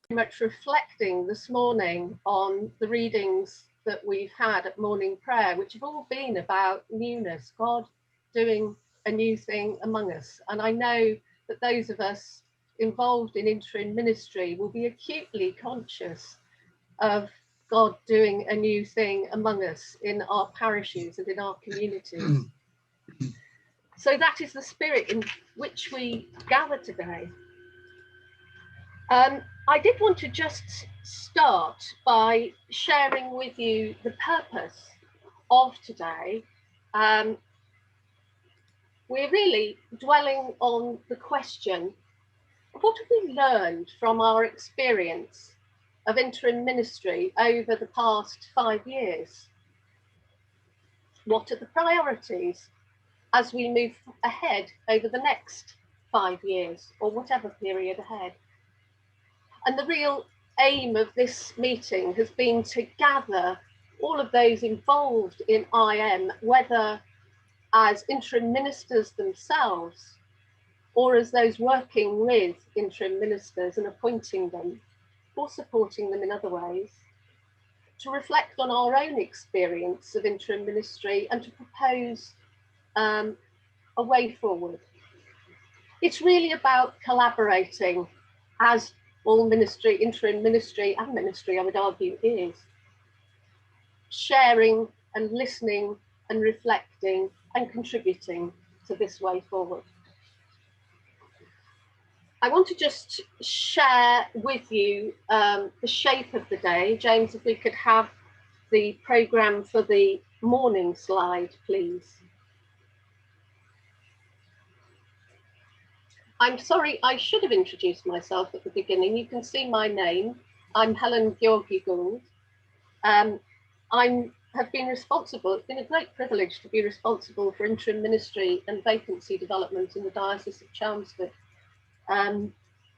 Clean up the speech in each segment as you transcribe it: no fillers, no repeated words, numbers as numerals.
much reflecting this morning on the readings that we've had at morning prayer, which have all been about newness, God doing a new thing among us. And I know that those of us involved in interim ministry will be acutely conscious of God doing a new thing among us in our parishes and in our communities. So that is the spirit in which we gather today. I did want to just start by sharing with you the purpose of today. We're really dwelling on the question of what have we learned from our experience of interim ministry over the past 5 years? What are the priorities as we move ahead over the next 5 years or whatever period ahead? And the real aim of this meeting has been to gather all of those involved in IM, whether as interim ministers themselves or as those working with interim ministers and appointing them or supporting them in other ways, to reflect on our own experience of interim ministry and to propose a way forward. It's really about collaborating, as all ministry, interim ministry and ministry, I would argue, is. Sharing and listening and reflecting and contributing to this way forward. I want to just share with you the shape of the day. James, if we could have the programme for the morning slide, please. I'm sorry, I should have introduced myself at the beginning. You can see my name. I'm Helen Georgi-Gould. I have been responsible, it's been a great privilege to be responsible for interim ministry and vacancy development in the Diocese of Chelmsford,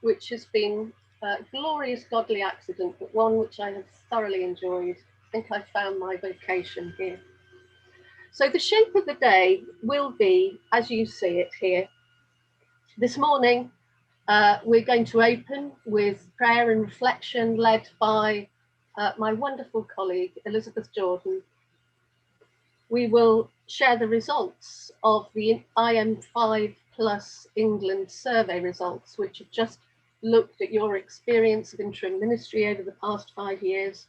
which has been a glorious godly accident, but one which I have thoroughly enjoyed. I think I found my vocation here. So the shape of the day will be, as you see it here. This morning, we're going to open with prayer and reflection led by my wonderful colleague, Elizabeth Jordan. We will share the results of the IM5 Plus England survey results, which have just looked at your experience of interim ministry over the past 5 years.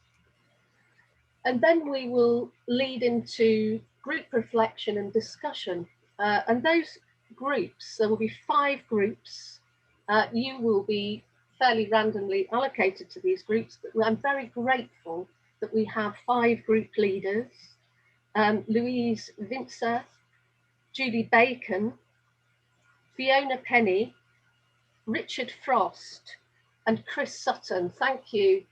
And then we will lead into group reflection and discussion. And those groups, there will be 5 groups. You will be fairly randomly allocated to these groups, but I'm very grateful that we have 5 group leaders, Louise Vincer, Julie Bacon, Fiona Penny, Richard Frost, and Chris Sutton. Thank you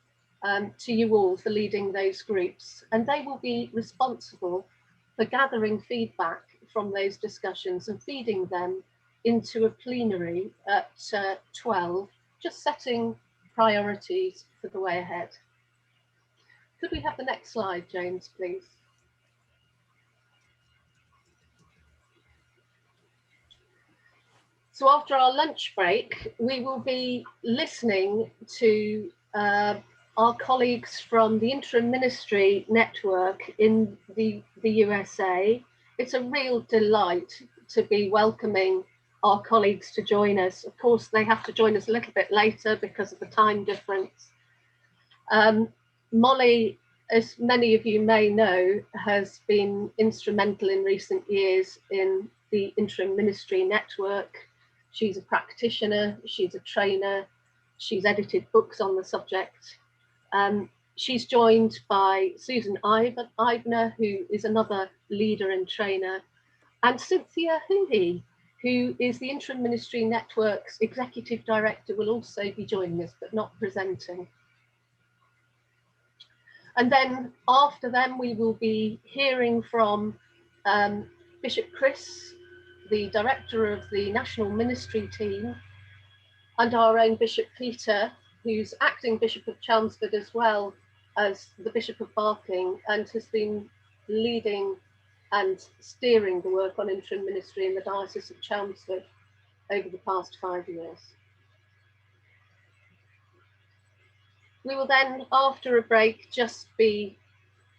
to you all for leading those groups. And they will be responsible for gathering feedback from those discussions and feeding them into a plenary at 12, just setting priorities for the way ahead. Could we have the next slide, James, please? So after our lunch break, we will be listening to our colleagues from the Interim Ministry Network in the USA. It's a real delight to be welcoming our colleagues to join us. Of course, they have to join us a little bit later because of the time difference. Molly, as many of you may know, has been instrumental in recent years in the Interim Ministry Network. She's a practitioner, she's a trainer, she's edited books on the subject. She's joined by Susan Eibner, who is another leader and trainer, and Cynthia Hoohey, who is the Interim Ministry Network's Executive Director, will also be joining us, but not presenting. And then after them, we will be hearing from Bishop Chris, the director of the National Ministry team, and our own Bishop Peter, who's acting Bishop of Chelmsford as well as the Bishop of Barking, and has been leading and steering the work on interim ministry in the Diocese of Chelmsford over the past 5 years. We will then, after a break, just be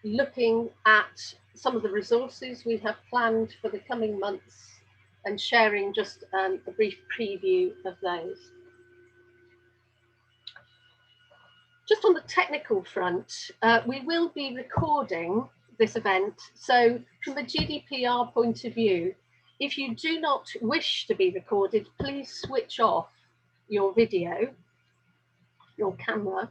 looking at some of the resources we have planned for the coming months and sharing just a brief preview of those. Just on the technical front, we will be recording this event. So from a GDPR point of view, if you do not wish to be recorded, please switch off your video, your camera.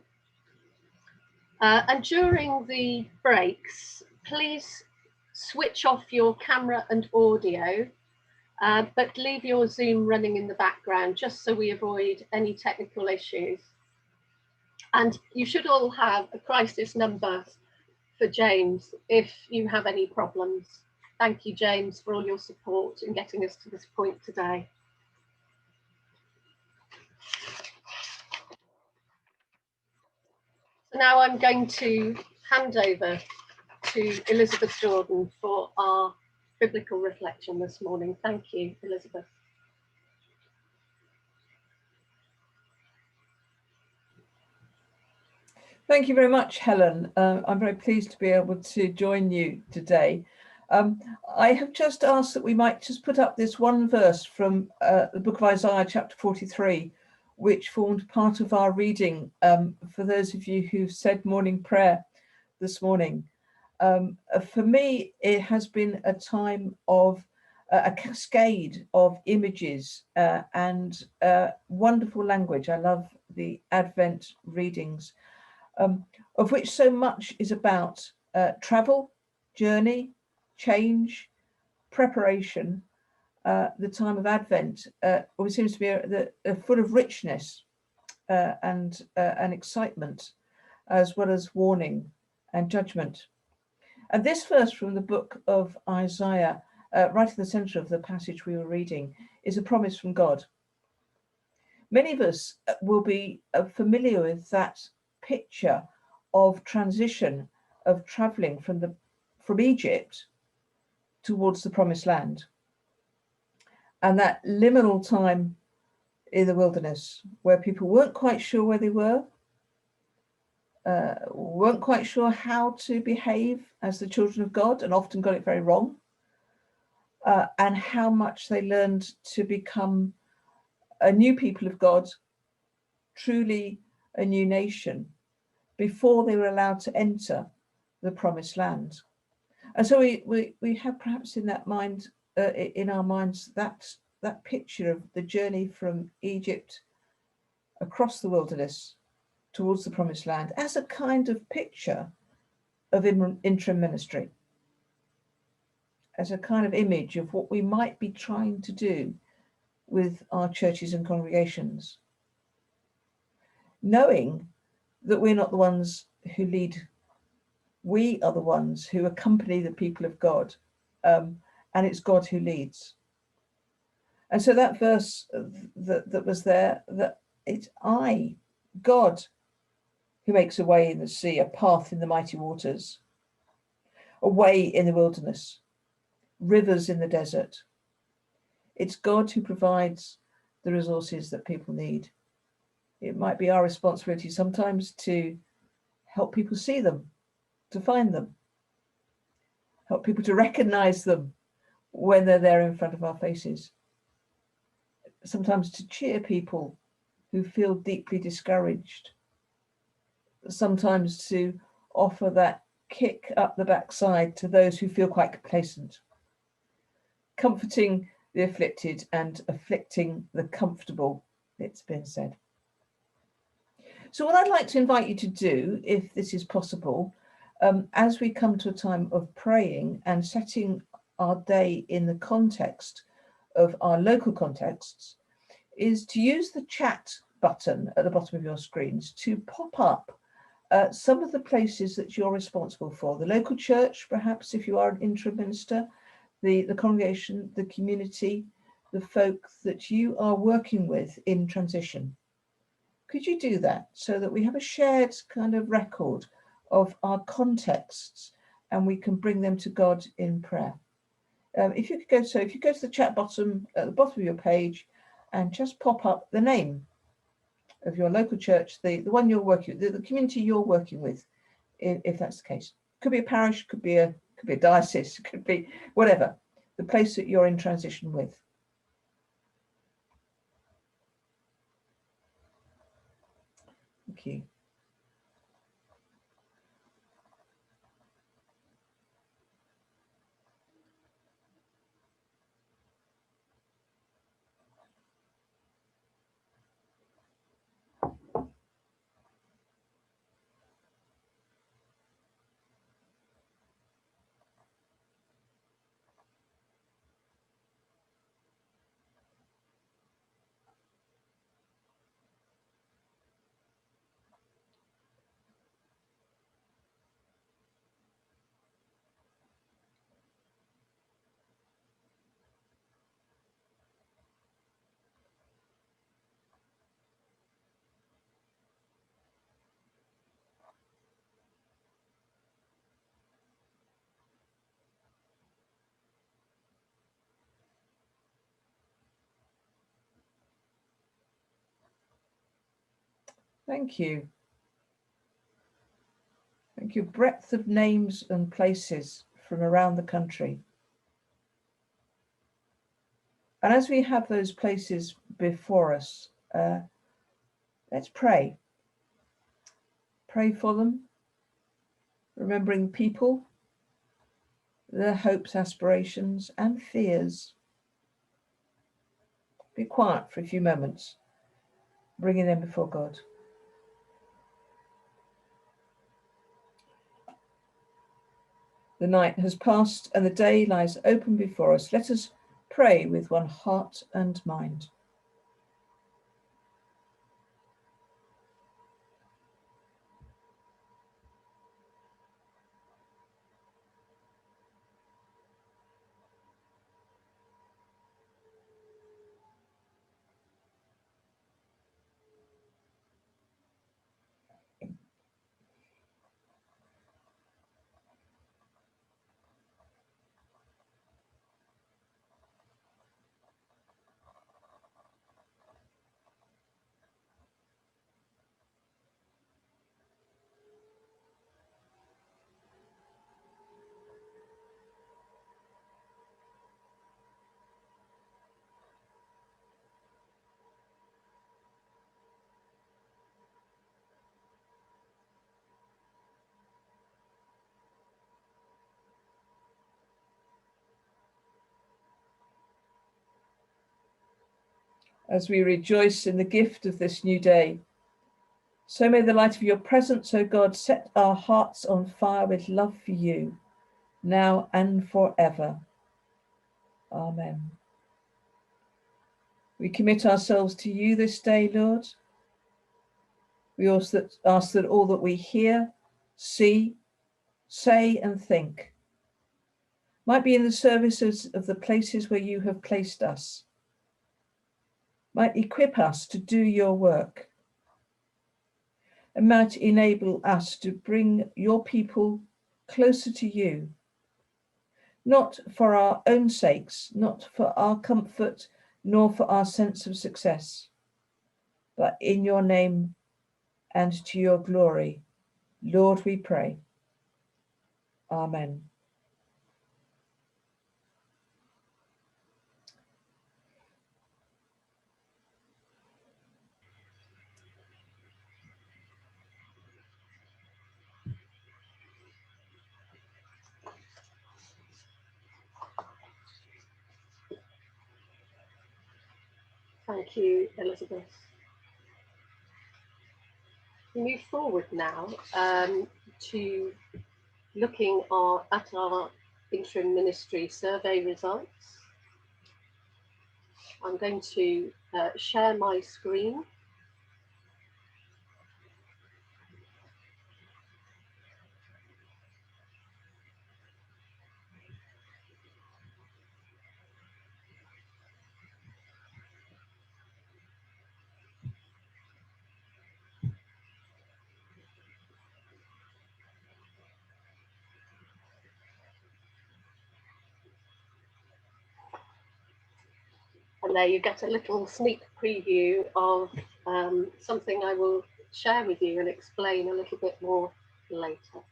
And during the breaks, please switch off your camera and audio, but leave your Zoom running in the background, just so we avoid any technical issues. And you should all have a crisis number for James if you have any problems. Thank you, James, for all your support in getting us to this point today. So now I'm going to hand over to Elizabeth Jordan for our biblical reflection this morning. Thank you, Elizabeth. Thank you very much, Helen. I'm very pleased to be able to join you today. I have just asked that we might just put up this one verse from the book of Isaiah, chapter 43, which formed part of our reading for those of you who said morning prayer this morning. For me, it has been a time of a cascade of images and wonderful language. I love the Advent readings, of which so much is about travel, journey, change, preparation. The time of Advent always seems to be full of richness and excitement, as well as warning and judgment. And this verse from the book of Isaiah, right in the center of the passage we were reading, is a promise from God. Many of us will be familiar with that picture of transition, of traveling from Egypt towards the promised land, and that liminal time in the wilderness where people weren't quite sure where they were, weren't quite sure how to behave as the children of God, and often got it very wrong, and how much they learned to become a new people of God, truly a new nation, before they were allowed to enter the promised land. And so we have perhaps in that mind, in our minds, that picture of the journey from Egypt across the wilderness towards the promised land as a kind of picture of interim ministry, as a kind of image of what we might be trying to do with our churches and congregations, knowing that we're not the ones who lead. We are the ones who accompany the people of God, and it's God who leads. And so that verse that was there, that it's I, God, who makes a way in the sea, a path in the mighty waters, a way in the wilderness, rivers in the desert. It's God who provides the resources that people need. It might be our responsibility sometimes to help people see them, to find them, help people to recognize them when they're there in front of our faces. Sometimes to cheer people who feel deeply discouraged. Sometimes to offer that kick up the backside to those who feel quite complacent. Comforting the afflicted and afflicting the comfortable, it's been said. So what I'd like to invite you to do, if this is possible, as we come to a time of praying and setting our day in the context of our local contexts, is to use the chat button at the bottom of your screens to pop up some of the places that you're responsible for. The local church, perhaps, if you are an interim minister, the congregation, the community, the folk that you are working with in transition. Could you do that so that we have a shared kind of record of our contexts and we can bring them to God in prayer? If you go to the chat bottom at the bottom of your page and just pop up the name of your local church, the one you're working with, the community you're working with, if that's the case. Could be a parish, could be a diocese, could be whatever, the place that you're in transition with. Thank you. Thank you. Thank you. Breadth of names and places from around the country. And as we have those places before us, let's pray. Pray for them, remembering people, their hopes, aspirations, and fears. Be quiet for a few moments, bringing them before God. The night has passed and the day lies open before us. Let us pray with one heart and mind. As we rejoice in the gift of this new day, so may the light of your presence, O God, set our hearts on fire with love for you, now and forever. Amen. We commit ourselves to you this day, Lord. We also ask that all that we hear, see, say, and think might be in the services of the places where you have placed us, might equip us to do your work, and might enable us to bring your people closer to you, not for our own sakes, not for our comfort, nor for our sense of success, but in your name and to your glory. Lord, we pray. Amen. Thank you, Elizabeth. We move forward now to looking at our interim ministry survey results. I'm going to share my screen. And there you get a little sneak preview of something I will share with you and explain a little bit more later.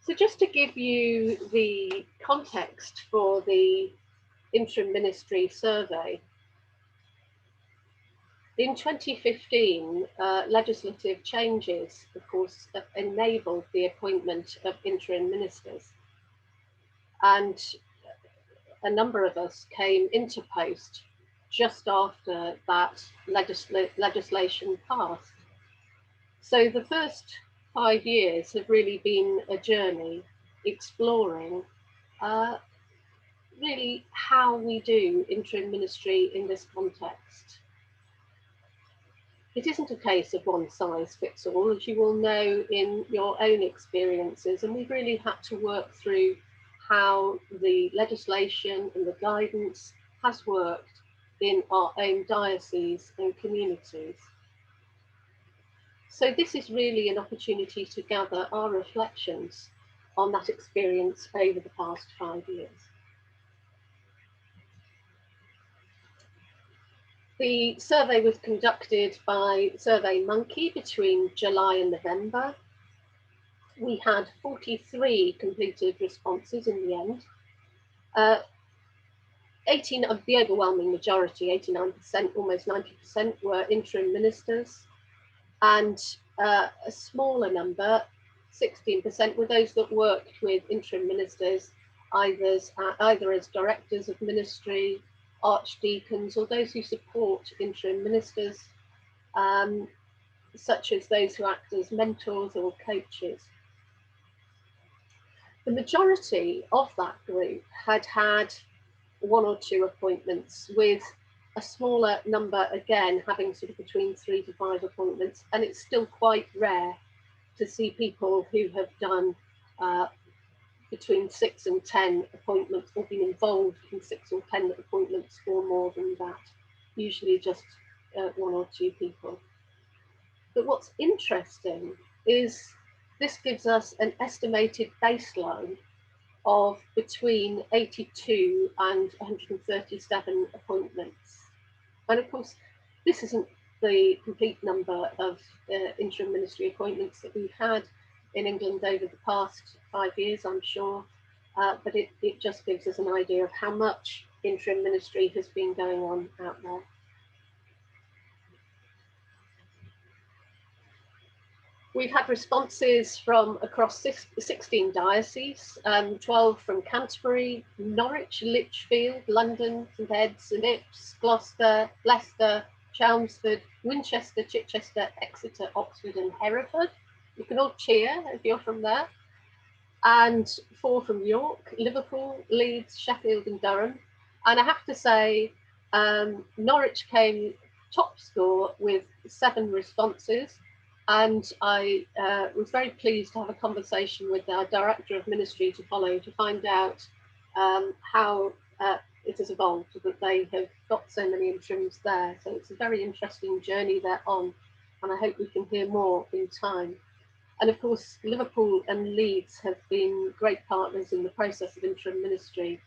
So just to give you the context for the Interim Ministry survey, in 2015, legislative changes, of course, enabled the appointment of interim ministers. And a number of us came into post just after that legislation passed. So the first 5 years have really been a journey exploring really how we do interim ministry in this context. It isn't a case of one size fits all, as you will know in your own experiences, and we've really had to work through how the legislation and the guidance has worked in our own dioceses and communities. So this is really an opportunity to gather our reflections on that experience over the past 5 years. The survey was conducted by SurveyMonkey between July and November. We had 43 completed responses in the end. 18 of the overwhelming majority, 89%, almost 90%, were interim ministers, and a smaller number, 16%, were those that worked with interim ministers, either as directors of ministry, archdeacons, or those who support interim ministers, such as those who act as mentors or coaches. The majority of that group had had 1 or 2 appointments, with a smaller number again having sort of between 3 to 5 appointments, and it's still quite rare to see people who have done between 6 and 10 appointments or been involved in 6 or 10 appointments or more than that, usually just 1 or 2 people. But what's interesting is this gives us an estimated baseline of between 82 and 137 appointments. And of course, this isn't the complete number of interim ministry appointments that we've had in England over the past 5 years, I'm sure, but it just gives us an idea of how much interim ministry has been going on out there. We've had responses from across 16 dioceses, 12 from Canterbury, Norwich, Lichfield, London, St Ed's and Ipswich, Gloucester, Leicester, Chelmsford, Winchester, Chichester, Exeter, Oxford and Hereford. You can all cheer if you're from there. And 4 from York, Liverpool, Leeds, Sheffield and Durham. And I have to say, Norwich came top score with 7 responses. And I was very pleased to have a conversation with our Director of Ministry to follow to find out how it has evolved, that they have got so many interims there. So it's a very interesting journey they're on, and I hope we can hear more in time. And of course, Liverpool and Leeds have been great partners in the process of interim ministry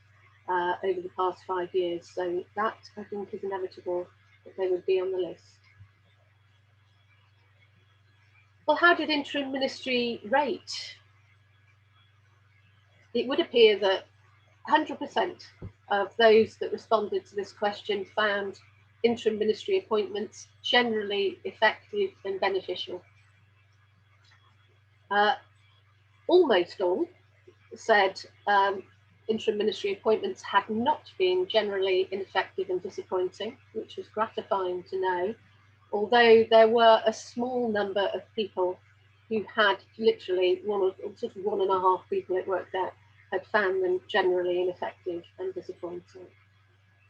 over the past 5 years. So that, I think, is inevitable that they would be on the list. Well, how did interim ministry rate? It would appear that 100% of those that responded to this question found interim ministry appointments generally effective and beneficial. Almost all said interim ministry appointments had not been generally ineffective and disappointing, which was gratifying to know, although there were a small number of people who had literally 1.5 people it worked out had found them generally ineffective and disappointing.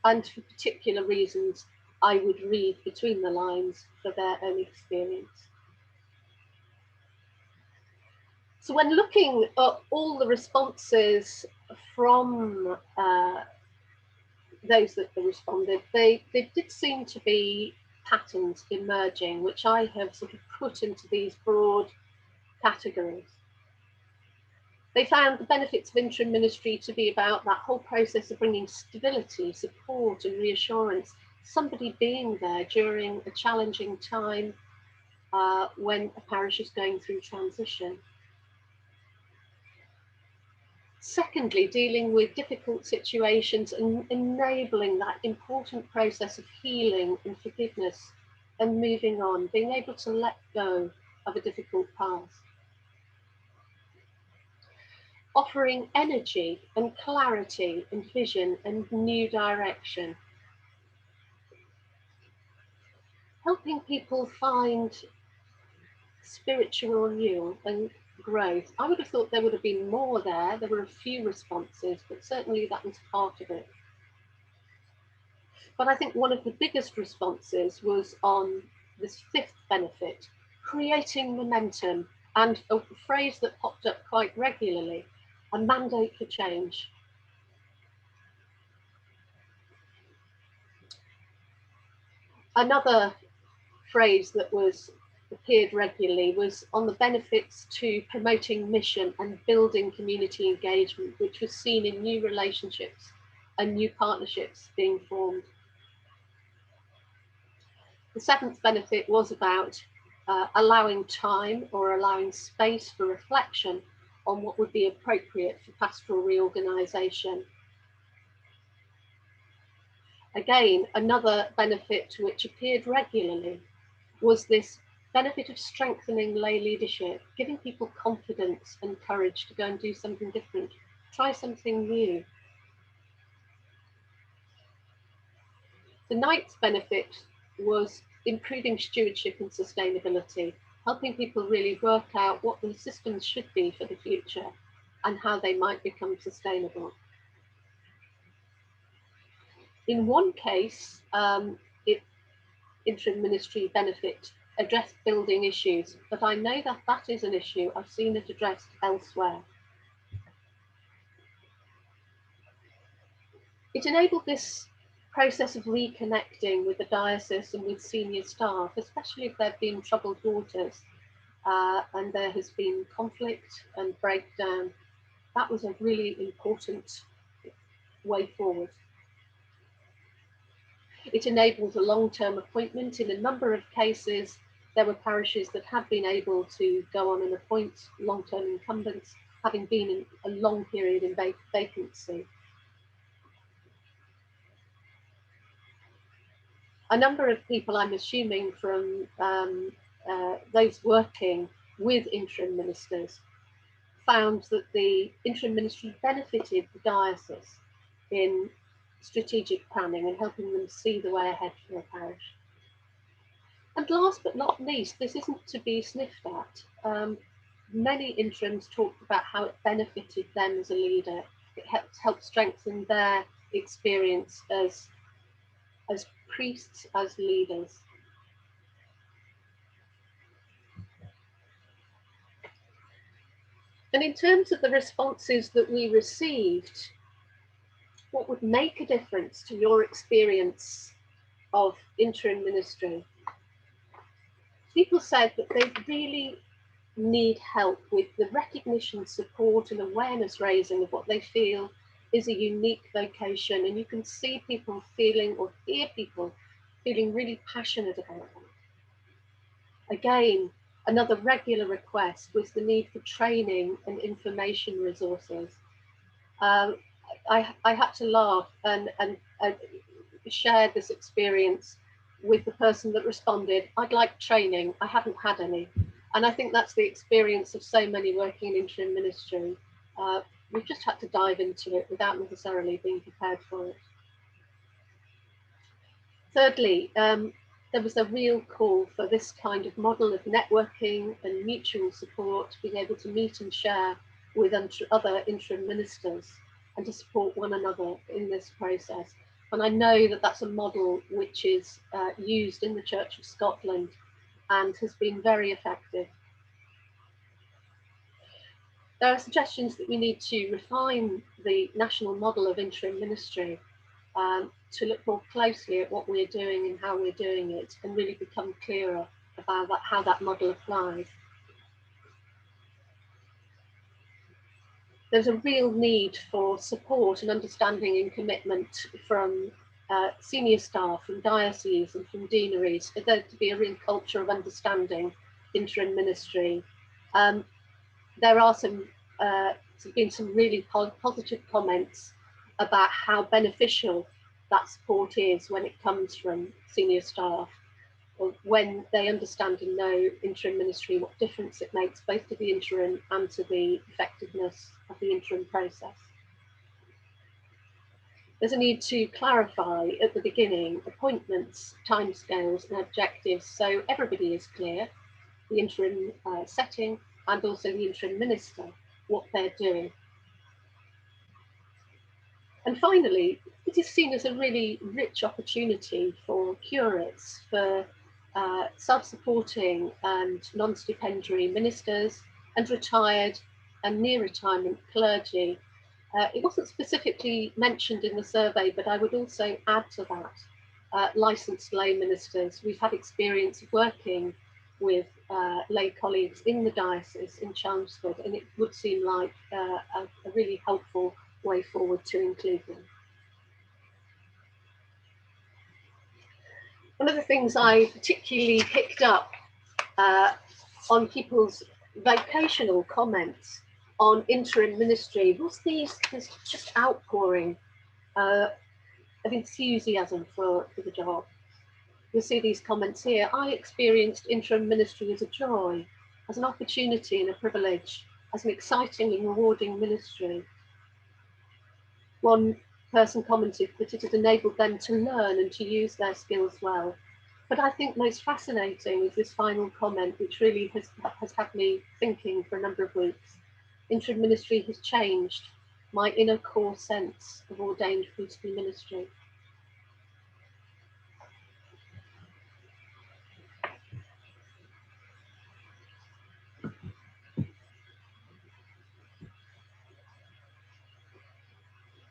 And for particular reasons, I would read between the lines for their own experience. So when looking at all the responses from those that responded, they did seem to be patterns emerging, which I have sort of put into these broad categories. They found the benefits of interim ministry to be about that whole process of bringing stability, support and reassurance, somebody being there during a challenging time when a parish is going through transition. Secondly, dealing with difficult situations and enabling that important process of healing and forgiveness and moving on, being able to let go of a difficult past. Offering energy and clarity and vision and new direction. Helping people find spiritual renewal and growth. I would have thought there would have been more there. There were a few responses, but certainly that was part of it. But I think one of the biggest responses was on this fifth benefit, creating momentum, and a phrase that popped up quite regularly, a mandate for change. Another phrase that appeared regularly was on the benefits to promoting mission and building community engagement, which was seen in new relationships and new partnerships being formed. The seventh benefit was about allowing time or allowing space for reflection on what would be appropriate for pastoral reorganisation. Again, another benefit which appeared regularly was this benefit of strengthening lay leadership, giving people confidence and courage to go and do something different, try something new. The ninth benefit was improving stewardship and sustainability, helping people really work out what the systems should be for the future and how they might become sustainable. In one case, interim ministry benefit addressed building issues, but I know that that is an issue I've seen it addressed elsewhere. It enabled this process of reconnecting with the diocese and with senior staff, especially if there have been troubled waters and there has been conflict and breakdown. That was a really important way forward. It enabled a long-term appointment. In a number of cases, there were parishes that had been able to go on and appoint long-term incumbents, having been in a long period in vacancy. A number of people, I'm assuming from those working with interim ministers, found that the interim ministry benefited the diocese in strategic planning and helping them see the way ahead for a parish. And last but not least, this isn't to be sniffed at. Many interims talked about how it benefited them as a leader. It helped strengthen their experience as priests, as leaders. And in terms of the responses that we received, what would make a difference to your experience of interim ministry? People said that they really need help with the recognition, support and awareness raising of what they feel is a unique vocation, and you can see people feeling or hear people feeling really passionate about that. Again, another regular request was the need for training and information resources. I had to laugh and share this experience with the person that responded, I'd like training, I haven't had any. And I think that's the experience of so many working in interim ministry. We've just had to dive into it without necessarily being prepared for it. Thirdly, there was a real call for this kind of model of networking and mutual support, being able to meet and share with other interim ministers and to support one another in this process. And I know that that's a model which is used in the Church of Scotland and has been very effective. There are suggestions that we need to refine the national model of interim ministry to look more closely at what we're doing and how we're doing it, and really become clearer about how that model applies. there's a real need for support and understanding and commitment from senior staff, from dioceses and from deaneries, for there to be a real culture of understanding interim ministry. There are been some really positive comments about how beneficial that support is when it comes from senior staff, or when they understand and know interim ministry, what difference it makes both to the interim and to the effectiveness of the interim process. There's a need to clarify at the beginning appointments, timescales and objectives so everybody is clear, the interim setting and also the interim minister, what they're doing. And finally, it is seen as a really rich opportunity for curates, for self-supporting and non-stipendiary ministers and retired and near retirement clergy. It wasn't specifically mentioned in the survey, but I would also add to that licensed lay ministers. We've had experience of working with lay colleagues in the diocese in Chelmsford, and it would seem like a really helpful way forward to include them. One of the things I particularly picked up on people's vocational comments on interim ministry was this just outpouring of enthusiasm for the job. You'll see these comments here. I experienced interim ministry as a joy, as an opportunity and a privilege, as an exciting and rewarding ministry. One person commented that it had enabled them to learn and to use their skills well. But I think most fascinating is this final comment, which really has had me thinking for a number of weeks. Interim ministry has changed my inner core sense of ordained priestly ministry.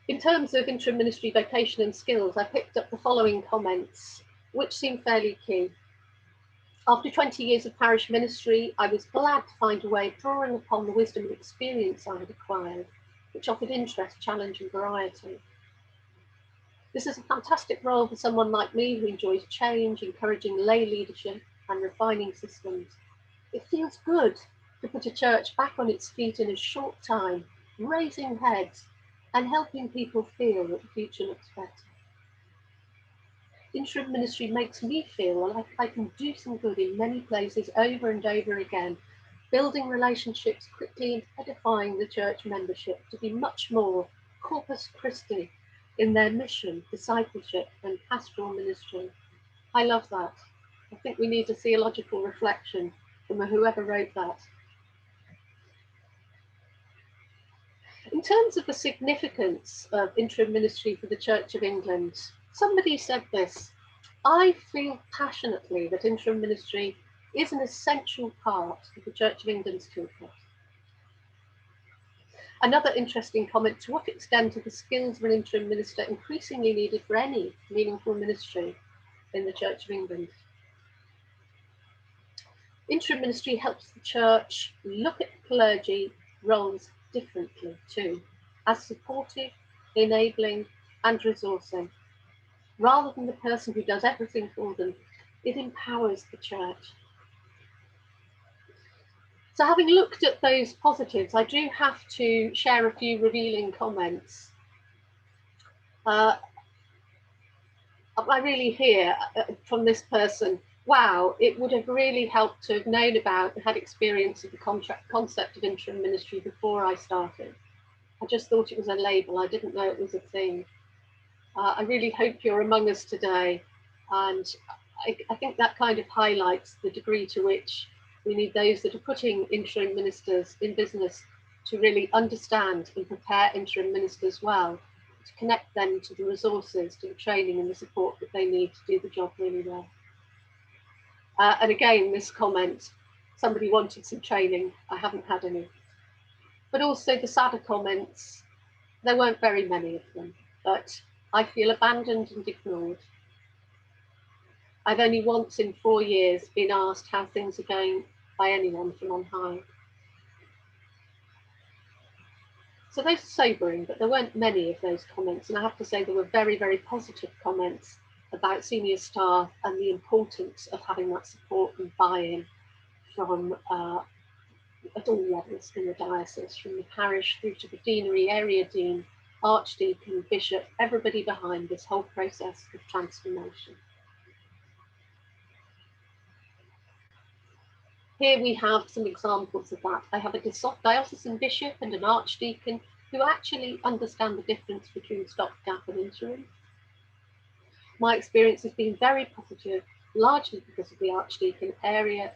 In terms of interim ministry vocation and skills, I picked up the following comments, which seem fairly key. After 20 years of parish ministry, I was glad to find a way of drawing upon the wisdom and experience I had acquired, which offered interest, challenge and variety. This is a fantastic role for someone like me who enjoys change, encouraging lay leadership and refining systems. It feels good to put a church back on its feet in a short time, raising heads and helping people feel that the future looks better. Interim ministry makes me feel like I can do some good in many places over and over again, building relationships quickly and edifying the church membership to be much more Corpus Christi in their mission, discipleship and pastoral ministry. I love that. I think we need a theological reflection from whoever wrote that. In terms of the significance of interim ministry for the Church of England, somebody said this: I feel passionately that interim ministry is an essential part of the Church of England's toolkit. Another interesting comment: to what extent are the skills of an interim minister increasingly needed for any meaningful ministry in the Church of England? Interim ministry helps the Church look at clergy roles differently too, as supportive, enabling and resourcing. Rather than the person who does everything for them, it empowers the Church. So having looked at those positives, I do have to share a few revealing comments. I really hear from this person, wow, it would have really helped to have known about and had experience of the concept of interim ministry before I started. I just thought it was a label. I didn't know it was a thing. I really hope you're among us today. And I think that kind of highlights the degree to which we need those that are putting interim ministers in business to really understand and prepare interim ministers well, to connect them to the resources, to the training and the support that they need to do the job really well. And again, this comment, somebody wanted some training. I haven't had any. But also the sadder comments, there weren't very many of them, but I feel abandoned and ignored. I've only once in 4 years been asked how things are going by anyone from on high. So those are sobering, but there weren't many of those comments. And I have to say there were very, very positive comments about senior staff and the importance of having that support and buy-in from at all levels in the diocese, from the parish through to the deanery, area dean, archdeacon, bishop, everybody behind this whole process of transformation. Here we have some examples of that. I have a diocesan bishop and an archdeacon who actually understand the difference between stopgap and interim. My experience has been very positive, largely because of the archdeacon, area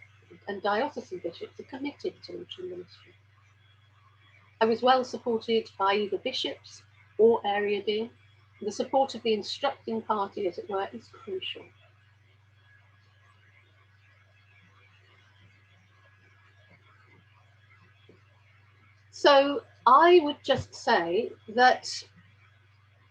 and diocesan bishops are committed to interim ministry. I was well supported by either bishops or area dean. The support of the instructing party, as it were, is crucial. So I would just say that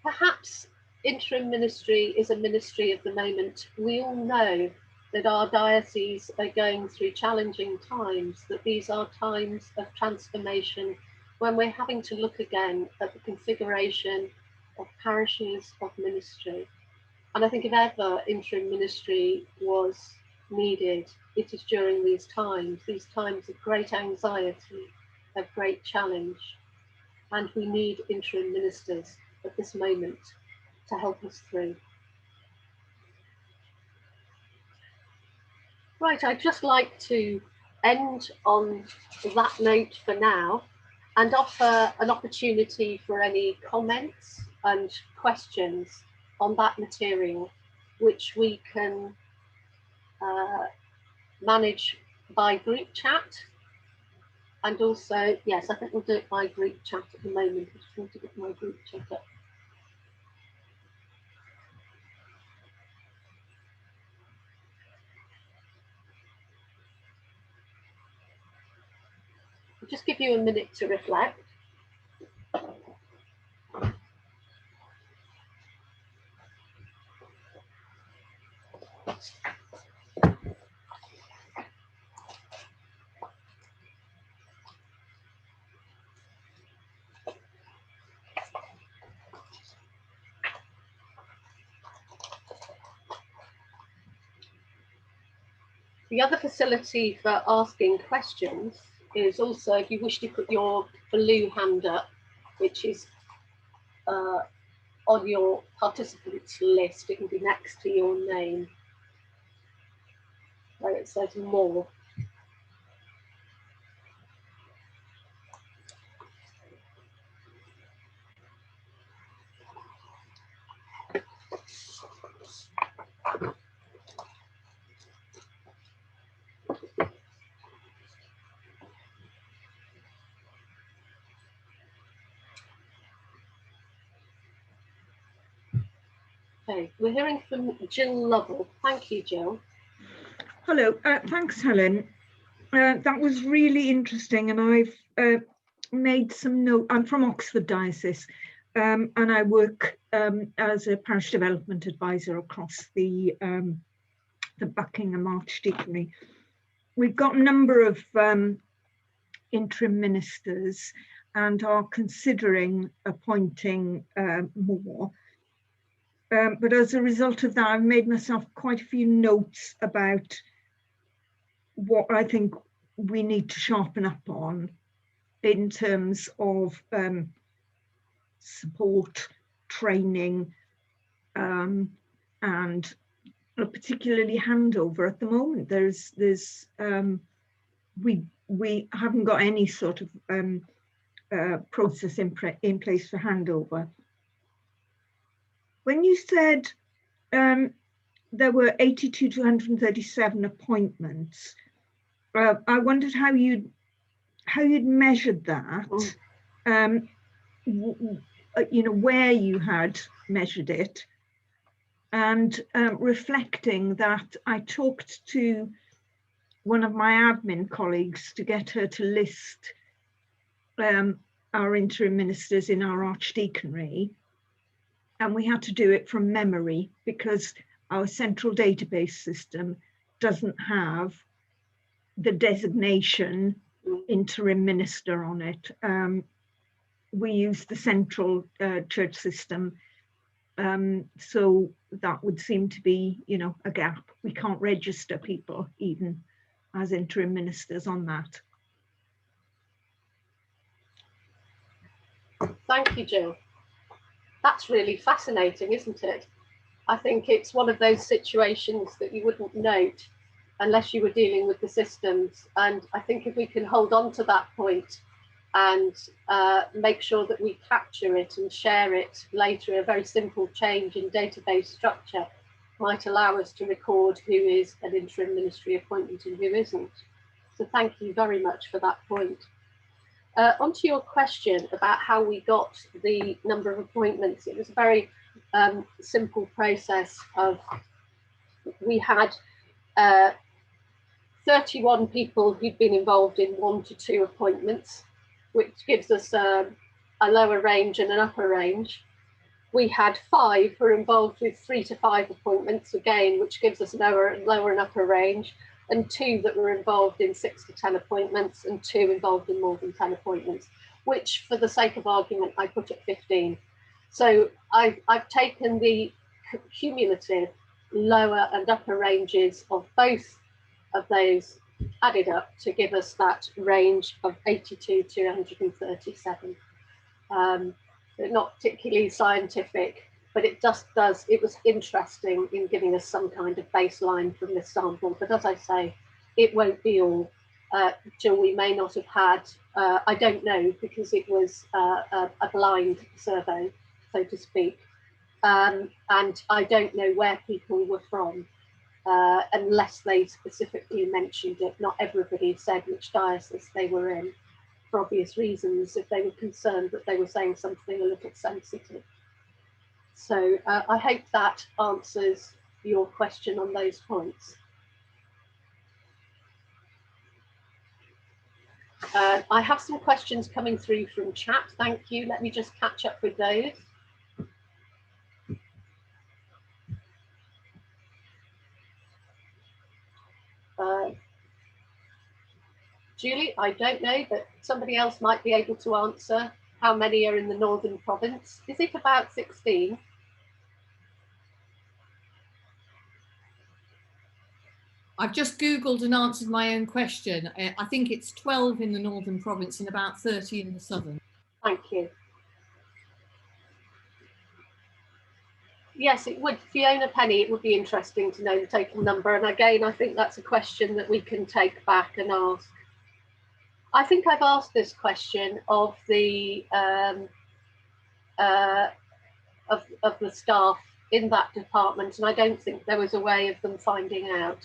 perhaps interim ministry is a ministry of the moment. We all know that our diocese are going through challenging times, that these are times of transformation when we're having to look again at the configuration of parishes, of ministry. And I think if ever interim ministry was needed, it is during these times of great anxiety, of great challenge. And we need interim ministers at this moment to help us through. Right, I'd just like to end on that note for now and offer an opportunity for any comments and questions on that material, which we can manage by group chat. And also, yes, I think we'll do it by group chat at the moment. I just want to get my group chat up. I'll just give you a minute to reflect. The other facility for asking questions is also if you wish to put your blue hand up, which is on your participants list. It can be next to your name where it says more. Okay, we're hearing from Jill Lovell. Thank you, Jill. Hello, thanks, Helen. That was really interesting, and I've made some note. I'm from Oxford Diocese, and I work as a parish development advisor across the Buckingham Archdeaconry. We've got a number of interim ministers and are considering appointing more. But as a result of that, I've made myself quite a few notes about what I think we need to sharpen up on in terms of support, training, and particularly handover. At the moment, we haven't got any sort of process in place for handover. When you said there were 82 to 137 appointments, I wondered how you'd measured that. You know, where you had measured it, and reflecting that I talked to one of my admin colleagues to get her to list our interim ministers in our archdeaconry, and we had to do it from memory because our central database system doesn't have the designation interim minister on it. we use the central church system. So that would seem to be, a gap. We can't register people even as interim ministers on that. Thank you, Jill. That's really fascinating, isn't it? I think it's one of those situations that you wouldn't note unless you were dealing with the systems. And I think if we can hold on to that point and make sure that we capture it and share it later, a very simple change in database structure might allow us to record who is an interim ministry appointment and who isn't. So thank you very much for that point. Onto your question about how we got the number of appointments, it was a very simple process of, we had 31 people who'd been involved in 1 to 2 appointments, which gives us a lower range and an upper range. We had 5 who were involved with 3 to 5 appointments, again, which gives us a lower and upper range, and 2 that were involved in 6 to 10 appointments, and 2 involved in more than 10 appointments, which for the sake of argument, I put at 15. So I've taken the cumulative lower and upper ranges of both of those added up to give us that range of 82 to 137. Not particularly scientific, but it just does, it was interesting in giving us some kind of baseline from this sample. But as I say, it won't be all. Jill, we may not have had, I don't know, because it was a blind survey, so to speak. And I don't know where people were from, unless they specifically mentioned it. Not everybody said which diocese they were in, for obvious reasons, if they were concerned that they were saying something a little sensitive. So I hope that answers your question on those points. I have some questions coming through from chat. Thank you. Let me just catch up with those. Julie, I don't know, but somebody else might be able to answer. How many are in the Northern Province? Is it about 16? I've just Googled and answered my own question. I think it's 12 in the Northern Province and about 30 in the Southern. Thank you. Yes, it would, Fiona Penny, it would be interesting to know the total number. And again, I think that's a question that we can take back and ask. I think I've asked this question of the of the staff in that department, and I don't think there was a way of them finding out.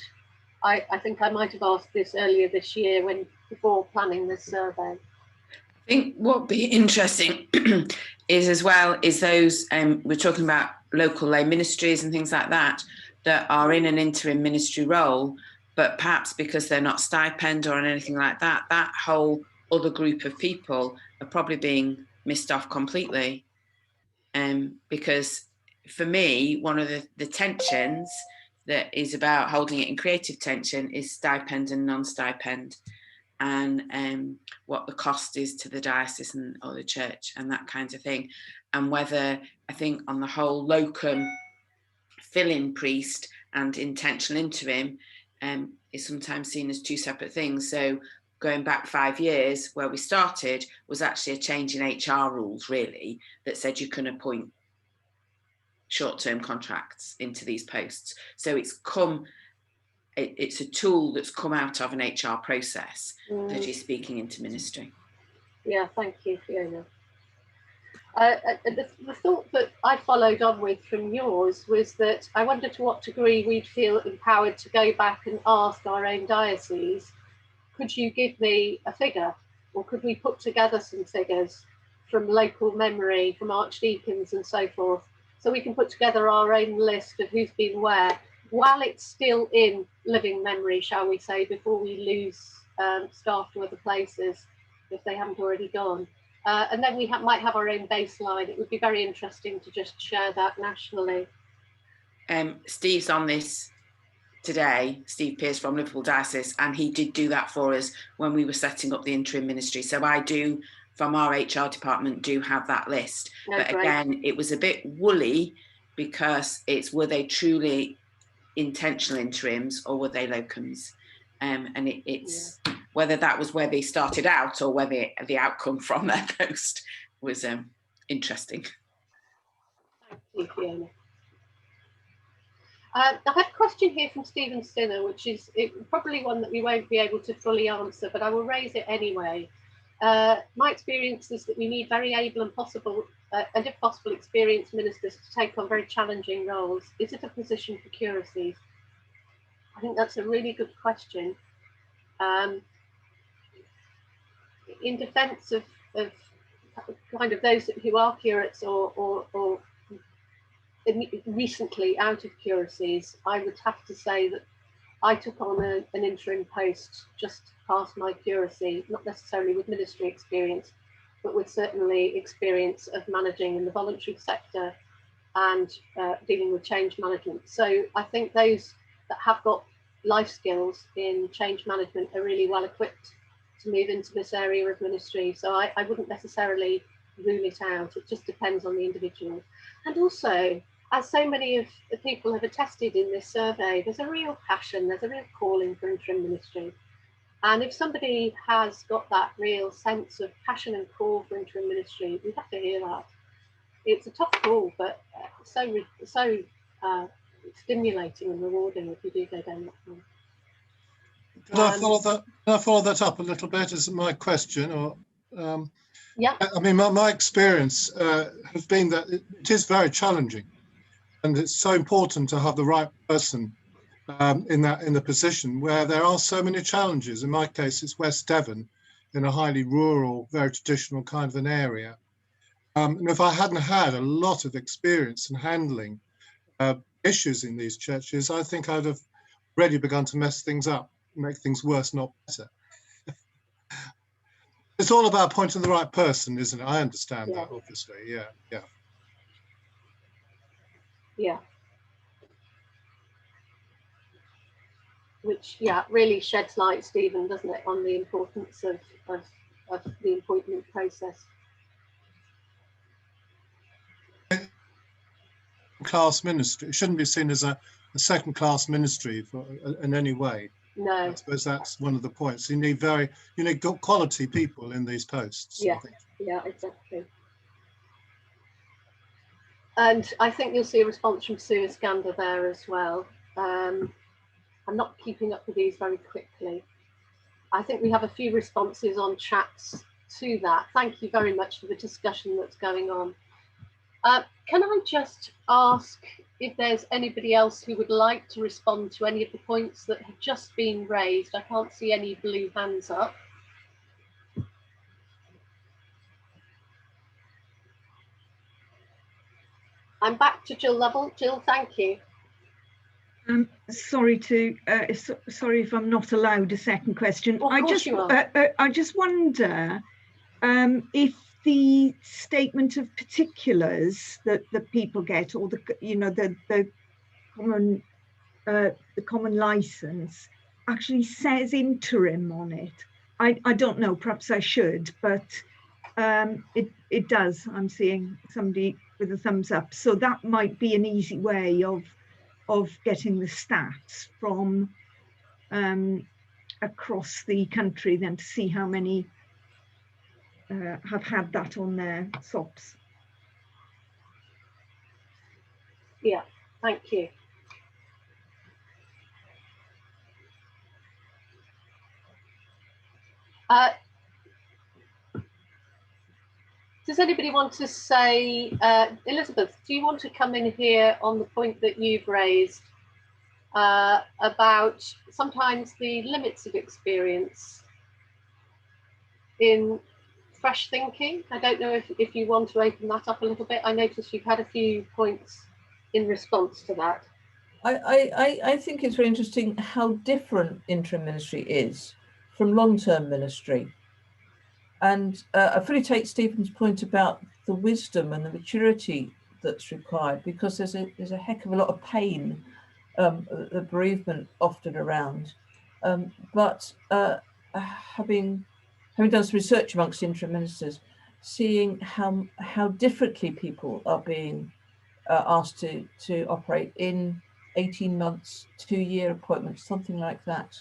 I think I might have asked this earlier this year before planning this survey. I think what would be interesting is those, we're talking about local lay ministries and things like that are in an interim ministry role, but perhaps because they're not stipend or anything like that, that whole other group of people are probably being missed off completely. Because for me, one of the tensions that is about holding it in creative tension is stipend and non-stipend, and what the cost is to the diocese or the church and that kind of thing. And whether, I think on the whole, locum fill-in priest and intentional interim is sometimes seen as 2 separate things. So going back 5 years, where we started was actually a change in HR rules, really, that said you can appoint short-term contracts into these posts. So it's a tool that's come out of an HR process that is speaking into ministry. Yeah, thank you, Fiona. The thought that I followed on with from yours was that I wonder to what degree we'd feel empowered to go back and ask our own diocese, could you give me a figure, or could we put together some figures from local memory, from archdeacons and so forth, so we can put together our own list of who's been where, while it's still in living memory, shall we say, before we lose staff to other places if they haven't already gone. And then we might have our own baseline. It would be very interesting to just share that nationally. Steve's on this today, Steve Pearce from Liverpool Diocese, and he did do that for us when we were setting up the interim ministry. So I do from our HR department do have that list. Oh, but great. again, it was a bit woolly because were they truly intentional interims or were they locums? And it's whether that was where they started out or whether the outcome from their post was interesting. Thank you, Fiona. I have a question here from Stephen Sinner, which is probably one that we won't be able to fully answer, but I will raise it anyway. My experience is that we need very able and if possible, experienced ministers to take on very challenging roles. Is it a position for curacies? I think that's a really good question. In defence of kind of those who are curates or recently out of curacies, I would have to say that I took on an interim post just past my curacy, not necessarily with ministry experience, but with certainly experience of managing in the voluntary sector and dealing with change management. So I think those that have got life skills in change management are really well equipped to move into this area of ministry. So I wouldn't necessarily rule it out. It just depends on the individual. And also, as so many of the people have attested in this survey, there's a real passion, there's a real calling for interim ministry. And if somebody has got that real sense of passion and call for interim ministry, we have to hear that. It's a tough call, but so stimulating and rewarding if you do go down that path. Can I follow that up a little bit? Is my question, or yeah? I mean, my experience has been that it is very challenging, and it's so important to have the right person in the position where there are so many challenges. In my case, it's West Devon, in a highly rural, very traditional kind of an area. And if I hadn't had a lot of experience in handling issues in these churches, I think I'd have already begun to mess things up, make things worse, not better. It's all about pointing the right person, isn't it? I understand that, obviously. Yeah. Which, really sheds light, Stephen, doesn't it, on the importance of the appointment process. Class ministry. It shouldn't be seen as a second-class ministry in any way. No. I suppose that's one of the points. You need good quality people in these posts. Yeah, exactly. And I think you'll see a response from Sue Iskander there as well. I'm not keeping up with these very quickly. I think we have a few responses on chats to that. Thank you very much for the discussion that's going on. Can I just ask if there's anybody else who would like to respond to any of the points that have just been raised? I can't see any blue hands up. I'm back to Jill Lovell. Jill, thank you. Sorry if I'm not allowed a second question. Well, I just wonder if the statement of particulars that people get, or the common license, actually says interim on it. I don't know. Perhaps I should, but it does. I'm seeing somebody with a thumbs up. So that might be an easy way of getting the stats from across the country, then, to see how many have had that on their SOPs. Yeah, thank you. Does anybody want to say, Elizabeth, do you want to come in here on the point that you've raised about sometimes the limits of experience in fresh thinking? I don't know if you want to open that up a little bit. I noticed you've had a few points in response to that. I think it's very interesting how different interim ministry is from long-term ministry. And I fully take Stephen's point about the wisdom and the maturity that's required, because there's a heck of a lot of pain, the bereavement often around. But having done some research amongst interim ministers, seeing how differently people are being asked to operate in 18 months, 2-year appointments, something like that.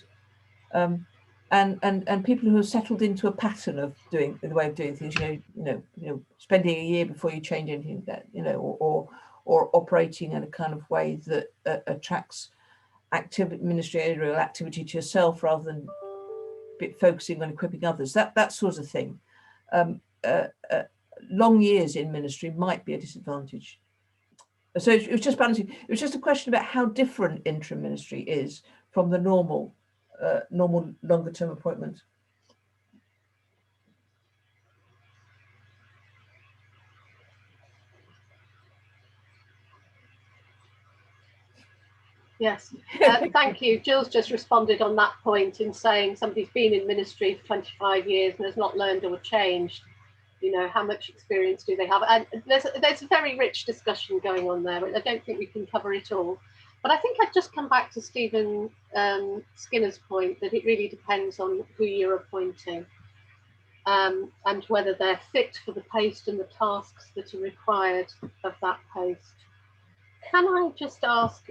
And people who have settled into a pattern of doing the way of doing things, spending a year before you change anything, that or operating in a kind of way that attracts ministerial activity to yourself rather than focusing on equipping others. That sort of thing. Long years in ministry might be a disadvantage. So it was just balancing. It was just a question about how different interim ministry is from the normal longer term appointment. Yes, thank you. Jill's just responded on that point in saying somebody's been in ministry for 25 years and has not learned or changed. How much experience do they have? And there's a very rich discussion going on there, but I don't think we can cover it all. But I think I'd just come back to Stephen Skinner's point that it really depends on who you're appointing and whether they're fit for the post and the tasks that are required of that post. Can I just ask,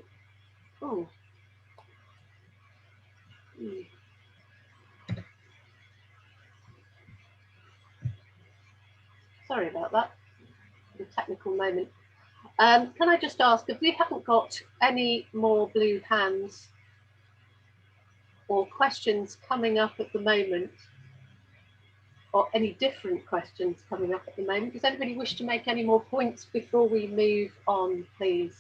sorry about that, a technical moment. Can I just ask if we haven't got any more blue hands or questions coming up at the moment, or any different questions coming up at the moment? Does anybody wish to make any more points before we move on, please?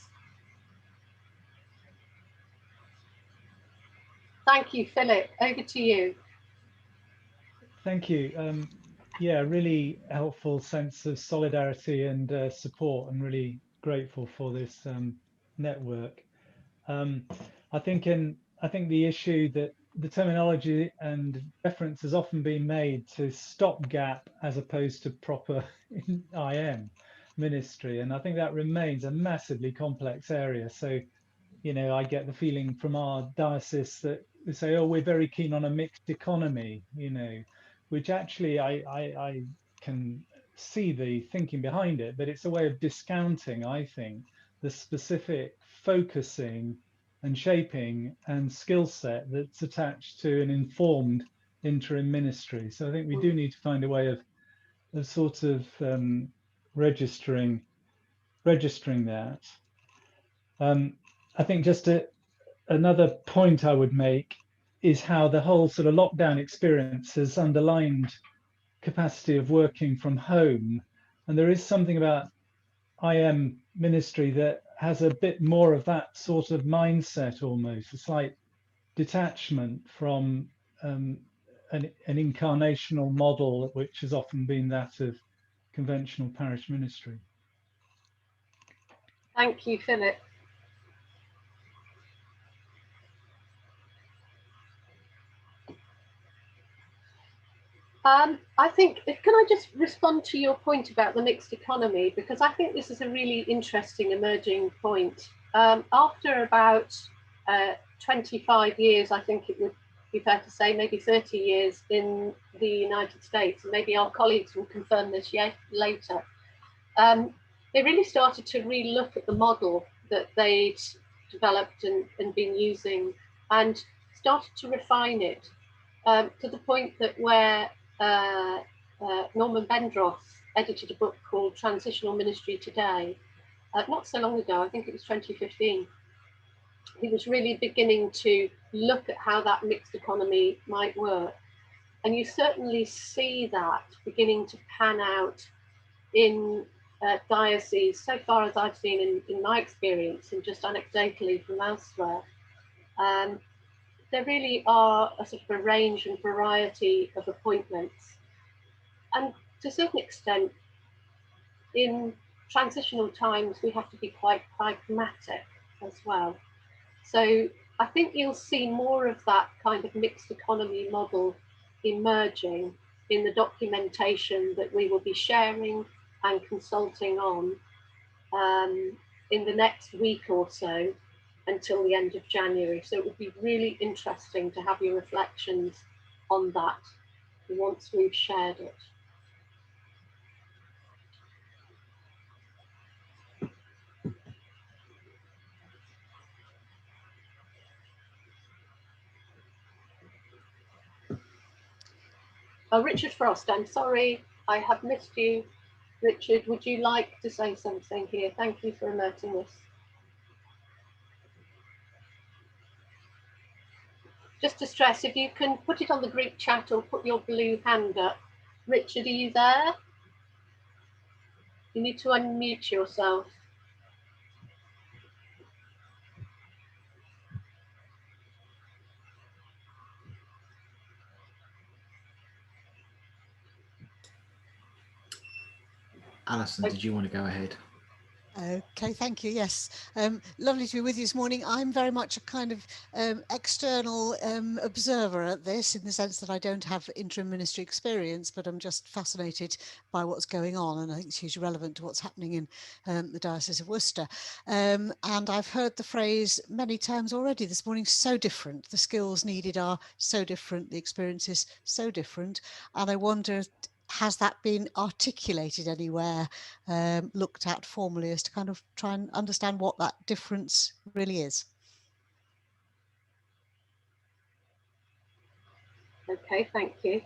Thank you, Philip. Over to you. Thank you. Yeah, really helpful sense of solidarity and support, and really grateful for this network. I think the issue that the terminology and reference has often been made to stopgap as opposed to proper IM ministry, and I think that remains a massively complex area. So, I get the feeling from our diocese that they say, oh, we're very keen on a mixed economy, which actually I can see the thinking behind it, but it's a way of discounting, I think, the specific focusing and shaping and skill set that's attached to an informed interim ministry. So I think we do need to find a way of sort of registering that. I think just another point I would make is how the whole sort of lockdown experience has underlined capacity of working from home. And there is something about IM ministry that has a bit more of that sort of mindset, almost a slight detachment from an incarnational model, which has often been that of conventional parish ministry. Thank you, Philip. I think, can I just respond to your point about the mixed economy? Because I think this is a really interesting emerging point. After about 25 years, I think it would be fair to say, maybe 30 years in the United States, and maybe our colleagues will confirm this later, they really started to re-look at the model that they'd developed and been using, and started to refine it to the point that where Norman Bendroth edited a book called Transitional Ministry Today, not so long ago, I think it was 2015. He was really beginning to look at how that mixed economy might work. And you certainly see that beginning to pan out in dioceses, so far as I've seen in my experience and just anecdotally from elsewhere. There really are a sort of a range and variety of appointments. And to a certain extent, in transitional times, we have to be quite pragmatic as well. So I think you'll see more of that kind of mixed economy model emerging in the documentation that we will be sharing and consulting on in the next week or so until the end of January. So it would be really interesting to have your reflections on that once we've shared it. Oh, Richard Frost, I'm sorry, I have missed you. Richard, would you like to say something here? Thank you for alerting us. Just to stress, if you can put it on the group chat or put your blue hand up. Richard, are you there? You need to unmute yourself. Alison, did you want to go ahead? Okay, thank you. Yes, lovely to be with you this morning. I'm very much a kind of external observer at this, in the sense that I don't have interim ministry experience, but I'm just fascinated by what's going on, and I think it's hugely relevant to what's happening in the Diocese of Worcester. And I've heard the phrase many times already this morning, so different. The skills needed are so different, the experiences so different, and I wonder, has that been articulated anywhere, looked at formally, as to kind of try and understand what that difference really is? Okay, thank you.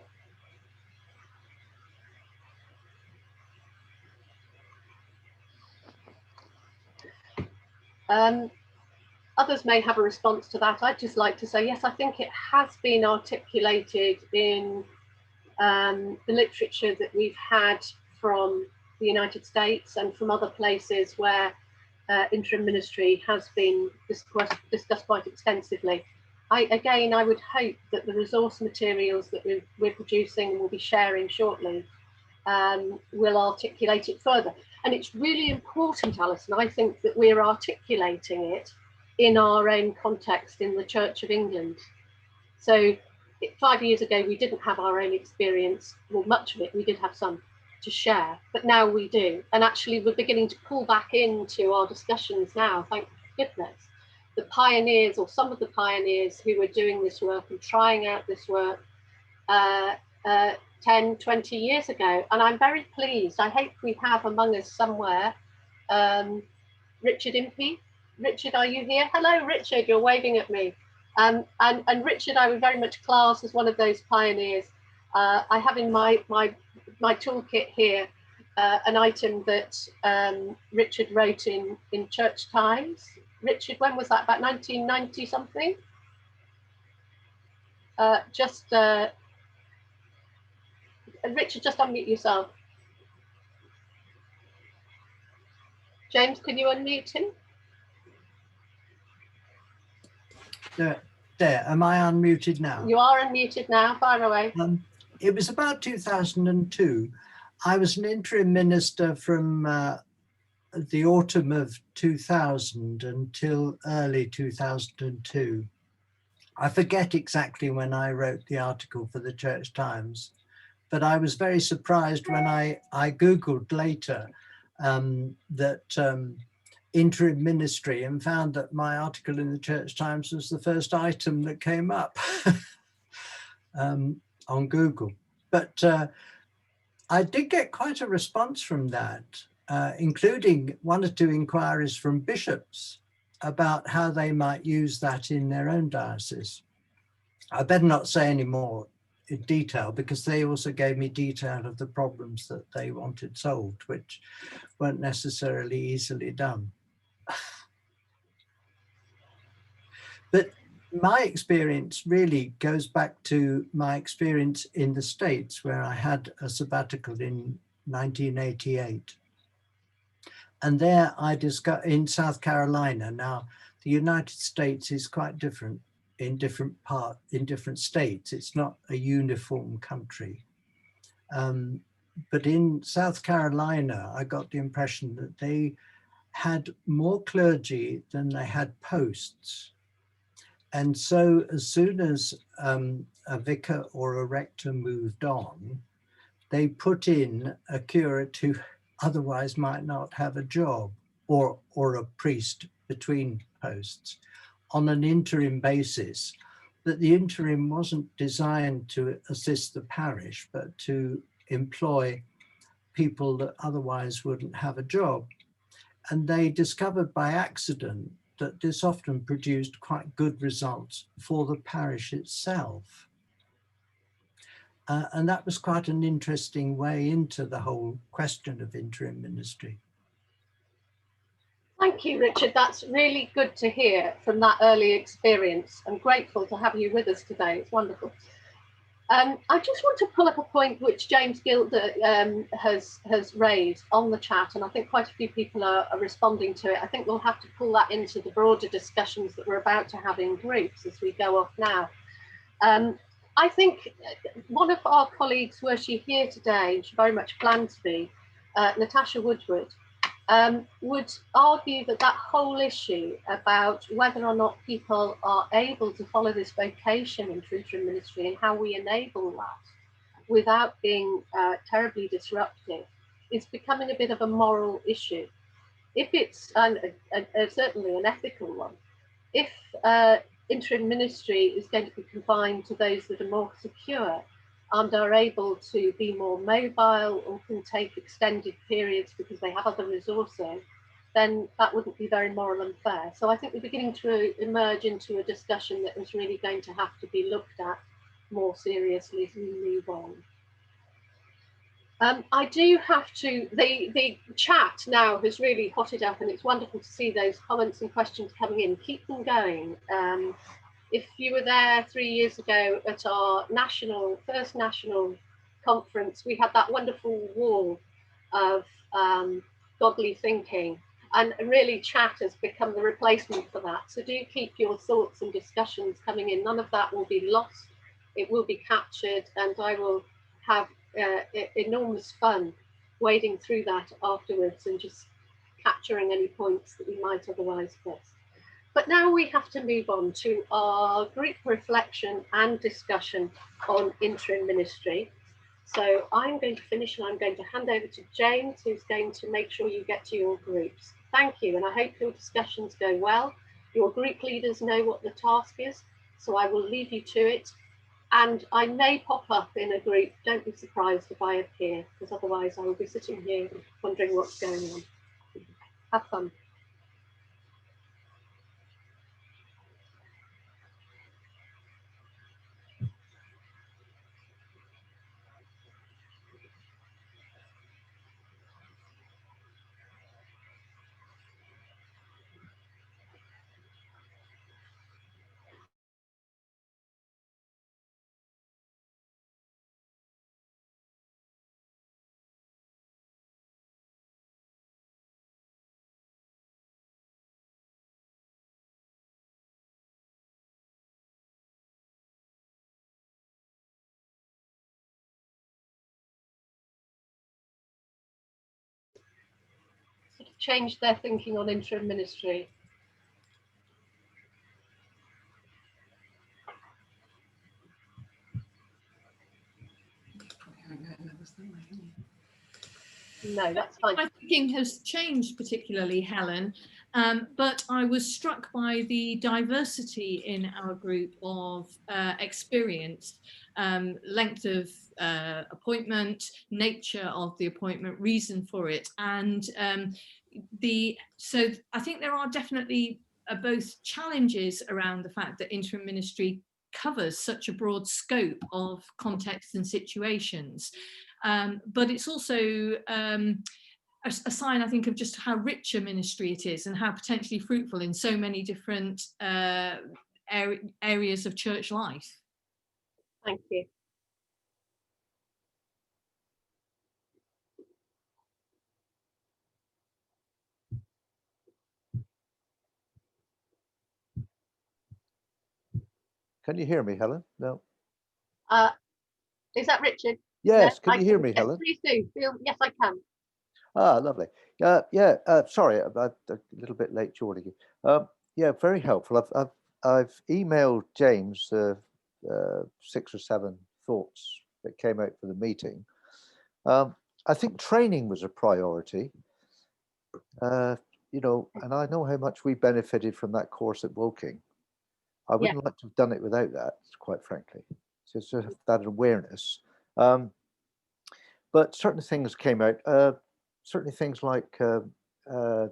Others may have a response to that. I'd just like to say, yes, I think it has been articulated in the literature that we've had from the United States and from other places where interim ministry has been discussed quite extensively. I would hope that the resource materials that we're producing and will be sharing shortly will articulate it further. And it's really important, Alison, I think, that we're articulating it in our own context in the Church of England. So 5 years ago, we didn't have our own experience, well, much of it, we did have some to share, but now we do. And actually, we're beginning to pull back into our discussions now, thank goodness. The pioneers, or some of the pioneers who were doing this work and trying out this work 10, 20 years ago. And I'm very pleased. I hope we have among us somewhere Richard Impey. Richard, are you here? Hello, Richard, you're waving at me. And Richard, I would very much class as one of those pioneers. I have in my toolkit here an item that Richard wrote in Church Times. Richard, when was that? About 1990 something? Richard, just unmute yourself. James, can you unmute him? There, am I unmuted now? You are unmuted now, fire away. It was about 2002. I was an interim minister from the autumn of 2000 until early 2002. I forget exactly when I wrote the article for the Church Times, but I was very surprised when I Googled later that interim ministry, and found that my article in the Church Times was the first item that came up on Google. But I did get quite a response from that, including 1 or 2 inquiries from bishops about how they might use that in their own diocese. I better not say any more in detail, because they also gave me detail of the problems that they wanted solved, which weren't necessarily easily done. But my experience really goes back to my experience in the States, where I had a sabbatical in 1988. And there I discovered, in South Carolina. Now, the United States is quite different in different states. It's not a uniform country. But in South Carolina, I got the impression that they had more clergy than they had posts. And so as soon as a vicar or a rector moved on, they put in a curate who otherwise might not have a job, or a priest between posts, on an interim basis. That the interim wasn't designed to assist the parish, but to employ people that otherwise wouldn't have a job. And they discovered by accident that this often produced quite good results for the parish itself. And that was quite an interesting way into the whole question of interim ministry. Thank you, Richard. That's really good to hear from that early experience. I'm grateful to have you with us today. It's wonderful. I just want to pull up a point which James Gilder has raised on the chat, and I think quite a few people are responding to it. I think we'll have to pull that into the broader discussions that we're about to have in groups as we go off now. I think one of our colleagues, were she here today, she very much planned to be, Natasha Woodward, would argue that that whole issue about whether or not people are able to follow this vocation into interim ministry and how we enable that without being terribly disruptive is becoming a bit of a moral issue. If it's certainly an ethical one, if interim ministry is going to be confined to those that are more secure and are able to be more mobile or can take extended periods because they have other resources, then that wouldn't be very moral and fair. So I think we're beginning to emerge into a discussion that is really going to have to be looked at more seriously as we move on. I do have to, the chat now has really hotted up, and it's wonderful to see those comments and questions coming in. Keep them going. If you were there 3 years ago at our first national conference, we had that wonderful wall of godly thinking, and really chat has become the replacement for that. So do keep your thoughts and discussions coming in. None of that will be lost. It will be captured, and I will have enormous fun wading through that afterwards and just capturing any points that we might otherwise miss. But now we have to move on to our group reflection and discussion on interim ministry. So I'm going to finish and I'm going to hand over to James, who's going to make sure you get to your groups. Thank you, and I hope your discussions go well. Your group leaders know what the task is, so I will leave you to it. And I may pop up in a group. Don't be surprised if I appear, because otherwise I will be sitting here wondering what's going on. Have fun. Sort of changed their thinking on interim ministry. No, that's fine. My thinking has changed particularly, Helen, but I was struck by the diversity in our group of experience, length of appointment, nature of the appointment, reason for it, and so I think there are definitely both challenges around the fact that interim ministry covers such a broad scope of contexts and situations. But it's also a sign, I think, of just how rich a ministry it is and how potentially fruitful in so many different areas of church life. Thank you. Can you hear me, Helen? No. Is that Richard? Yes, No, can you hear me, Helen? Please do. Yes, I can. Ah, lovely. Sorry, I'm a little bit late joining you. Yeah, very helpful. I've emailed James 6 or 7 thoughts that came out for the meeting. I think training was a priority. You know, and I know how much we benefited from that course at Woking. I wouldn't like to have done it without that, quite frankly. So sort of that awareness. But certain things came out. Certainly things like I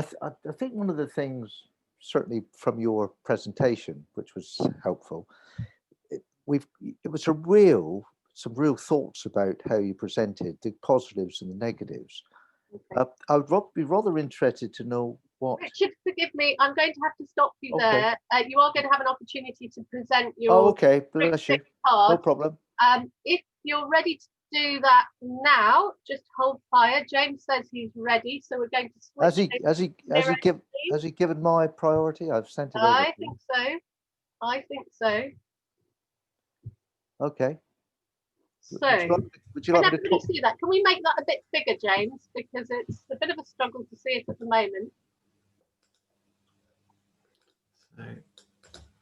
think one of the things, certainly from your presentation, which was helpful, it was some real thoughts about how you presented the positives and the negatives. Okay. I would be rather interested to know what. Richard, forgive me, I'm going to have to stop you Okay. there. You are going to have an opportunity to present your Oh, okay, bless you. card. No problem. If you're ready to do that now, just hold fire. James says he's ready, so we're going to switch. Has he given my priority? I've sent it over. I think so. I think so. Okay. So, would you can like me to everybody talk? see that? Can we make that a bit bigger, James? Because it's a bit of a struggle to see it at the moment. So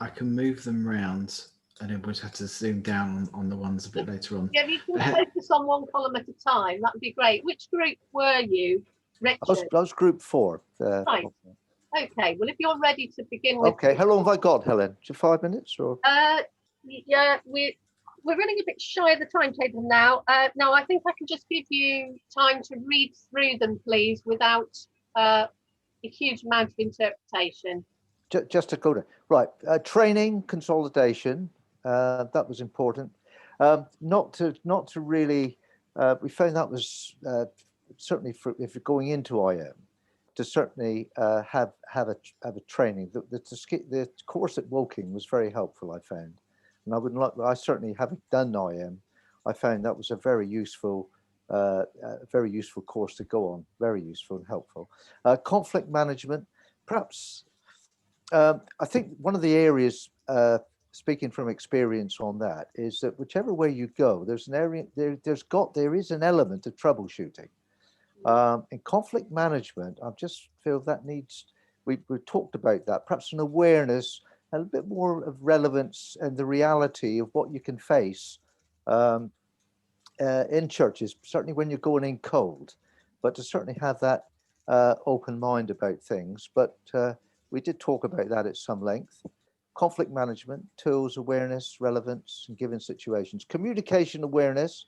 I can move them round, and then we'll have to zoom down on the ones a bit later on. Yeah, if you can focus on one column at a time, that would be great. Which group were you, Richard? I was group 4. Right. Okay. Well, if you're ready to begin with. Okay. How long have I got, Helen? 5 minutes or? Yeah, we're running a bit shy of the timetable now. No, I think I can just give you time to read through them, please, without a huge amount of interpretation. Just to go to right. Training consolidation. That was important. Not to really. We found that was certainly for if you're going into IM, to certainly have a training. The course at Woking was very helpful, I found, and I certainly, having done IM, I found that was a very useful course to go on. Very useful and helpful. Conflict management, perhaps. I think one of the areas, speaking from experience on that, is that whichever way you go, there's an area there is an element of troubleshooting. In conflict management, I just feel that needs. We talked about that. Perhaps an awareness, a bit more of relevance, and the reality of what you can face in churches. Certainly when you're going in cold, but to certainly have that open mind about things. But we did talk about that at some length. Conflict management, tools, awareness, relevance, and given situations. Communication awareness.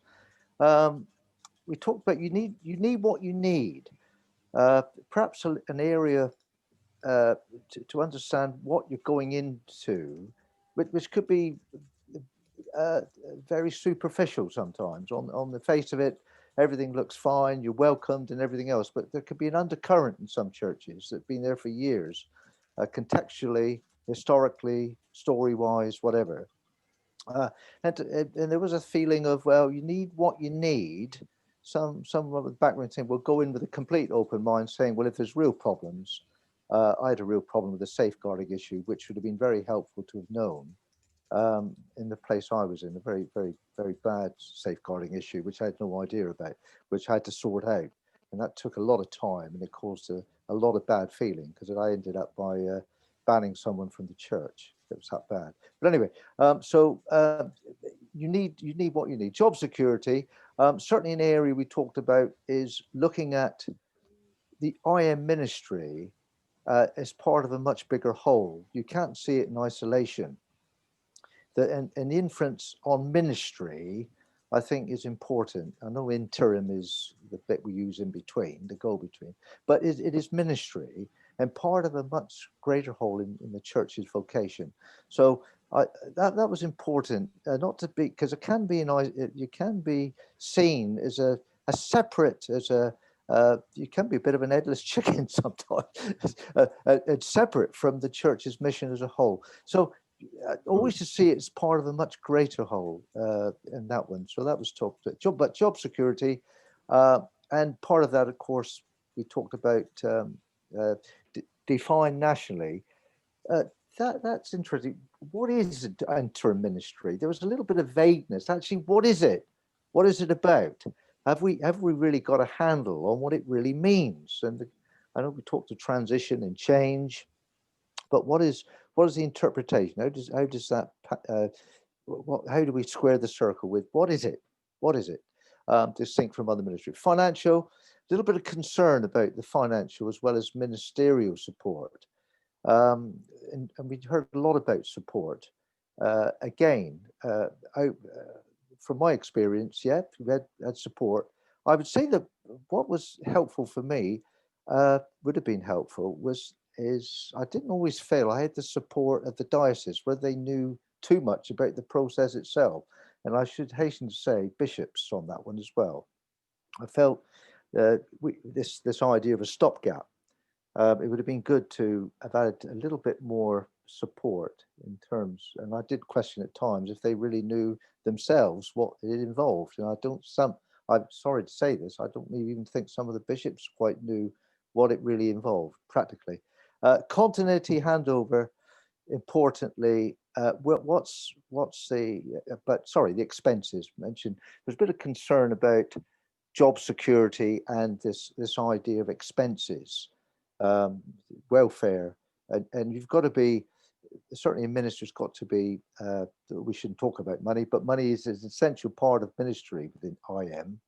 We talked about you need what you need. Perhaps an area to understand what you're going into, which could be very superficial sometimes. On the face of it, everything looks fine, you're welcomed and everything else, but there could be an undercurrent in some churches that have been there for years, contextually, historically, story-wise, whatever. And there was a feeling of, well, you need what you need. Some of the background saying, well, go in with a complete open mind, saying, well, if there's real problems, I had a real problem with the safeguarding issue, which would have been very helpful to have known in the place I was in, a very, very, very bad safeguarding issue, which I had no idea about, which I had to sort out. And that took a lot of time, and it caused a lot of bad feeling, because I ended up by banning someone from the church. It was that bad. But anyway, you need what you need. Job security, certainly an area we talked about is looking at the IM ministry as part of a much bigger whole. You can't see it in isolation. And the inference on ministry, I think, is important. I know interim is the bit we use in between, the go between, but it is ministry and part of a much greater whole in the church's vocation. So that was important, not to be, because it can be you can be seen as a separate, as you can be a bit of an headless chicken sometimes, separate from the church's mission as a whole. So always to see it as part of a much greater whole in that one. So that was talked about. But job security, and part of that, of course, we talked about define nationally. That's interesting. What is interim ministry? There was a little bit of vagueness. Actually, what is it? What is it about? Have we really got a handle on what it really means? And I know we talked to transition and change, but what is the interpretation? How does that how do we square the circle with what is it? What is it? Distinct from other ministry. Financial, a little bit of concern about the financial as well as ministerial support. And we heard a lot about support. Again, from my experience, yeah, we had support. I would say that what was helpful for me, would have been helpful, was is I didn't always feel I had the support of the diocese, whether they knew too much about the process itself. And I should hasten to say bishops on that one as well. I felt this idea of a stopgap. It would have been good to have had a little bit more support in terms, and I did question at times if they really knew themselves what it involved. And I'm sorry to say this, I don't even think some of the bishops quite knew what it really involved practically. Continuity handover, importantly, what's the, the expenses mentioned. There's a bit of concern about job security and this idea of expenses, welfare, and you've got to be, certainly a minister's got to be, we shouldn't talk about money, but money is an essential part of ministry within IM.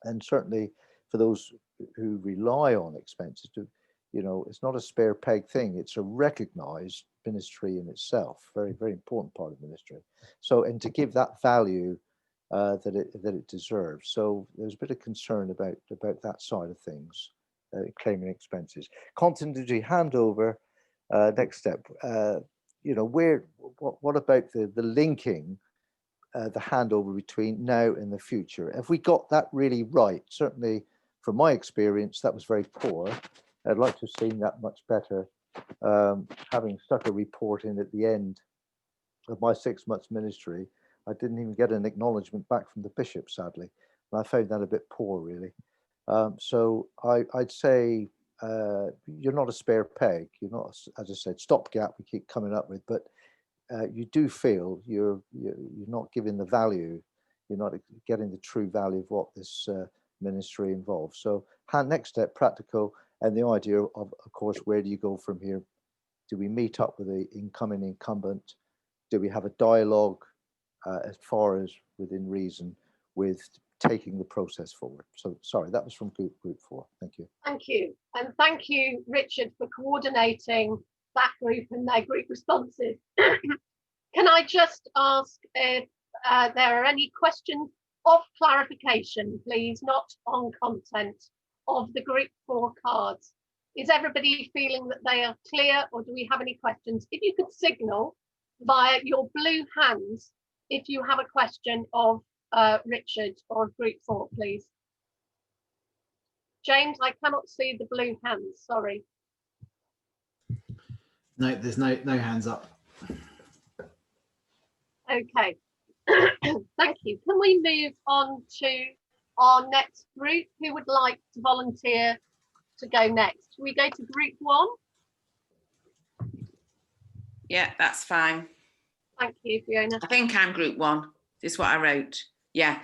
And certainly for those who rely on expenses, it's not a spare peg thing. It's a recognized ministry in itself, very, very important part of ministry. So, and to give that value that it deserves. So there's a bit of concern about that side of things, claiming expenses. Continuity handover, next step. What about the linking, the handover between now and the future? Have we got that really right? Certainly, from my experience, that was very poor. I'd like to have seen that much better. Having stuck a report in at the end of my 6 months ministry, I didn't even get an acknowledgement back from the bishop, sadly. And I found that a bit poor, really. So I'd say you're not a spare peg. You're not, as I said, stopgap we keep coming up with, but you do feel you're not giving the value, you're not getting the true value of what this ministry involves. So next step, practical, and the idea of course, where do you go from here? Do we meet up with the incoming incumbent? Do we have a dialogue as far as within reason with taking the process forward? So sorry, that was from group 4. Thank you. Thank you. And thank you, Richard, for coordinating that group and their group responses. Can I just ask if there are any questions of clarification, please, not on content of the group 4 cards? Is everybody feeling that they are clear, or do we have any questions? If you could signal via your blue hands if you have a question of Richard or group 4, please. James, I cannot see the blue hands, sorry. No, there's no hands up. Okay, thank you. Can we move on to our next group? Who would like to volunteer to go next? We go to group 1. Yeah, that's fine. Thank you, Fiona. I think I'm group 1. This is what I wrote. Yeah.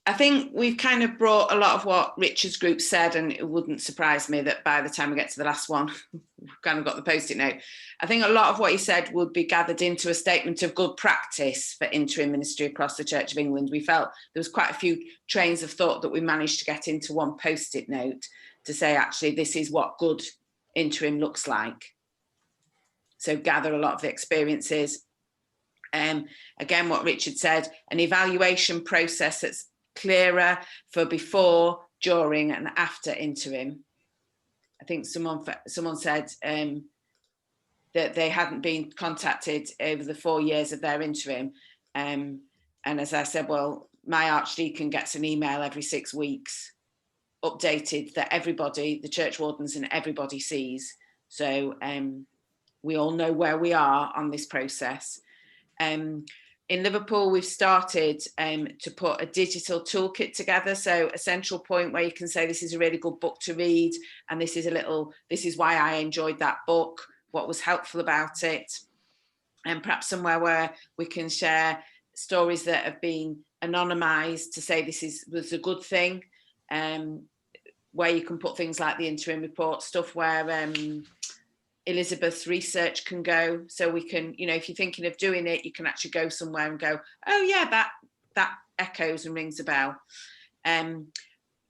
I think we've kind of brought a lot of what Richard's group said, and it wouldn't surprise me that by the time we get to the last one, we've kind of got the post-it note. I think a lot of what he said would be gathered into a statement of good practice for interim ministry across the Church of England. We felt there was quite a few trains of thought that we managed to get into one post-it note to say, actually, this is what good interim looks like. So gather a lot of the experiences. Again, what Richard said, an evaluation process that's clearer for before, during and after interim. I think someone said that they hadn't been contacted over the 4 years of their interim. And as I said, well, my archdeacon gets an email every 6 weeks, updated, that everybody, the church wardens and everybody sees. So we all know where we are on this process. In Liverpool, we've started to put a digital toolkit together. So a central point where you can say, this is a really good book to read. And this is why I enjoyed that book, what was helpful about it. And perhaps somewhere where we can share stories that have been anonymized to say this was a good thing. Where you can put things like the interim report, stuff where Elizabeth's research can go, so we can, if you're thinking of doing it, you can actually go somewhere and go, oh yeah, that echoes and rings a bell.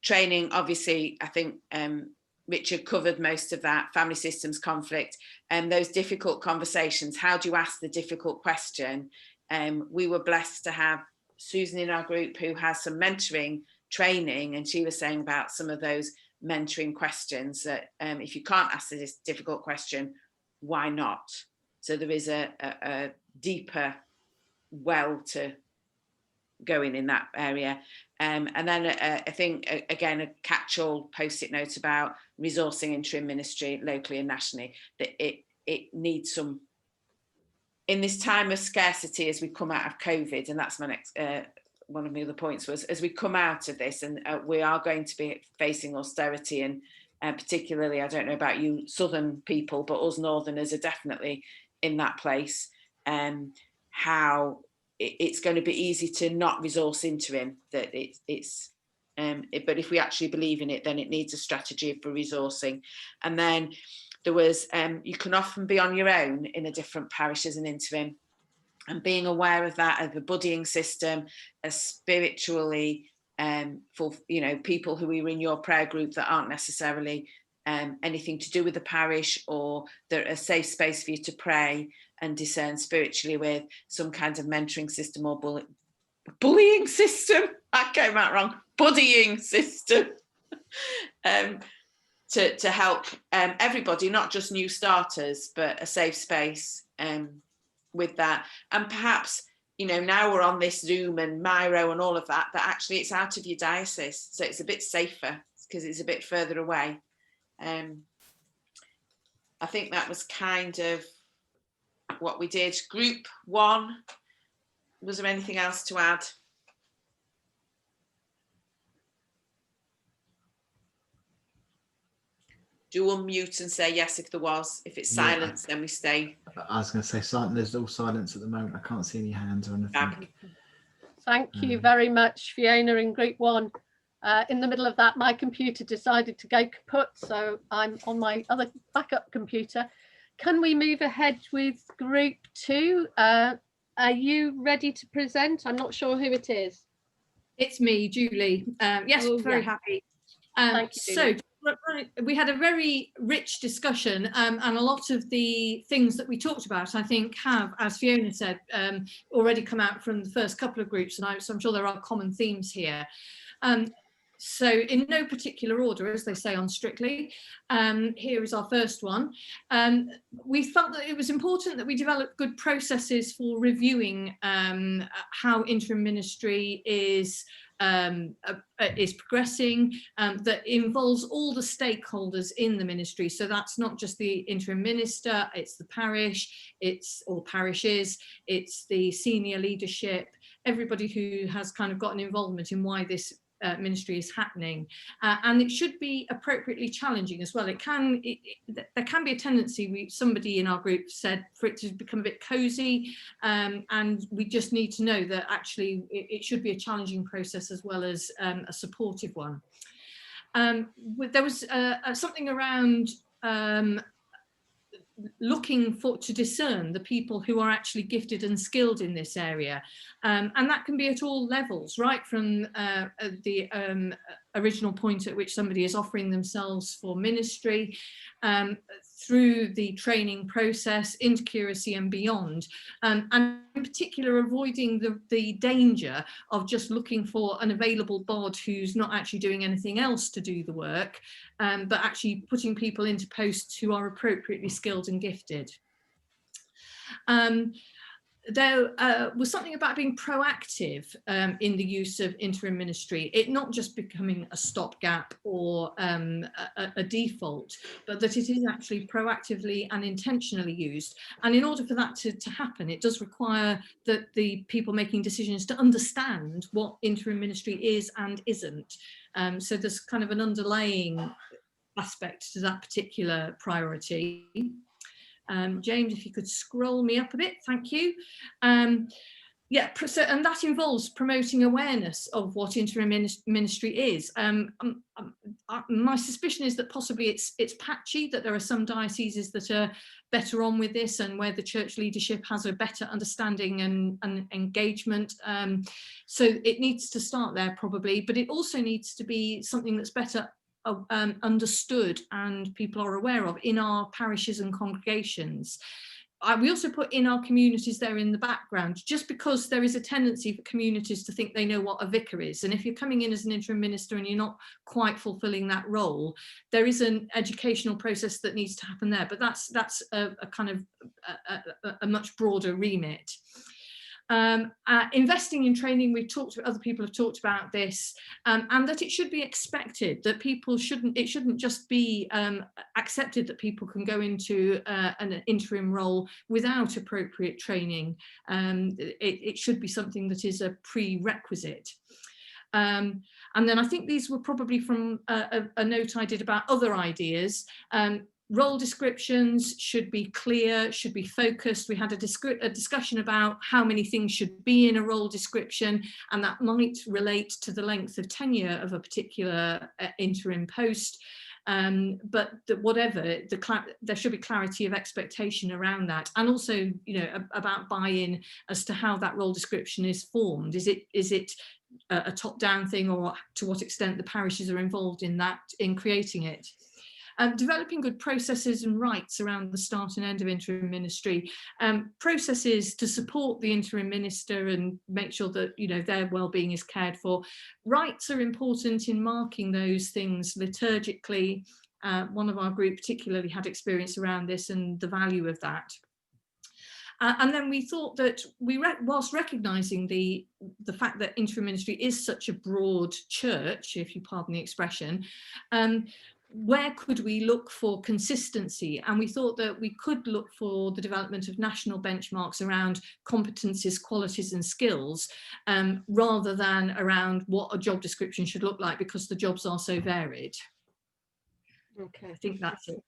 Training, obviously, I think Richard covered most of that. Family systems conflict and those difficult conversations. How do you ask the difficult question? We were blessed to have Susan in our group who has some mentoring training, and she was saying about some of those mentoring questions that if you can't ask this difficult question, why not? So there is a deeper well to going in that area. And then I think, again, a catch-all post-it note about resourcing interim ministry locally and nationally, that it needs some, in this time of scarcity as we come out of COVID, and that's my next, one of my other points was, as we come out of this and we are going to be facing austerity, and particularly, I don't know about you southern people, but us northerners are definitely in that place, how it's going to be easy to not resource interim, that but if we actually believe in it, then it needs a strategy for resourcing. And then there was, you can often be on your own in a different parish as an interim, and being aware of that, of a buddying system, a spiritually, for, you know, people who are in your prayer group that aren't necessarily anything to do with the parish, or they're a safe space for you to pray and discern spiritually with, some kind of mentoring system or bullying system. I came out wrong. Buddying system. To help everybody, not just new starters, but a safe space with that. And perhaps, you know, now we're on this Zoom and Miro and all of that, that actually it's out of your diocese, so it's a bit safer because it's a bit further away. I think that was kind of what we did. Group 1, was there anything else to add? Do unmute and say yes if there was. If it's silence, then we stay. I was going to say silent. There's all silence at the moment. I can't see any hands or anything. Thank you very much, Fiona, in Group 1. In the middle of that, my computer decided to go kaput, so I'm on my other backup computer. Can we move ahead with Group 2? Are you ready to present? I'm not sure who it is. It's me, Julie. Yes, very happy. Thank you, so we had a very rich discussion, and a lot of the things that we talked about, I think, have, as Fiona said, already come out from the first couple of groups, and so I'm sure there are common themes here. So in no particular order, as they say on Strictly, here is our first one. We felt that it was important that we develop good processes for reviewing how interim ministry is progressing, that involves all the stakeholders in the ministry. So that's not just the interim minister, it's the parish, it's all parishes, it's the senior leadership, everybody who has kind of got an involvement in why this ministry is happening, and it should be appropriately challenging as well. There can be a tendency, somebody in our group said, for it to become a bit cozy, and we just need to know that actually it should be a challenging process as well as a supportive one. There was something around looking to discern the people who are actually gifted and skilled in this area, and that can be at all levels, right from the original point at which somebody is offering themselves for ministry, through the training process into curacy and beyond, and in particular avoiding the danger of just looking for an available bod who's not actually doing anything else to do the work, but actually putting people into posts who are appropriately skilled and gifted. There was something about being proactive in the use of interim ministry, it not just becoming a stopgap or a default, but that it is actually proactively and intentionally used. And in order for that to happen, it does require that the people making decisions to understand what interim ministry is and isn't. So there's kind of an underlying aspect to that particular priority. James, if you could scroll me up a bit, thank you. Yeah, so, and that involves promoting awareness of what interim ministry is. My suspicion is that possibly it's patchy, that there are some dioceses that are better on with this and where the church leadership has a better understanding and engagement. So it needs to start there probably, but it also needs to be something that's better understood and people are aware of in our parishes and congregations. we also put in our communities there in the background, just because there is a tendency for communities to think they know what a vicar is. And if you're coming in as an interim minister and you're not quite fulfilling that role, there is an educational process that needs to happen there. But that's a kind of a much broader remit. Investing in training, other people have talked about this, and that it should be expected that it shouldn't just be accepted that people can go into an interim role without appropriate training. It should be something that is a prerequisite. And then I think these were probably from a note I did about other ideas. Role descriptions should be clear, should be focused. We had a discussion about how many things should be in a role description, and that might relate to the length of tenure of a particular interim post. But there should be clarity of expectation around that, and also, about buy-in as to how that role description is formed. Is it a top-down thing, or to what extent the parishes are involved in creating it? Developing good processes and rights around the start and end of interim ministry, processes to support the interim minister and make sure that their well-being is cared for. Rights are important in marking those things liturgically. One of our group particularly had experience around this and the value of that. And then we thought that whilst recognising the fact that interim ministry is such a broad church, if you pardon the expression, where could we look for consistency? And we thought that we could look for the development of national benchmarks around competencies, qualities and skills, rather than around what a job description should look like, because the jobs are so varied. Okay, I think that's it.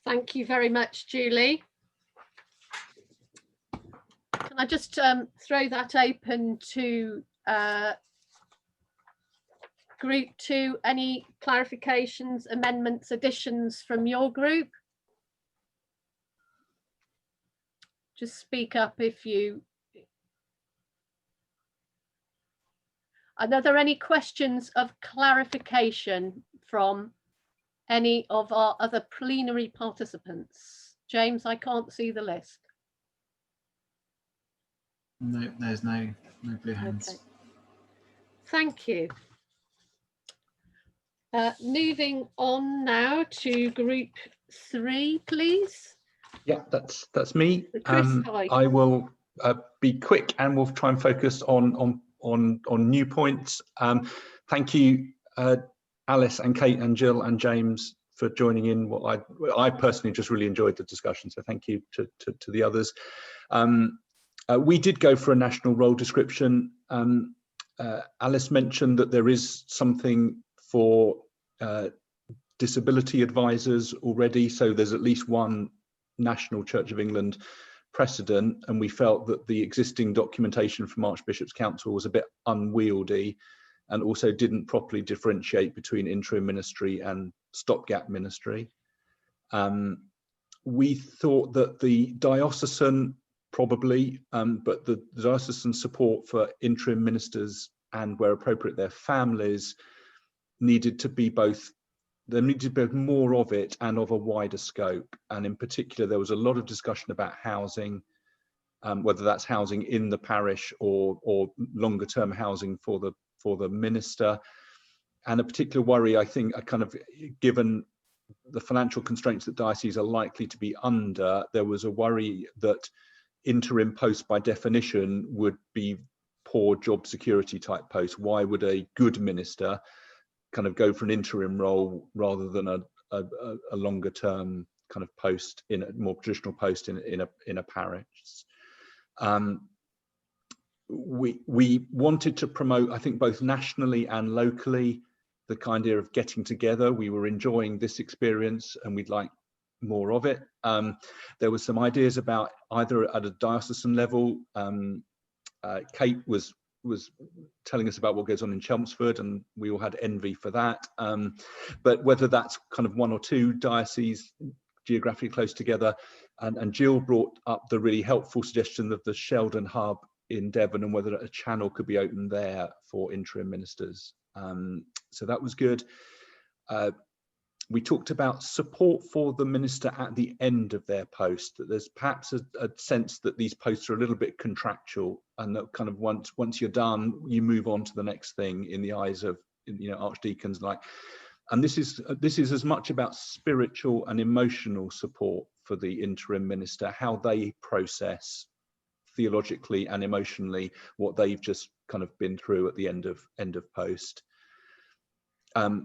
Thank you very much, Julie. Can I just throw that open to group 2? Any clarifications, amendments, additions from your group? Just speak up if you... And are there any questions of clarification from any of our other plenary participants? James, I can't see the list. No, there's no blue hands. Okay. Thank you. Moving on now to group 3, please. Yeah, that's me. Chris, hi. I will be quick, and we'll try and focus on new points. Thank you, Alice and Kate and Jill and James, for joining in. What I personally just really enjoyed the discussion, so thank you to the others. We did go for a national role description. Alice mentioned that there is something for disability advisors already, so there's at least one national Church of England precedent, and we felt that the existing documentation from Archbishop's Council was a bit unwieldy and also didn't properly differentiate between interim ministry and stopgap ministry. We thought that the diocesan probably, but the diocesan support for interim ministers and, where appropriate, their families needed to be both. There needed to be more of it and of a wider scope. And in particular, there was a lot of discussion about housing, whether that's housing in the parish or longer term housing for the minister. And a particular worry, I think, given the financial constraints that dioceses are likely to be under, there was a worry that interim posts by definition would be poor job security type posts. Why would a good minister kind of go for an interim role rather than a longer term kind of post, in a more traditional post in a parish? We wanted to promote, I think, both nationally and locally, the kind of getting together. We were enjoying this experience and we'd like more of it. There were some ideas about either at a diocesan level. Kate was telling us about what goes on in Chelmsford, and we all had envy for that. But whether that's kind of one or two dioceses geographically close together, and Jill brought up the really helpful suggestion of the Sheldon hub in Devon, and whether a channel could be opened there for interim ministers So that was good. We talked about support for the minister at the end of their post, that there's perhaps a sense that these posts are a little bit contractual, and that kind of once you're done, you move on to the next thing in the eyes of, you know, archdeacons like. And this is as much about spiritual and emotional support for the interim minister, how they process theologically and emotionally what they've just kind of been through at the end of post.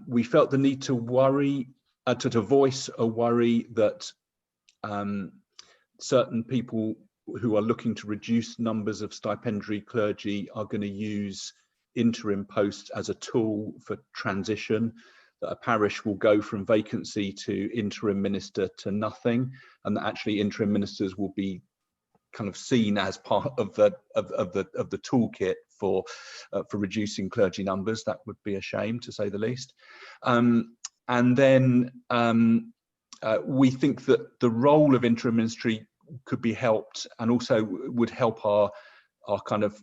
We felt the need to worry, to voice a worry that certain people who are looking to reduce numbers of stipendiary clergy are going to use interim posts as a tool for transition, that a parish will go from vacancy to interim minister to nothing, and that actually interim ministers will be kind of seen as part of the toolkit for reducing clergy numbers. That would be a shame, to say the least. And then we think that the role of interim ministry could be helped, and also would help our kind of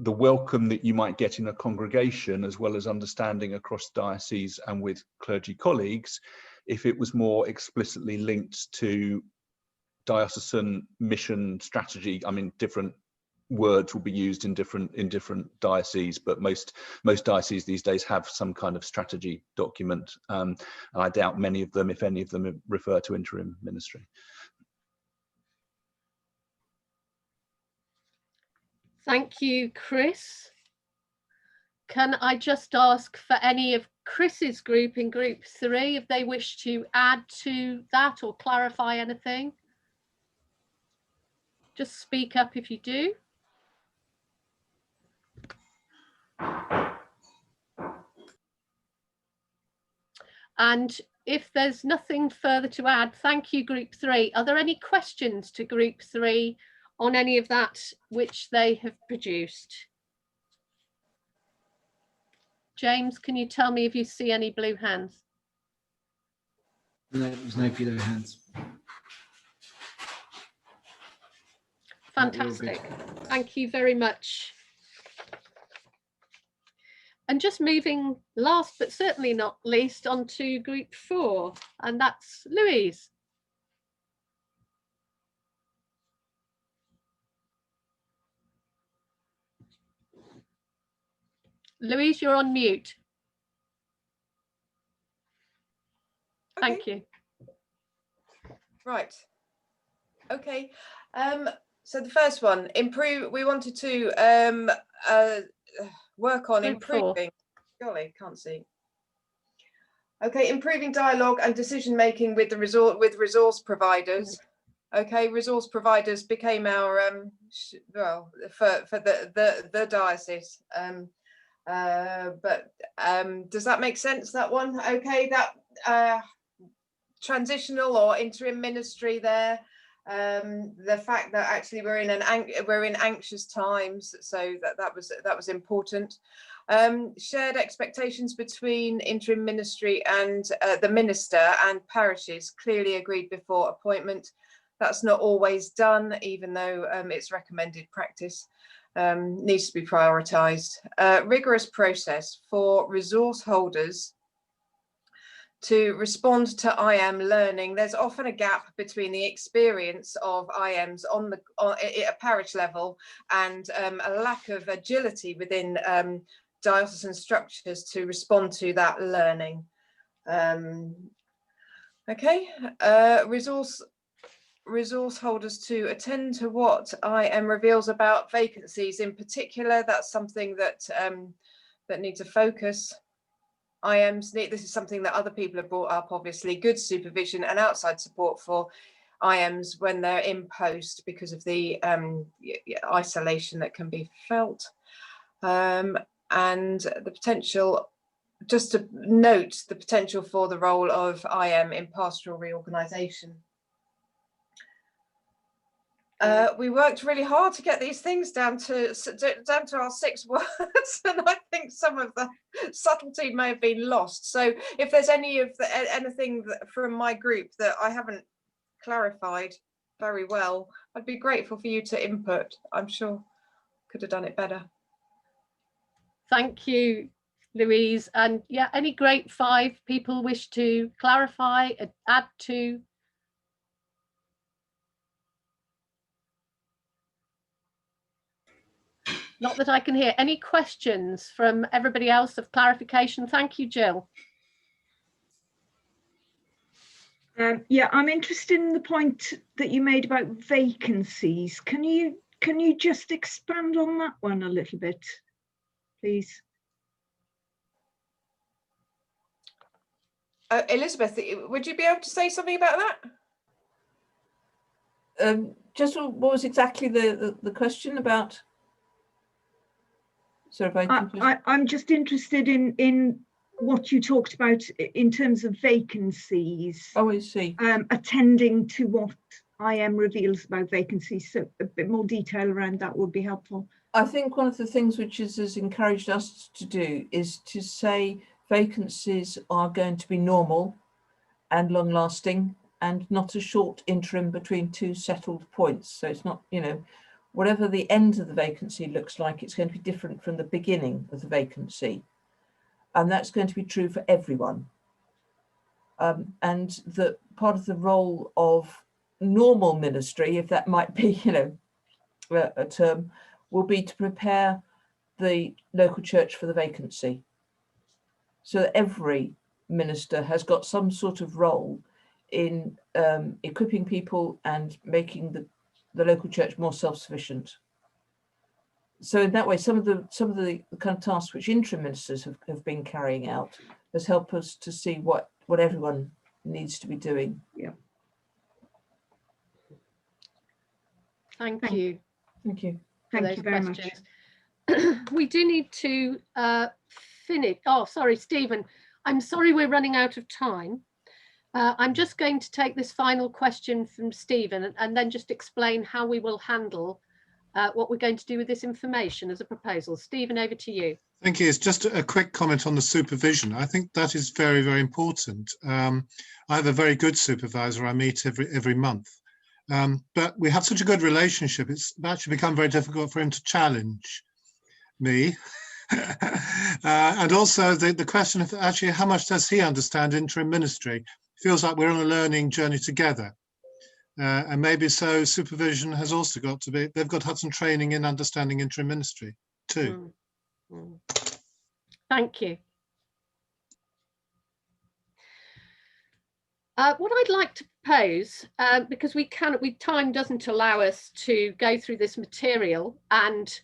the welcome that you might get in a congregation, as well as understanding across diocese and with clergy colleagues, if it was more explicitly linked to diocesan mission strategy. I mean, different words will be used in different dioceses, but most dioceses these days have some kind of strategy document, and I doubt many of them, if any of them, refer to interim ministry. Thank you, Chris. Can I just ask for any of Chris's group in group 3 if they wish to add to that or clarify anything? Just speak up if you do. And if there's nothing further to add, thank you, group 3. Are there any questions to group 3 on any of that which they have produced? James, can you tell me if you see any blue hands? No, there's no blue hands. Fantastic. Thank you very much. And just moving last but certainly not least on to group 4, and that's Louise. Louise, you're on mute. Okay. Thank you. Right. Okay. So the first one, improve. We wanted to work on improving. Golly, can't see. Okay, improving dialogue and decision making with the resource providers. Okay, resource providers became our well, for the diocese. But does that make sense, that one? Okay, that transitional or interim ministry there. The fact that actually we're in anxious times, so that was important. Shared expectations between interim ministry and the minister and parishes, clearly agreed before appointment. That's not always done, even though it's recommended practice. Needs to be prioritised. Rigorous process for resource holders to respond to IM learning. There's often a gap between the experience of IMs at a parish level and a lack of agility within diocesan structures to respond to that learning. Okay, resource holders to attend to what IM reveals about vacancies in particular. That's something that that needs a focus. IMs need, this is something that other people have brought up, obviously, good supervision and outside support for IMs when they're in post because of the isolation that can be felt. And the potential, just to note the potential for the role of IM in pastoral reorganisation. We worked really hard to get these things down to our 6 words, and I think some of the subtlety may have been lost. So if there's anything from my group that I haven't clarified very well, I'd be grateful for you to input. I'm sure could have done it better. Thank you. Louise. And yeah, any great five people wish to clarify, add to? Not that I can hear. Any questions from everybody else of clarification? Thank you, Jill. Yeah, I'm interested in the point that you made about vacancies. Can you just expand on that one a little bit, please? Elizabeth, would you be able to say something about that? Just what was exactly the question about? So if I can just... I'm just interested in what you talked about in terms of vacancies. Oh, I see. Attending to what IM reveals about vacancies. So a bit more detail around that would be helpful. I think one of the things which has encouraged us to do is to say vacancies are going to be normal and long lasting and not a short interim between two settled points. So it's not, you know, whatever the end of the vacancy looks like, it's going to be different from the beginning of the vacancy. And that's going to be true for everyone. And that part of the role of normal ministry, if that might be, you know, a term, will be to prepare the local church for the vacancy. So that every minister has got some sort of role in equipping people and making the local church more self-sufficient. So in that way, some of the kind of tasks which interim ministers have been carrying out has helped us to see what everyone needs to be doing. Yeah. Thank you. Thank you. Thank you very much. We do need to finish. Oh, sorry, Stephen. I'm sorry we're running out of time. I'm just going to take this final question from Stephen and then just explain how we will handle what we're going to do with this information as a proposal. Stephen, over to you. Thank you. It's just a quick comment on the supervision. I think that is very, very important. I have a very good supervisor I meet every month. But we have such a good relationship, it's actually become very difficult for him to challenge me. And also the question of actually how much does he understand interim ministry? Feels like we're on a learning journey together. And maybe so supervision has also got to be, they've got to have some training in understanding interim ministry too. Thank you. What I'd like to propose, because time doesn't allow us to go through this material and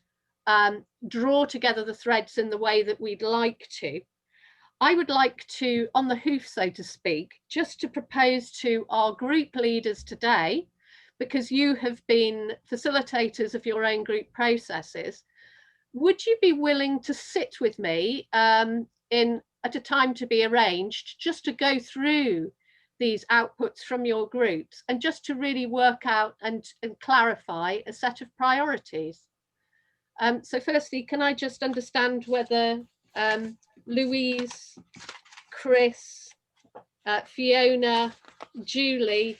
draw together the threads in the way that we'd like to, I would like to, on the hoof, so to speak, just to propose to our group leaders today, because you have been facilitators of your own group processes, would you be willing to sit with me at a time to be arranged, just to go through these outputs from your groups and just to really work out and clarify a set of priorities? So firstly, can I just understand whether Louise, Chris, Fiona, Julie,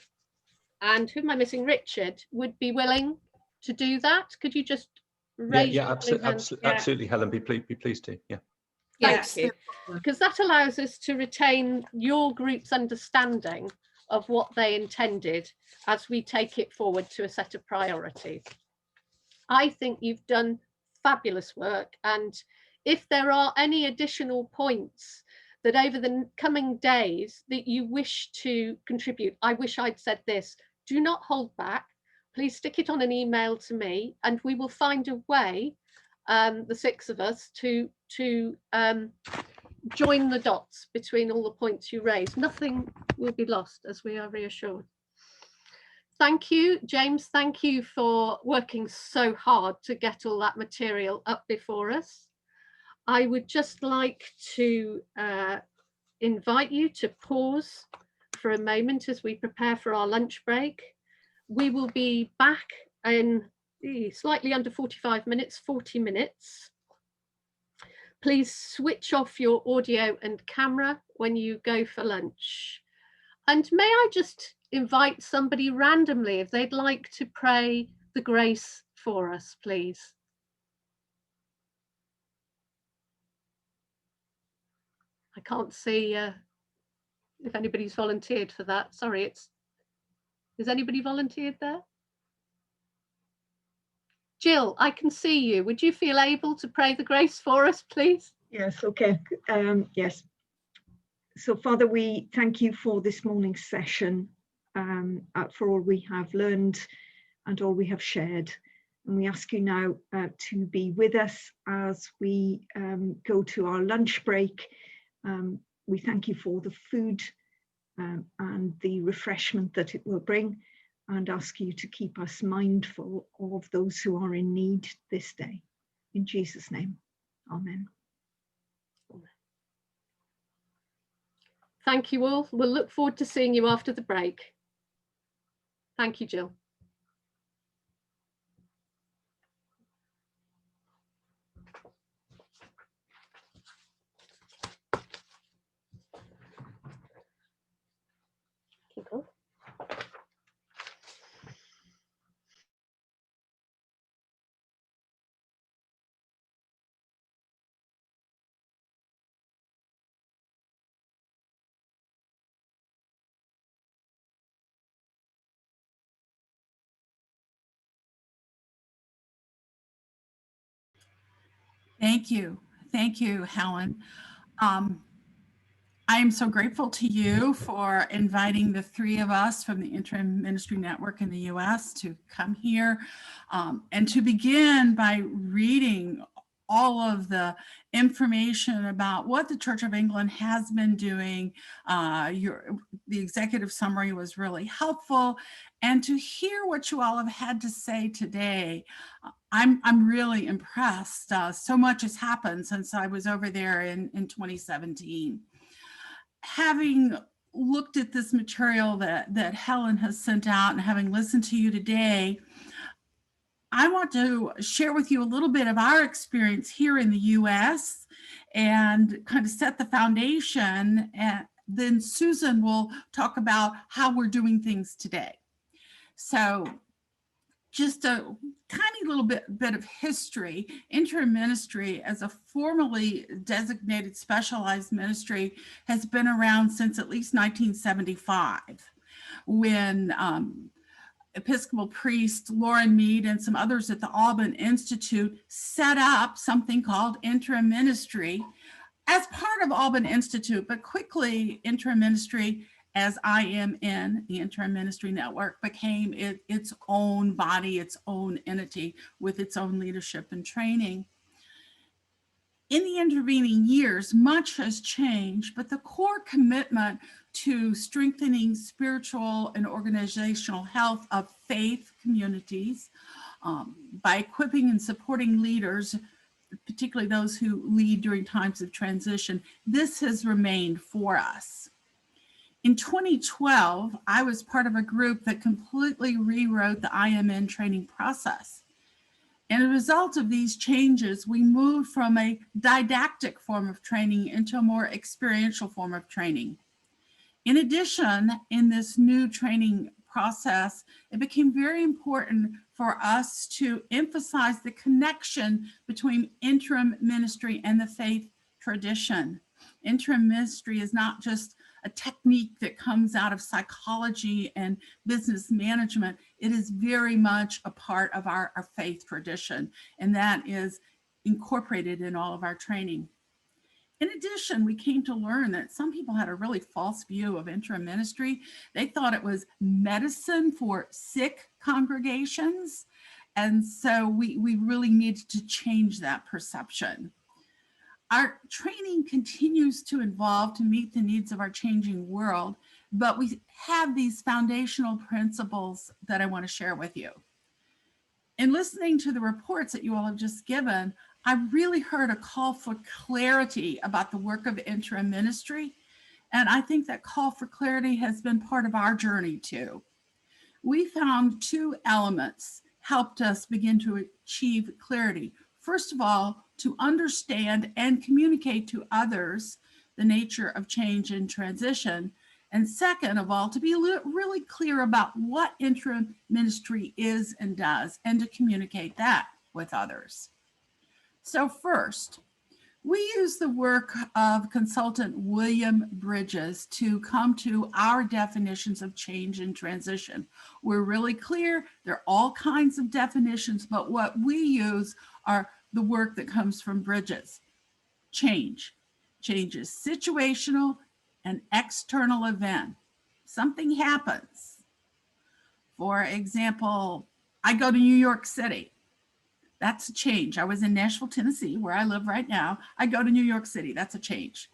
and who am I missing? Richard would be willing to do that? Could you just raise your absolutely, Helen, be pleased to. Yeah. Thank you. Because that allows us to retain your group's understanding of what they intended as we take it forward to a set of priorities. I think you've done fabulous work, and if there are any additional points that over the coming days that you wish to contribute, I wish I'd said this, do not hold back. Please stick it on an email to me and we will find a way, the six of us, to join the dots between all the points you raised. Nothing will be lost, as we are reassured. Thank you, James. Thank you for working so hard to get all that material up before us. I would just like to invite you to pause for a moment as we prepare for our lunch break. We will be back in slightly under 45 minutes, 40 minutes. Please switch off your audio and camera when you go for lunch. And may I just invite somebody randomly if they'd like to pray the grace for us, please. can't see if anybody's volunteered for that. Sorry, has anybody volunteered there? Jill, I can see you. Would you feel able to pray the grace for us, please? Yes, okay. Yes. So, Father, we thank you for this morning's session, for all we have learned and all we have shared. And we ask you now to be with us as we go to our lunch break. We thank you for the food and the refreshment that it will bring, and ask you to keep us mindful of those who are in need this day. In Jesus' name, amen. Thank you all. We'll look forward to seeing you after the break. Thank you, Jill. Kick off. Thank you. Thank you, Helen. I am so grateful to you for inviting the three of us from the Interim Ministry Network in the U.S. to come here and to begin by reading all of the information about what the Church of England has been doing. The executive summary was really helpful, and to hear what you all have had to say today, I'm really impressed. So much has happened since I was over there in 2017. Having looked at this material that Helen has sent out and having listened to you today, I want to share with you a little bit of our experience here in the US and kind of set the foundation. And then Susan will talk about how we're doing things today. So just a tiny little bit of history. Interim ministry, as a formally designated specialized ministry, has been around since at least 1975, when Episcopal priest Lauren Mead and some others at the Alban Institute set up something called interim ministry as part of Alban Institute, but quickly interim ministry, as I am in the Interim Ministry Network, became its own body, its own entity with its own leadership and training. In the intervening years, much has changed, but the core commitment to strengthening spiritual and organizational health of faith communities by equipping and supporting leaders, particularly those who lead during times of transition, this has remained for us. In 2012, I was part of a group that completely rewrote the IMN training process. And as a result of these changes, we moved from a didactic form of training into a more experiential form of training. In addition, in this new training process, it became very important for us to emphasize the connection between interim ministry and the faith tradition. Interim ministry is not just a technique that comes out of psychology and business management. It is very much a part of our faith tradition, and that is incorporated in all of our training. In addition, we came to learn that some people had a really false view of interim ministry. They thought it was medicine for sick congregations, and so we really needed to change that perception. Our training continues to evolve to meet the needs of our changing world, but we have these foundational principles that I want to share with you. In listening to the reports that you all have just given, I really heard a call for clarity about the work of interim ministry, and I think that call for clarity has been part of our journey too. We found two elements helped us begin to achieve clarity. First of all, to understand and communicate to others the nature of change and transition. And second of all, to be really clear about what interim ministry is and does, and to communicate that with others. So first, We use the work of consultant William Bridges to come to our definitions of change and transition. We're really clear, there are all kinds of definitions, but what we use are the work that comes from Bridges. Change. Change is situational and external event. Something happens. For example, I go to New York City. That's a change. I was in Nashville, Tennessee, where I live right now. I go to New York City. That's a change.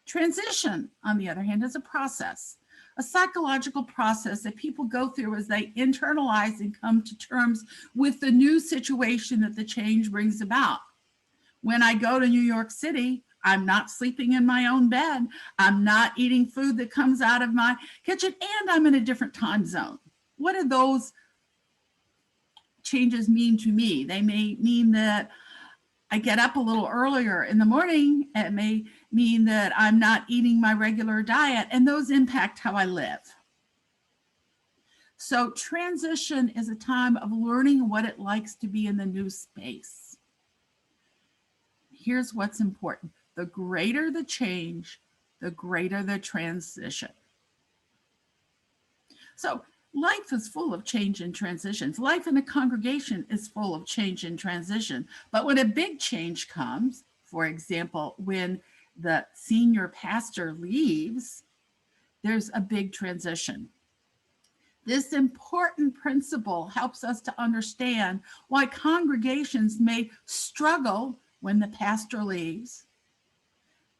Transition, on the other hand, is a process, a psychological process that people go through as they internalize and come to terms with the new situation that the change brings about. When I go to New York City, I'm not sleeping in my own bed. I'm not eating food that comes out of my kitchen, and I'm in a different time zone. What do those changes mean to me? They may mean that I get up a little earlier in the morning. It may mean that I'm not eating my regular diet, and those impact how I live. So transition is a time of learning what it likes to be in the new space. Here's what's important. The greater the change, the greater the transition. So life is full of change and transitions. Life in a congregation is full of change and transition. But when a big change comes, for example, when the senior pastor leaves, there's a big transition. This important principle helps us to understand why congregations may struggle when the pastor leaves.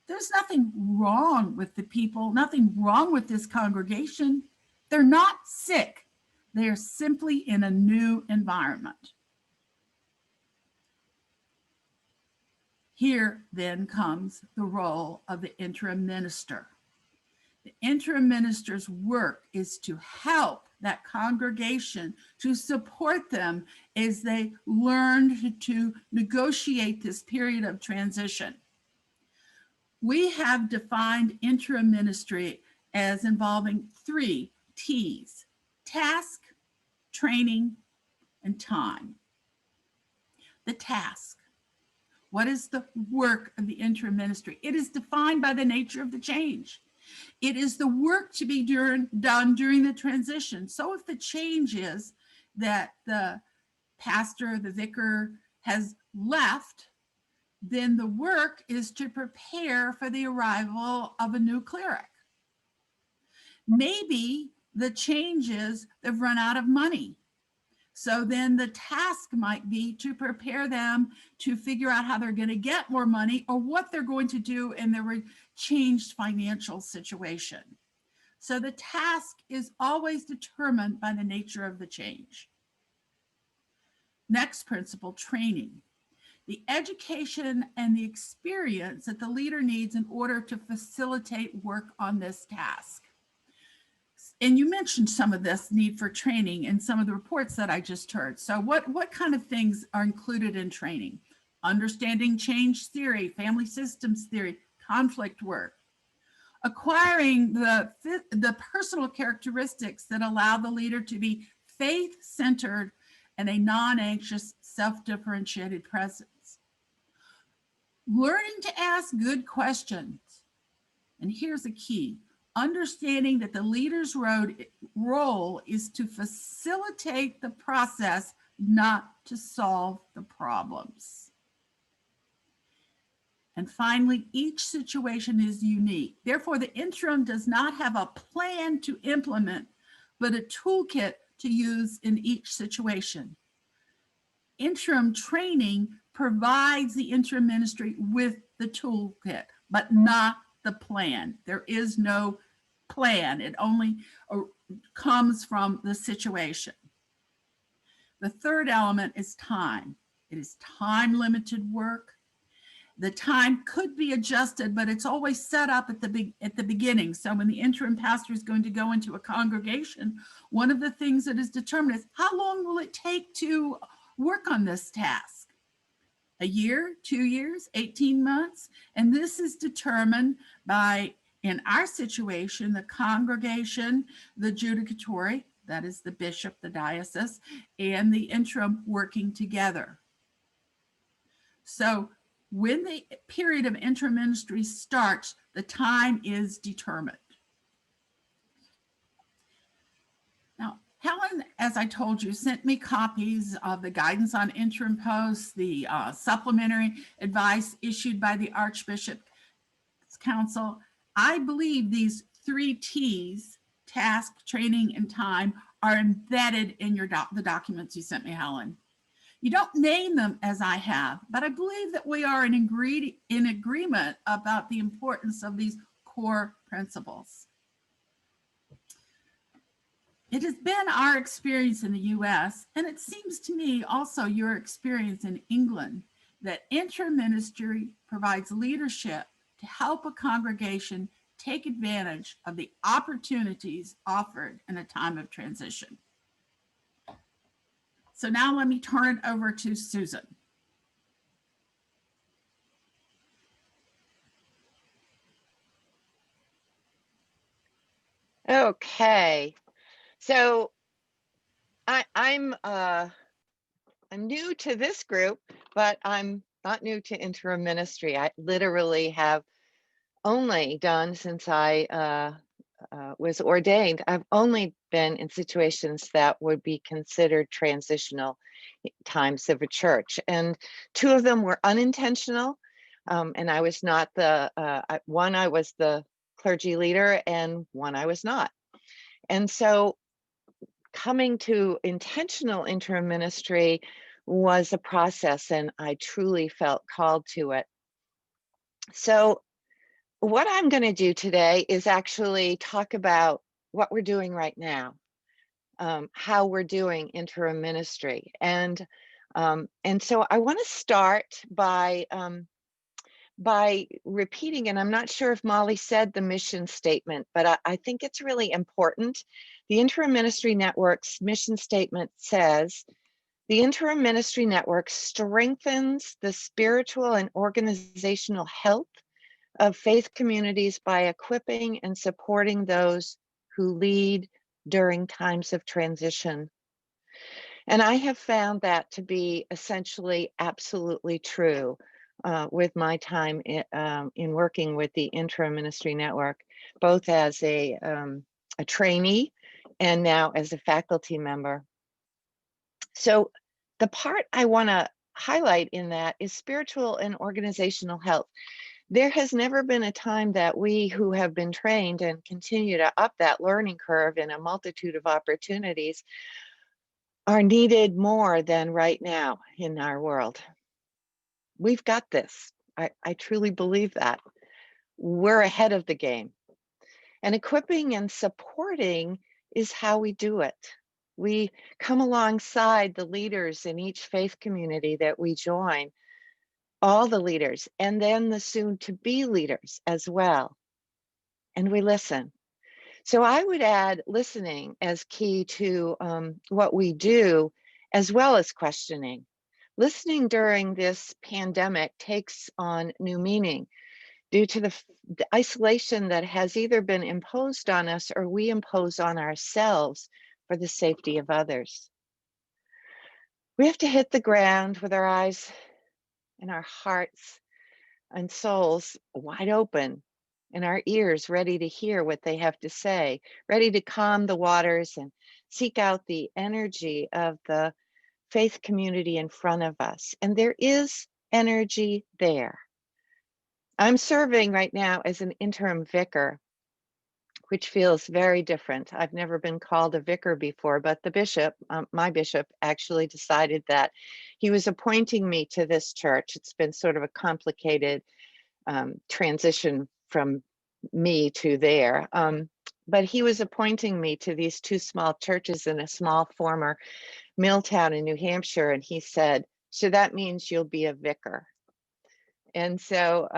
There's nothing wrong with the people, nothing wrong with this congregation. They're not sick. They are simply in a new environment. Here then comes the role of the interim minister. The interim minister's work is to help that congregation, to support them as they learn to negotiate this period of transition. We have defined interim ministry as involving 3 T's: task, training, and time. The task. What is the work of the interim ministry? It is defined by the nature of the change. It is the work to be done during the transition. So if the change is that the pastor, the vicar has left, then the work is to prepare for the arrival of a new cleric. Maybe the change is they've run out of money. So then the task might be to prepare them to figure out how they're going to get more money or what they're going to do in their changed financial situation. So the task is always determined by the nature of the change. Next principle, training. The education and the experience that the leader needs in order to facilitate work on this task. And you mentioned some of this need for training in some of the reports that I just heard. So what kind of things are included in training? Understanding change theory, family systems theory, conflict work. Acquiring the personal characteristics that allow the leader to be faith-centered and a non-anxious, self-differentiated presence. Learning to ask good questions. And here's the key. Understanding that the leader's role is to facilitate the process, not to solve the problems. And finally, each situation is unique. Therefore, the interim does not have a plan to implement, but a toolkit to use in each situation. Interim training provides the interim ministry with the toolkit, but not the plan. There is no plan. It only comes from the situation. The third element is time. It is time-limited work. The time could be adjusted, but it's always set up at the beginning. So when the interim pastor is going to go into a congregation, one of the things that is determined is how long will it take to work on this task? A year, 2 years, 18 months? And this is determined by, in our situation, the congregation, the judicatory, that is the bishop, the diocese, and the interim working together. So when the period of interim ministry starts, the time is determined. Now, Helen, as I told you, sent me copies of the guidance on interim posts, the supplementary advice issued by the Archbishop's Council. I believe these 3 T's, task, training, and time, are embedded in the documents you sent me, Helen. You don't name them as I have, but I believe that we are in agreement about the importance of these core principles. It has been our experience in the US, and it seems to me also your experience in England, that interim ministry provides leadership to help a congregation take advantage of the opportunities offered in a time of transition. So now let me turn it over to Susan. Okay, so I'm new to this group, but I'm not new to interim ministry. I literally have only done, since I was ordained, I've only been in situations that would be considered transitional times of a church. And 2 of them were unintentional. And I was not one I was the clergy leader, and one I was not. And so coming to intentional interim ministry was a process, and I truly felt called to it. So what I'm going to do today is actually talk about what we're doing right now, how we're doing interim ministry. And so I want to start by repeating, and I'm not sure if Molly said the mission statement, but I think it's really important. The Interim Ministry Network's mission statement says, the Interim Ministry Network strengthens the spiritual and organizational health of faith communities by equipping and supporting those who lead during times of transition. And I have found that to be essentially absolutely true with my time in working with the Interim Ministry Network, both as a trainee and now as a faculty member. So the part I want to highlight in that is spiritual and organizational health. There has never been a time that we who have been trained and continue to up that learning curve in a multitude of opportunities are needed more than right now in our world. We've got this. I truly believe that. We're ahead of the game. And equipping and supporting is how we do it. We come alongside the leaders in each faith community that we join, all the leaders, and then the soon-to-be leaders as well. And we listen. So I would add listening as key to what we do, as well as questioning. Listening during this pandemic takes on new meaning due to the isolation that has either been imposed on us or we impose on ourselves for the safety of others. We have to hit the ground with our eyes and our hearts and souls wide open, and our ears ready to hear what they have to say, ready to calm the waters and seek out the energy of the faith community in front of us. And there is energy there. I'm serving right now as an interim vicar, which feels very different. I've never been called a vicar before, but the bishop, my bishop, actually decided that he was appointing me to this church. It's been sort of a complicated transition from me to there. But he was appointing me to these 2 small churches in a small former mill town in New Hampshire. And he said, so that means you'll be a vicar. And so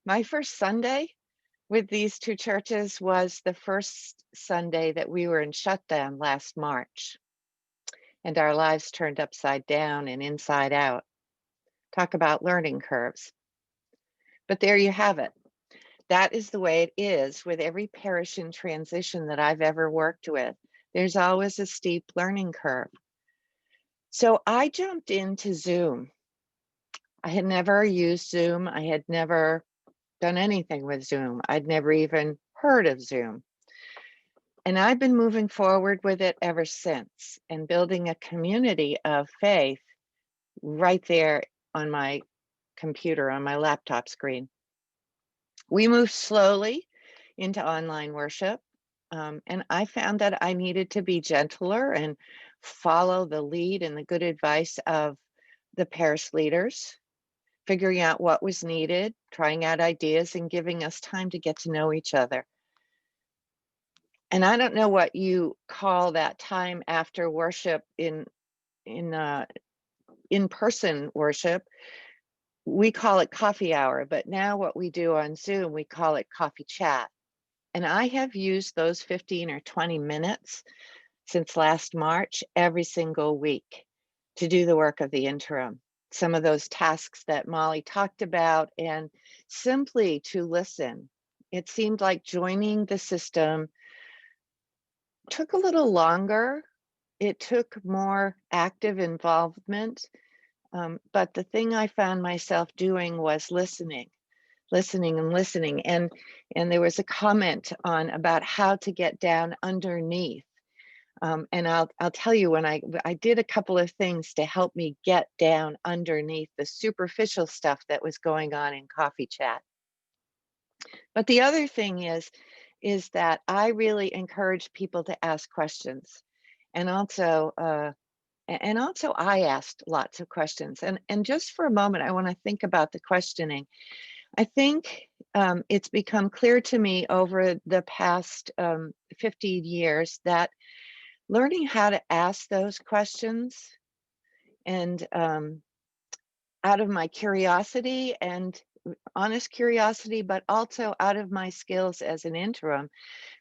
my first Sunday with these 2 churches was the first Sunday that we were in shutdown last March. And our lives turned upside down and inside out. Talk about learning curves. But there you have it. That is the way it is with every parish in transition that I've ever worked with. There's always a steep learning curve. So I jumped into Zoom I had never used Zoom. I had never done anything with Zoom. I'd never even heard of Zoom. And I've been moving forward with it ever since and building a community of faith right there on my computer, on my laptop screen. We moved slowly into online worship. And I found that I needed to be gentler and follow the lead and the good advice of the parish leaders, figuring out what was needed, trying out ideas, and giving us time to get to know each other. And I don't know what you call that time after worship in-person worship. We call it coffee hour, but now what we do on Zoom, we call it coffee chat. And I have used those 15 or 20 minutes since last March every single week to do the work of the interim. Some of those tasks that Molly talked about, and simply to listen. It seemed like joining the system took a little longer. It took more active involvement. But the thing I found myself doing was listening. And there was a comment on about how to get down underneath. And I'll tell you, when I did a couple of things to help me get down underneath the superficial stuff that was going on in coffee chat. But the other thing is that I really encourage people to ask questions, and also I asked lots of questions. And just for a moment, I want to think about the questioning. I think it's become clear to me over the past 15 years that learning how to ask those questions and out of my curiosity and honest curiosity, but also out of my skills as an interim,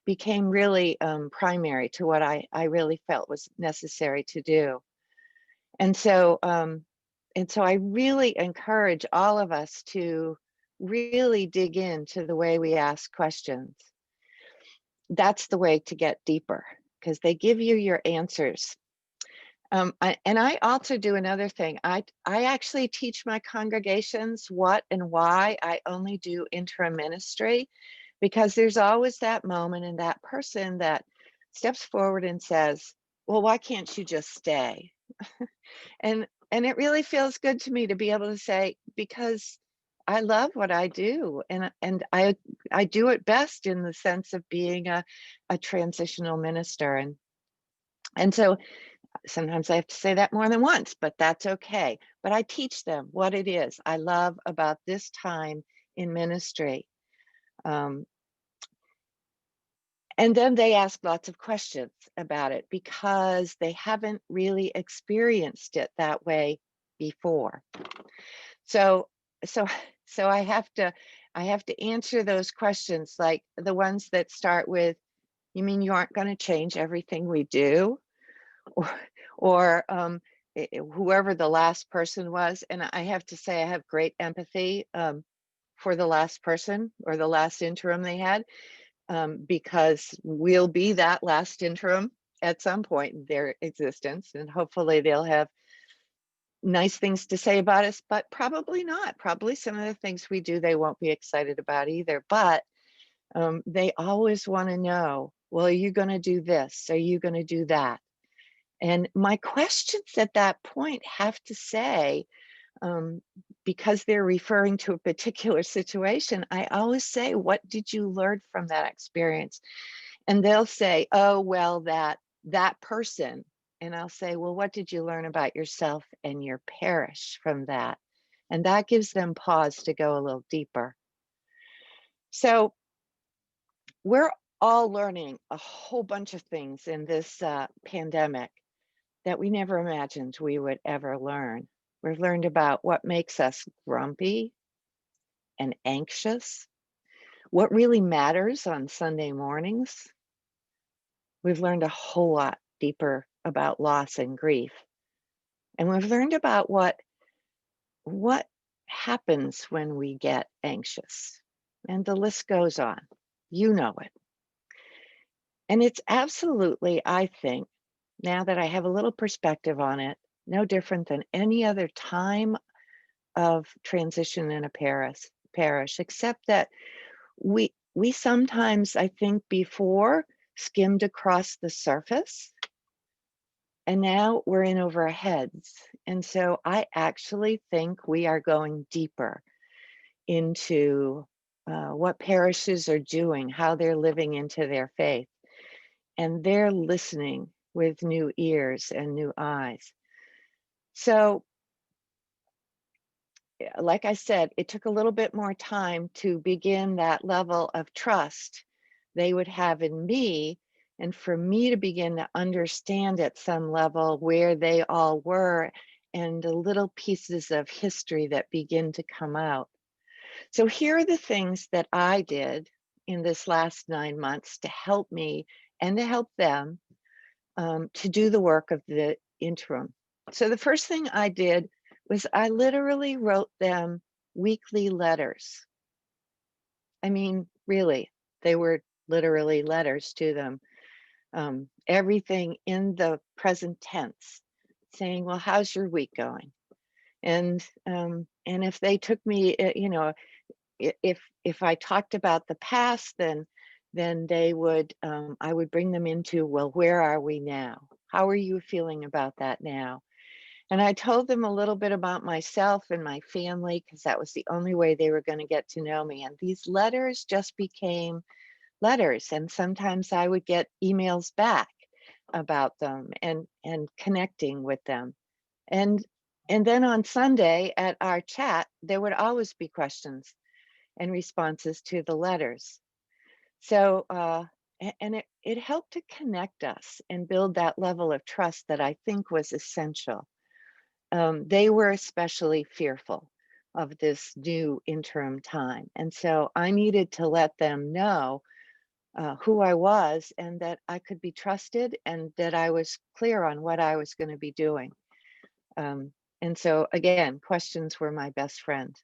became really primary to what I really felt was necessary to do. And so I really encourage all of us to really dig into the way we ask questions. That's the way to get deeper, because they give you your answers. And I also do another thing. I actually teach my congregations what and why I only do interim ministry, because there's always that moment and that person that steps forward and says, well, why can't you just stay? And it really feels good to me to be able to say, because I love what I do, and I do it best in the sense of being a transitional minister. And so sometimes I have to say that more than once, but that's okay. But I teach them what it is I love about this time in ministry. And then they ask lots of questions about it because they haven't really experienced it that way before. So I have to answer those questions, like the ones that start with, you mean you aren't going to change everything we do? Or whoever the last person was. And I have to say, I have great empathy for the last person or the last interim they had, because we'll be that last interim at some point in their existence, and hopefully they'll have nice things to say about us, but probably not. Probably some of the things we do they won't be excited about either, but they always want to know, well, are you going to do this? Are you going to do that? And my questions at that point have to say, because they're referring to a particular situation, I always say, what did you learn from that experience? And they'll say, oh, well, that person. And I'll say, well, what did you learn about yourself and your parish from that? And that gives them pause to go a little deeper. So we're all learning a whole bunch of things in this pandemic that we never imagined we would ever learn. We've learned about what makes us grumpy and anxious, what really matters on Sunday mornings. We've learned a whole lot deeper about loss and grief. And we've learned about what happens when we get anxious. And the list goes on. You know it. And it's absolutely, I think, now that I have a little perspective on it, no different than any other time of transition in a parish, except that we sometimes, I think, before skimmed across the surface, and now we're in over our heads. And so I actually think we are going deeper into what parishes are doing, how they're living into their faith, and they're listening with new ears and new eyes. So, like I said, it took a little bit more time to begin that level of trust they would have in me, and for me to begin to understand at some level where they all were and the little pieces of history that begin to come out. So here are the things that I did in this last 9 months to help me and to help them to do the work of the interim. So the first thing I did was I literally wrote them weekly letters. I mean, really, they were literally letters to them. Everything in the present tense, saying, well, how's your week going? And if they took me, you know, if I talked about the past, then they would, I would bring them into, well, where are we now? How are you feeling about that now? And I told them a little bit about myself and my family, because that was the only way they were going to get to know me. And these letters just became letters. And sometimes I would get emails back about them and connecting with them. And then on Sunday at our chat, there would always be questions and responses to the letters. So, and it helped to connect us and build that level of trust that I think was essential. They were especially fearful of this new interim time. And so I needed to let them know who I was and that I could be trusted and that I was clear on what I was going to be doing. And so again, questions were my best friend.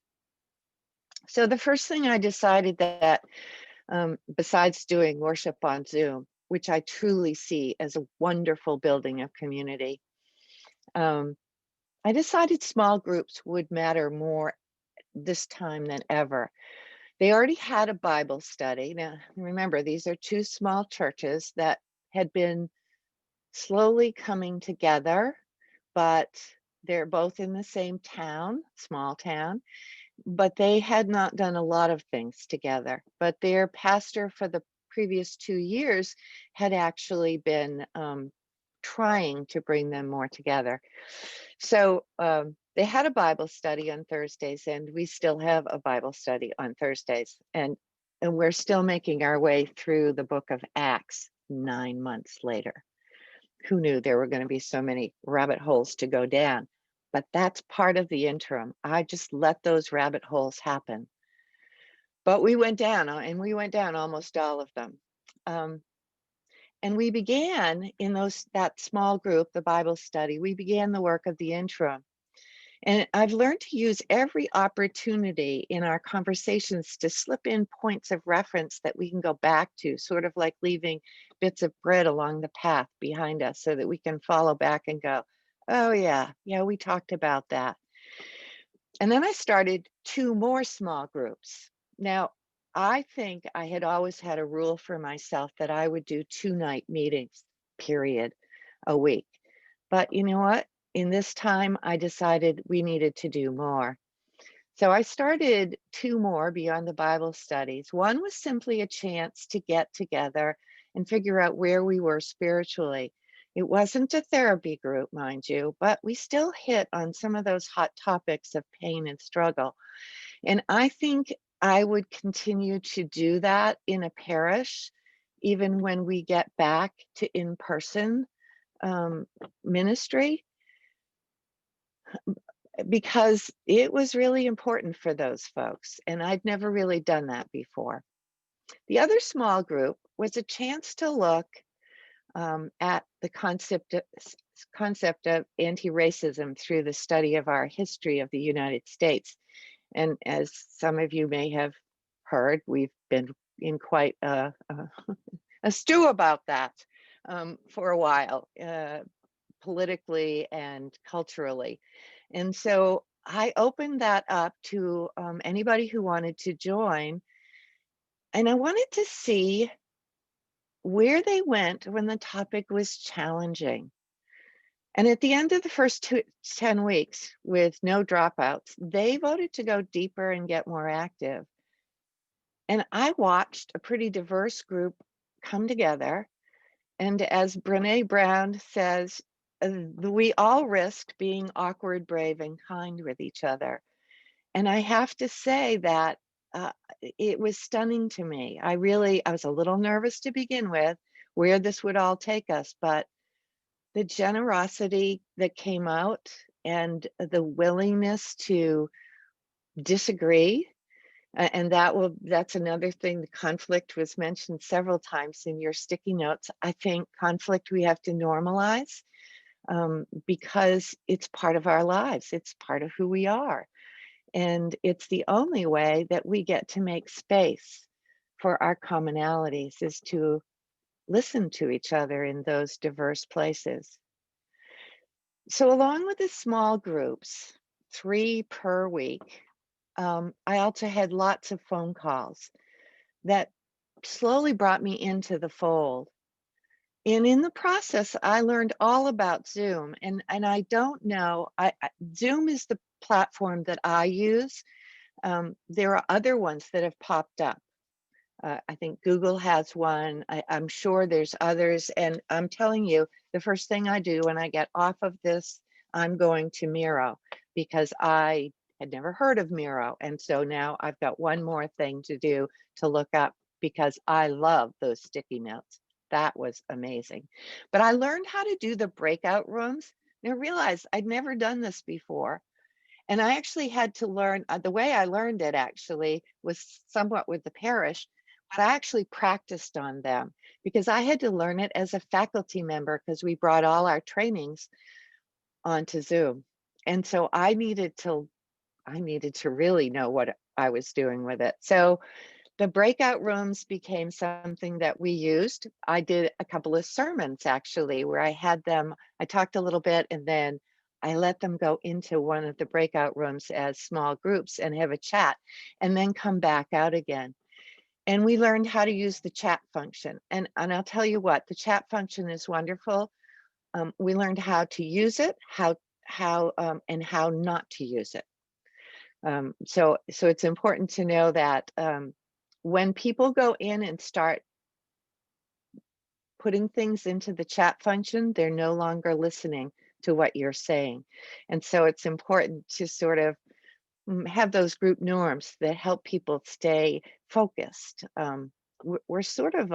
So the first thing I decided that besides doing worship on Zoom, which I truly see as a wonderful building of community, I decided small groups would matter more this time than ever. They already had a Bible study. Now, remember, these are two small churches that had been slowly coming together, but they're both in the same town, small town, but they had not done a lot of things together. But their pastor for the previous 2 years had actually been trying to bring them more together. So they had a Bible study on Thursdays, and we still have a Bible study on Thursdays. And we're still making our way through the book of Acts 9 months later. Who knew there were going to be so many rabbit holes to go down? But that's part of the interim. I just let those rabbit holes happen. But we went down, and we went down almost all of them. And we began in that small group, the Bible study, we began the work of the interim. And I've learned to use every opportunity in our conversations to slip in points of reference that we can go back to, sort of like leaving bits of bread along the path behind us so that we can follow back and go, oh yeah, we talked about that. And then I started 2 more small groups. Now, I think I had always had a rule for myself that I would do 2 night meetings, period, a week. But you know what? In this time, I decided we needed to do more. So I started 2 more beyond the Bible studies. One was simply a chance to get together and figure out where we were spiritually. It wasn't a therapy group, mind you, but we still hit on some of those hot topics of pain and struggle. And I think I would continue to do that in a parish, even when we get back to in-person ministry, because it was really important for those folks. And I'd never really done that before. The other small group was a chance to look at the concept of anti-racism through the study of our history of the United States. And as some of you may have heard, we've been in quite a stew about that for a while, politically and culturally. And so I opened that up to anybody who wanted to join. And I wanted to see where they went when the topic was challenging. And at the end of the first 10 weeks, with no dropouts, they voted to go deeper and get more active. And I watched a pretty diverse group come together. And as Brene Brown says, we all risk being awkward, brave, and kind with each other. And I have to say that it was stunning to me. I was a little nervous to begin with where this would all take us, but the generosity that came out and the willingness to disagree, and that's another thing. The conflict was mentioned several times in your sticky notes. I think conflict we have to normalize because it's part of our lives. It's part of who we are. And it's the only way that we get to make space for our commonalities, is to listen to each other in those diverse places. So along with the small groups, 3 per week, I also had lots of phone calls that slowly brought me into the fold. And in the process, I learned all about Zoom. And I don't know, Zoom is the platform that I use. There are other ones that have popped up. I think Google has one. I'm sure there's others. And I'm telling you, the first thing I do when I get off of this, I'm going to Miro, because I had never heard of Miro. And so now I've got one more thing to do to look up, because I love those sticky notes. That was amazing. But I learned how to do the breakout rooms. Now realize I'd never done this before. And I actually had to learn, the way I learned it actually was somewhat with the parish, but I actually practiced on them because I had to learn it as a faculty member, because we brought all our trainings onto Zoom. And so I needed to really know what I was doing with it. So the breakout rooms became something that we used. I did a couple of sermons actually, where I talked a little bit, and then I let them go into one of the breakout rooms as small groups and have a chat, and then come back out again. And we learned how to use the chat function. And I'll tell you what, the chat function is wonderful. We learned how to use it, and how not to use it. So it's important to know that when people go in and start putting things into the chat function, they're no longer listening to what you're saying. And so it's important to sort of have those group norms that help people stay focused. We're sort of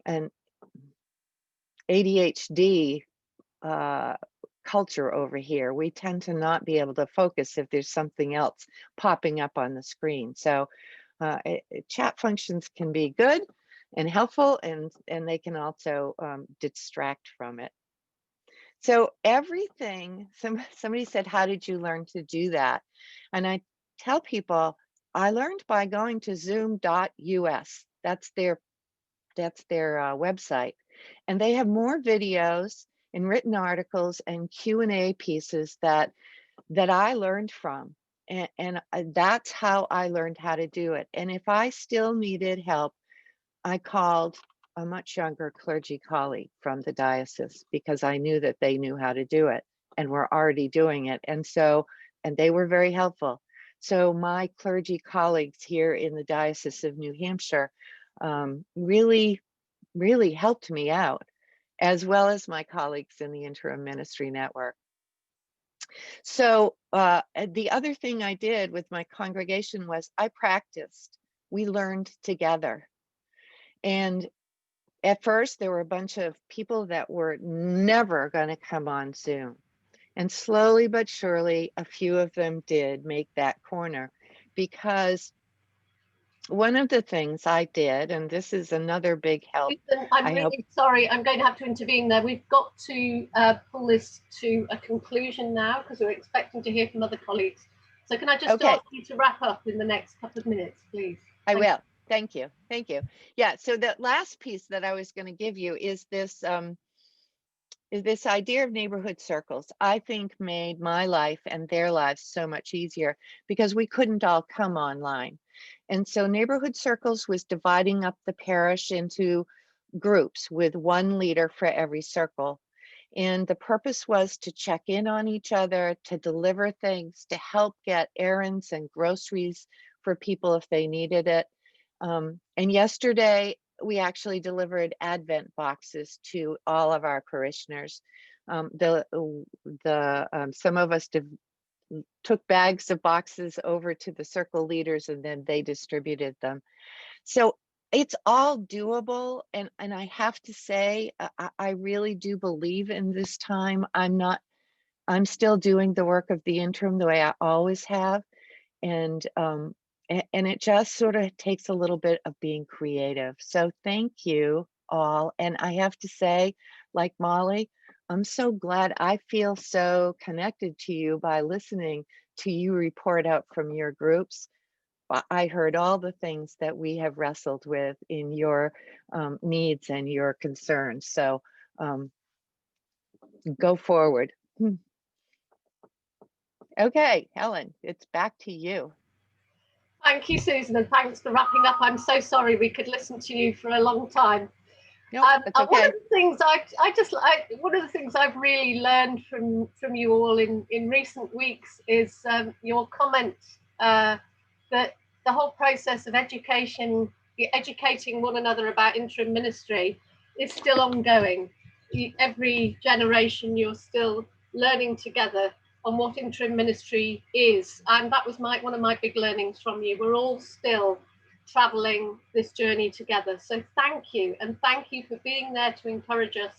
an ADHD culture over here. We tend to not be able to focus if there's something else popping up on the screen. So chat functions can be good and helpful, and they can also distract from it. So everything, somebody said, how did you learn to do that? And I tell people, I learned by going to zoom.us. That's their website. And they have more videos and written articles and Q&A pieces that I learned from. And that's how I learned how to do it. And if I still needed help, I called a much younger clergy colleague from the diocese, because I knew that they knew how to do it and were already doing it. And they were very helpful. So my clergy colleagues here in the Diocese of New Hampshire really, really helped me out, as well as my colleagues in the Interim Ministry Network. So the other thing I did with my congregation was I practiced. We learned together. And at first, there were a bunch of people that were never going to come on Zoom. And slowly but surely, a few of them did make that corner, because one of the things I did, and this is another big help. I'm really sorry, I'm going to have to intervene there. We've got to pull this to a conclusion now, because we're expecting to hear from other colleagues. So can I just ask you to wrap up in the next couple of minutes, please? I will. Thank you. Thank you. Yeah, so the last piece that I was going to give you is this this idea of neighborhood circles, I think, made my life and their lives so much easier because we couldn't all come online. And so neighborhood circles was dividing up the parish into groups with one leader for every circle. And the purpose was to check in on each other, to deliver things, to help get errands and groceries for people if they needed it. And yesterday, we actually delivered Advent boxes to all of our parishioners. Some of us took bags of boxes over to the circle leaders and then they distributed them. So it's all doable. And I have to say, I really do believe in this time. I'm still doing the work of the interim the way I always have. And it just sort of takes a little bit of being creative. So thank you all. And I have to say, like Molly, I'm so glad. I feel so connected to you by listening to you report out from your groups. I heard all the things that we have wrestled with in your needs and your concerns. So go forward. Okay, Helen, it's back to you. Thank you, Susan, and thanks for wrapping up. I'm so sorry we could listen to you for a long time. Nope, that's okay. One of the things I've really learned from you all in recent weeks is your comment that the whole process of educating one another about interim ministry is still ongoing. Every generation, you're still learning together on what interim ministry is, and that was one of my big learnings from you. We're all still traveling this journey together, so thank you, and thank you for being there to encourage us,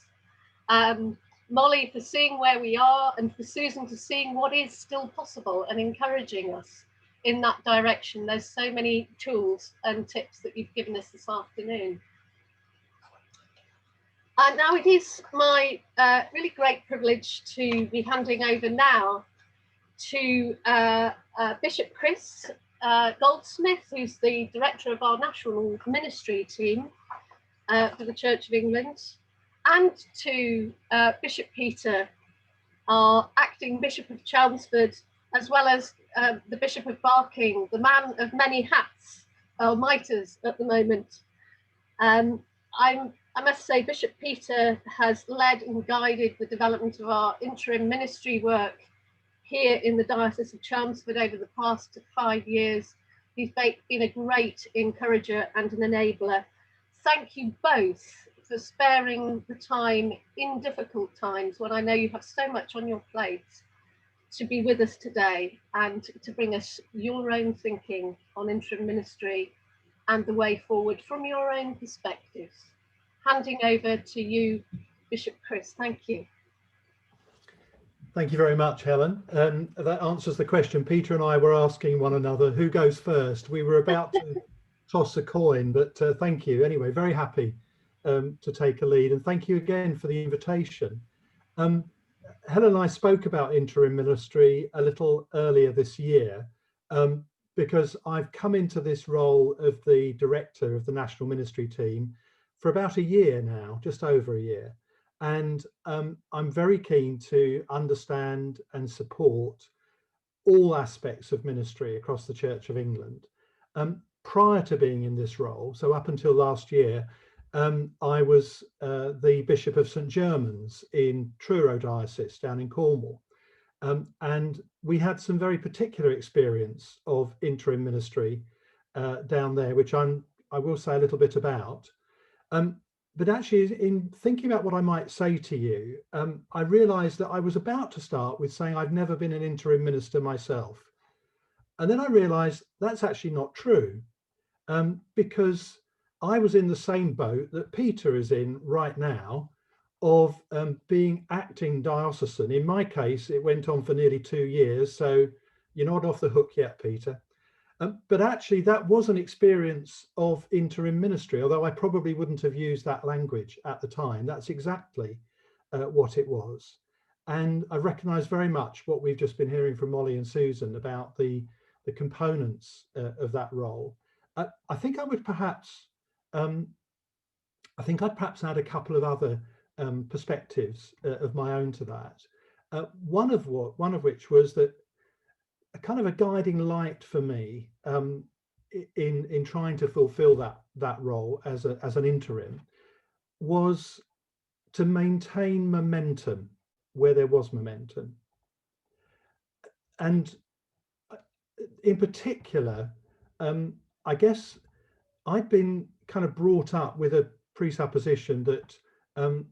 Molly for seeing where we are, and for Susan to seeing what is still possible and encouraging us in that direction. There's so many tools and tips that you've given us this afternoon. And now it is my really great privilege to be handing over now to Bishop Chris Goldsmith, who's the director of our national ministry team for the Church of England, and to Bishop Peter, our acting Bishop of Chelmsford, as well as the Bishop of Barking, the man of many hats, or mitres at the moment. I must say Bishop Peter has led and guided the development of our interim ministry work here in the Diocese of Chelmsford over the past 5 years. He's been a great encourager and an enabler. Thank you both for sparing the time in difficult times when I know you have so much on your plate to be with us today and to bring us your own thinking on interim ministry and the way forward from your own perspectives. Handing over to you, Bishop Chris. Thank you. Thank you very much, Helen. That answers the question. Peter and I were asking one another who goes first. We were about to toss a coin, but thank you. Anyway, very happy to take a lead, and thank you again for the invitation. Helen and I spoke about interim ministry a little earlier this year because I've come into this role of the director of the national ministry team for about a year now, just over a year. And I'm very keen to understand and support all aspects of ministry across the Church of England. Prior to being in this role, so up until last year, I was the Bishop of St Germans in Truro Diocese down in Cornwall. And we had some very particular experience of interim ministry down there, which I will say a little bit about. But actually, in thinking about what I might say to you, I realised that I was about to start with saying I've never been an interim minister myself. And then I realised that's actually not true, because I was in the same boat that Peter is in right now of being acting diocesan. In my case, it went on for nearly 2 years, so you're not off the hook yet, Peter. But actually, that was an experience of interim ministry, although I probably wouldn't have used that language at the time. That's exactly what it was. And I recognise very much what we've just been hearing from Molly and Susan about the components of that role. I think I would perhaps, I'd perhaps add a couple of other perspectives of my own to that. One of which was that a kind of a guiding light for me in trying to fulfil that role as an interim was to maintain momentum where there was momentum. And in particular, I guess I'd been kind of brought up with a presupposition that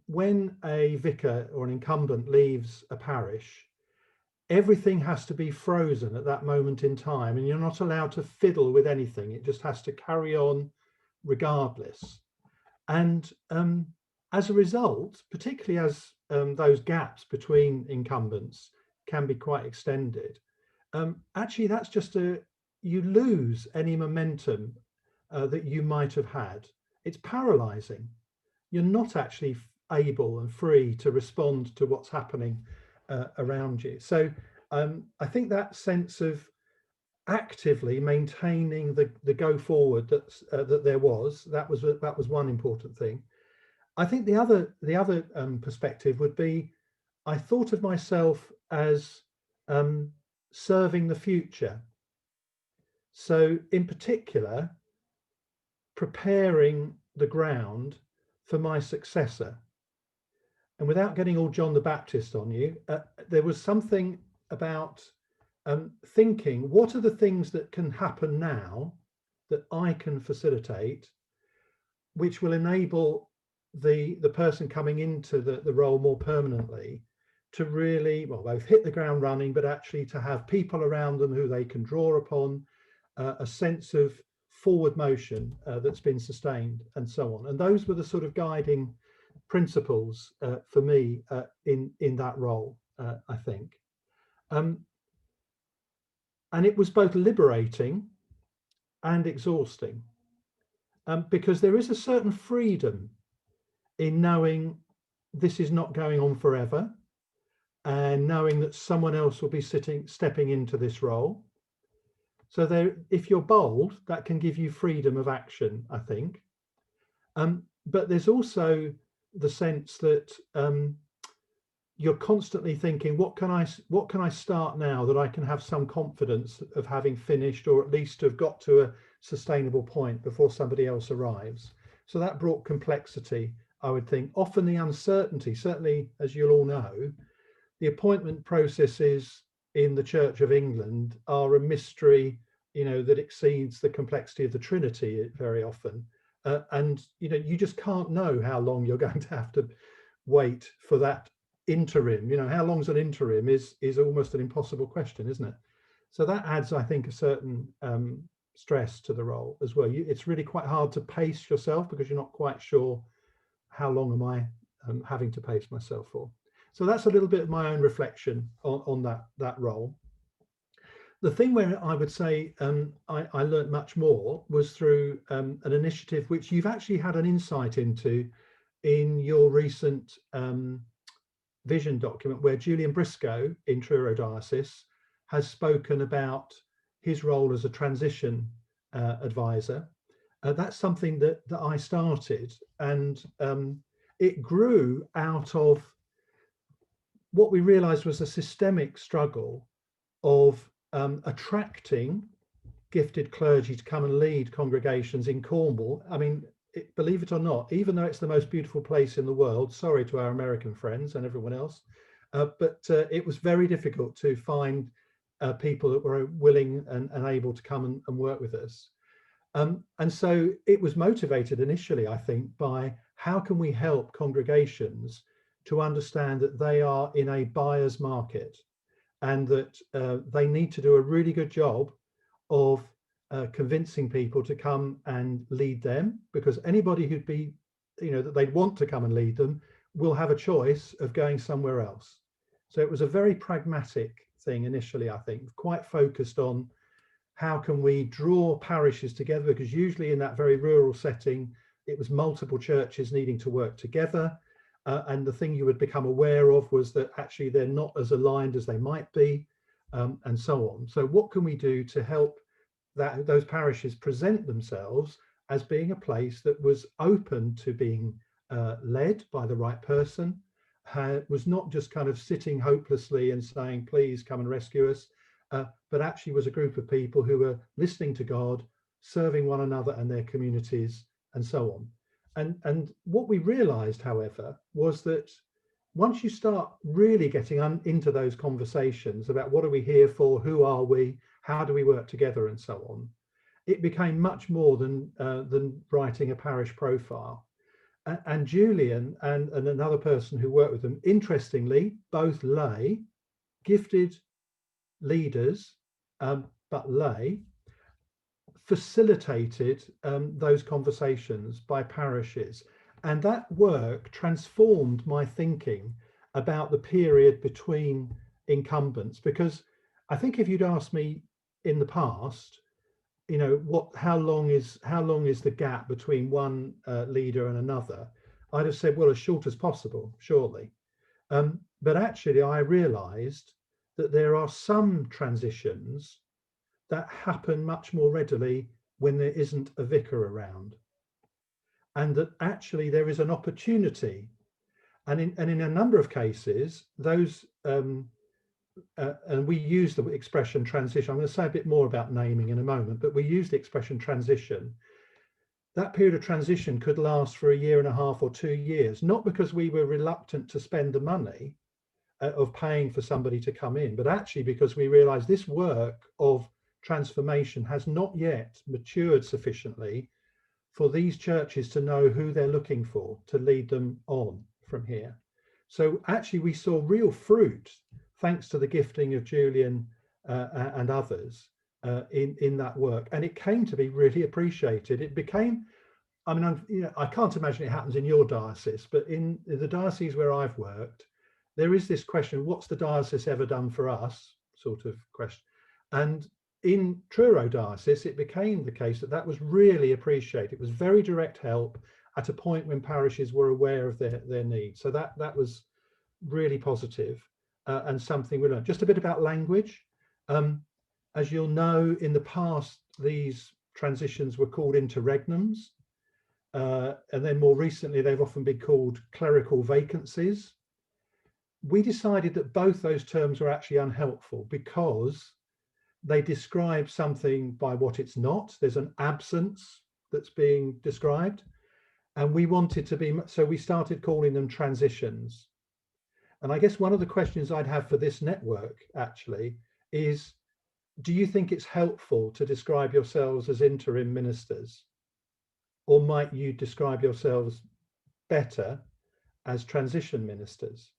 when a vicar or an incumbent leaves a parish, everything has to be frozen at that moment in time, and you're not allowed to fiddle with anything. It just has to carry on regardless. And as a result, particularly as those gaps between incumbents can be quite extended, actually that's just you lose any momentum that you might have had. It's paralyzing. You're not actually able and free to respond to what's happening around you. So I think that sense of actively maintaining the go forward that there was, that was one important thing. I think the other perspective would be, I thought of myself as serving the future. So in particular, preparing the ground for my successor. And without getting all John the Baptist on you, there was something about thinking, what are the things that can happen now that I can facilitate, which will enable the person coming into the role more permanently to really, well, both hit the ground running, but actually to have people around them who they can draw upon, a sense of forward motion that's been sustained, and so on. And those were the sort of guiding principles for me in that role, I think. And it was both liberating and exhausting, because there is a certain freedom in knowing this is not going on forever, and knowing that someone else will be stepping into this role. So there, if you're bold, that can give you freedom of action, I think. But there's also the sense that you're constantly thinking, what can I start now that I can have some confidence of having finished, or at least have got to a sustainable point before somebody else arrives. So that brought complexity, I would think. Often the uncertainty, certainly as you'll all know, the appointment processes in the Church of England are a mystery, that exceeds the complexity of the Trinity very often. And, you just can't know how long you're going to have to wait for that interim. How long's an interim is almost an impossible question, isn't it? So that adds, I think, a certain stress to the role as well. It's really quite hard to pace yourself because you're not quite sure how long am I having to pace myself for. So that's a little bit of my own reflection on that role. The thing where I would say I learned much more was through an initiative which you've actually had an insight into in your recent vision document, where Julian Briscoe in Truro Diocese has spoken about his role as a transition advisor. That's something that I started, and it grew out of what we realized was a systemic struggle of attracting gifted clergy to come and lead congregations in Cornwall. I mean, believe it or not, even though it's the most beautiful place in the world, sorry to our American friends and everyone else, but it was very difficult to find people that were willing and able to come and work with us. And so it was motivated initially, I think, by how can we help congregations to understand that they are in a buyer's market, and that they need to do a really good job of convincing people to come and lead them, because anybody who'd be, that they'd want to come and lead them will have a choice of going somewhere else. So it was a very pragmatic thing initially, I think, quite focused on how can we draw parishes together, because usually in that very rural setting, it was multiple churches needing to work together. And the thing you would become aware of was that actually they're not as aligned as they might be, and so on. So what can we do to help those parishes present themselves as being a place that was open to being led by the right person, was not just kind of sitting hopelessly and saying, please come and rescue us, but actually was a group of people who were listening to God, serving one another and their communities, and so on. And what we realized, however, was that once you start really getting into those conversations about what are we here for, who are we, how do we work together, and so on, it became much more than writing a parish profile. And Julian and another person who worked with them, interestingly, both lay, gifted leaders, but lay, facilitated those conversations by parishes. And that work transformed my thinking about the period between incumbents, because I think if you'd asked me in the past, you know, how long is the gap between one leader and another, I'd have said, well, as short as possible, surely. But actually, I realized that there are some transitions that happen much more readily when there isn't a vicar around, and that actually there is an opportunity. And in a number of cases, those and we use the expression transition. I'm going to say a bit more about naming in a moment, but we use the expression transition. That period of transition could last for 1.5 years or 2 years, not because we were reluctant to spend the money of paying for somebody to come in, but actually because we realized this work of transformation has not yet matured sufficiently for these churches to know who they're looking for to lead them on from here. So actually we saw real fruit thanks to the gifting of Julian and others in that work, and it came to be really appreciated. It became, I mean, I can't imagine it happens in your diocese, but in the diocese where I've worked, there is this question, what's the diocese ever done for us, sort of question. And in Truro diocese, it became the case that was really appreciated. It was very direct help at a point when parishes were aware of their needs. So that was really positive and something we learned. Just a bit about language. As you'll know, in the past, these transitions were called interregnums. And then more recently, they've often been called clerical vacancies. We decided that both those terms were actually unhelpful because they describe something by what it's not. There's an absence that's being described. And we wanted to be, so we started calling them transitions. And I guess one of the questions I'd have for this network actually is, do you think it's helpful to describe yourselves as interim ministers? Or might you describe yourselves better as transition ministers?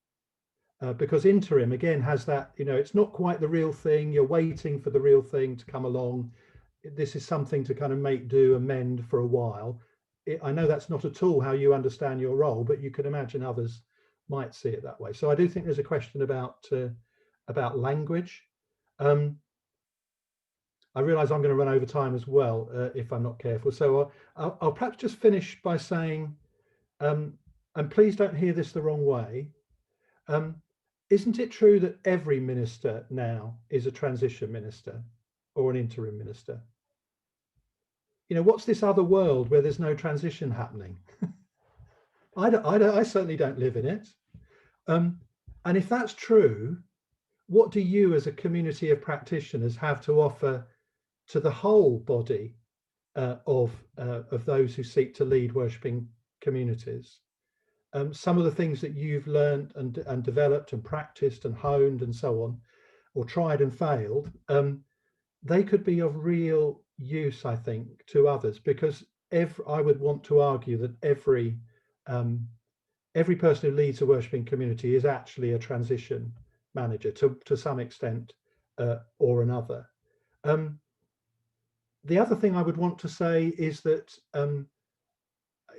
Because interim, again, has that, you know, it's not quite the real thing. You're waiting for the real thing to come along. This is something to kind of make do, amend for a while. I know that's not at all how you understand your role, but you can imagine others might see it that way. So I do think there's a question about language. I realize I'm going to run over time as well if I'm not careful. So I'll perhaps just finish by saying, and please don't hear this the wrong way, isn't it true that every minister now is a transition minister or an interim minister? You know, what's this other world where there's no transition happening? I certainly don't live in it. And if that's true, what do you as a community of practitioners have to offer to the whole body of those who seek to lead worshipping communities? Some of the things that you've learned and developed and practiced and honed and so on, or tried and failed, they could be of real use, I think, to others, because I would want to argue that every person who leads a worshipping community is actually a transition manager to some extent or another. The other thing I would want to say is that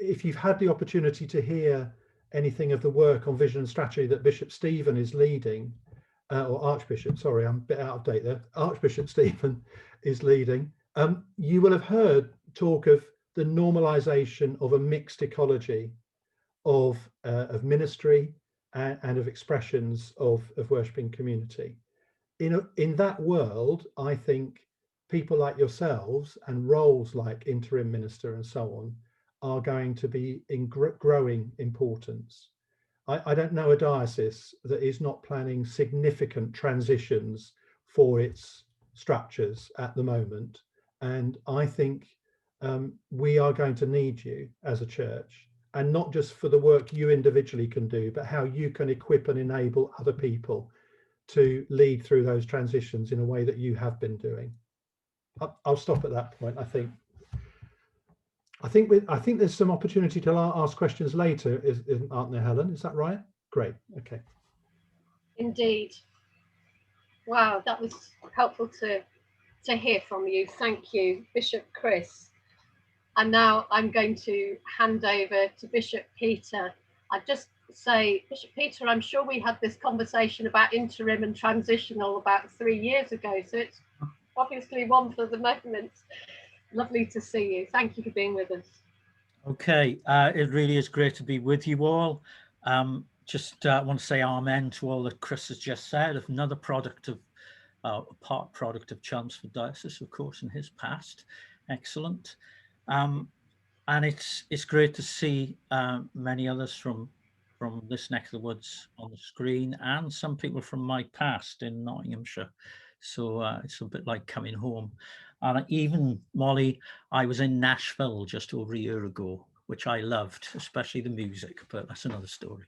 if you've had the opportunity to hear anything of the work on vision and strategy that Bishop Stephen is leading, or Archbishop, sorry, I'm a bit out of date there, Archbishop Stephen is leading, you will have heard talk of the normalization of a mixed ecology of ministry and of expressions of worshipping community. In that world, I think people like yourselves and roles like interim minister and so on are going to be in growing importance. I don't know a diocese that is not planning significant transitions for its structures at the moment. And I think we are going to need you as a church, and not just for the work you individually can do, but how you can equip and enable other people to lead through those transitions in a way that you have been doing. I'll stop at that point. I think there's some opportunity to ask questions later, aren't there, Helen? Is that right? Great. Okay. Indeed. Wow, that was helpful to hear from you. Thank you, Bishop Chris. And now I'm going to hand over to Bishop Peter. I just say, Bishop Peter, I'm sure we had this conversation about interim and transitional about 3 years ago, so it's obviously one for the moment. Lovely to see you. Thank you for being with us. Okay, it really is great to be with you all. Just want to say amen to all that Chris has just said. Another product of, part product of Chelmsford Diocese, of course, in his past. Excellent. And it's great to see many others from this neck of the woods on the screen, and some people from my past in Nottinghamshire. So it's a bit like coming home. And even, Molly, I was in Nashville just over a year ago, which I loved, especially the music, but that's another story.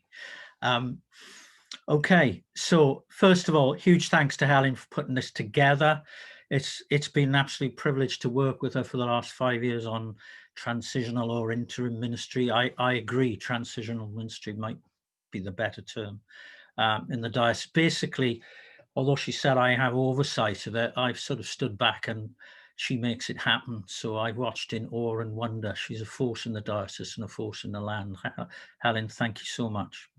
Okay, so first of all, huge thanks to Helen for putting this together. It's been an absolute privilege to work with her for the last 5 years on transitional or interim ministry. I agree, transitional ministry might be the better term in the diocese. Basically, although she said I have oversight of it, I've sort of stood back and she makes it happen. So I've watched in awe and wonder. She's a force in the diocese and a force in the land. Helen, thank you so much.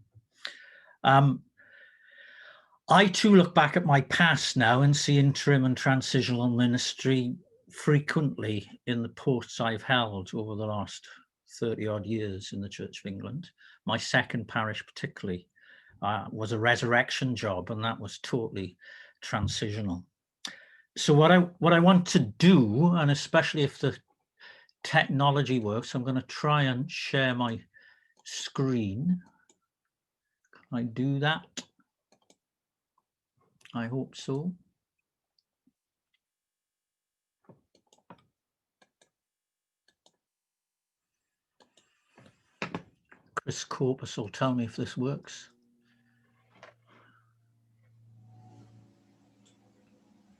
I too look back at my past now and see interim and transitional ministry frequently in the posts I've held over the last 30 odd years in the Church of England. My second parish particularly was a resurrection job, and that was totally transitional. So what I want to do, and especially if the technology works, I'm going to try and share my screen. Can I do that? I hope so. Chris Corpus will tell me if this works.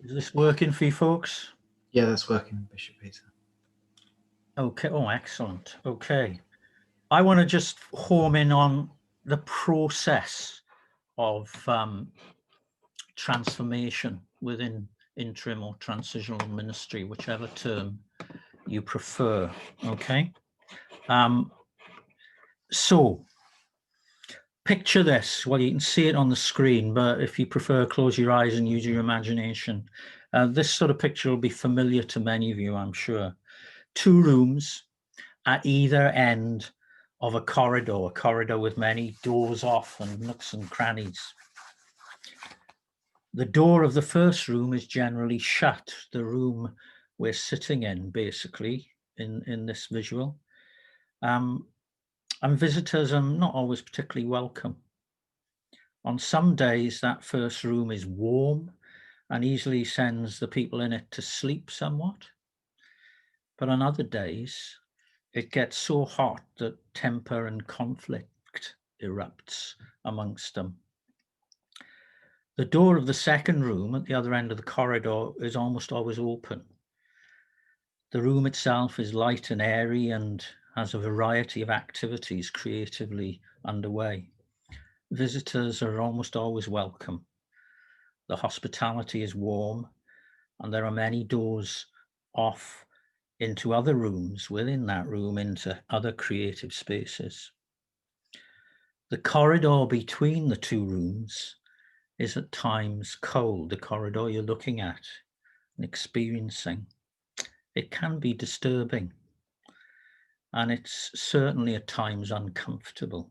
Is this working for you folks? Yeah, that's working, Bishop Peter. Okay, oh, excellent. Okay. I want to just home in on the process of transformation within interim or transitional ministry, whichever term you prefer. Okay. So picture this. Well, you can see it on the screen, but if you prefer, close your eyes and use your imagination. This sort of picture will be familiar to many of you, I'm sure. 2 rooms at either end of a corridor with many doors off and nooks and crannies. The door of the first room is generally shut, the room we're sitting in, basically, in this visual. And visitors are not always particularly welcome. On some days, that first room is warm and easily sends the people in it to sleep somewhat. But on other days, it gets so hot that temper and conflict erupts amongst them. The door of the second room at the other end of the corridor is almost always open. The room itself is light and airy and has a variety of activities creatively underway. Visitors are almost always welcome. The hospitality is warm, and there are many doors off into other rooms within that room, into other creative spaces. The corridor between the 2 rooms is at times cold, the corridor you're looking at and experiencing. It can be disturbing, and it's certainly at times uncomfortable.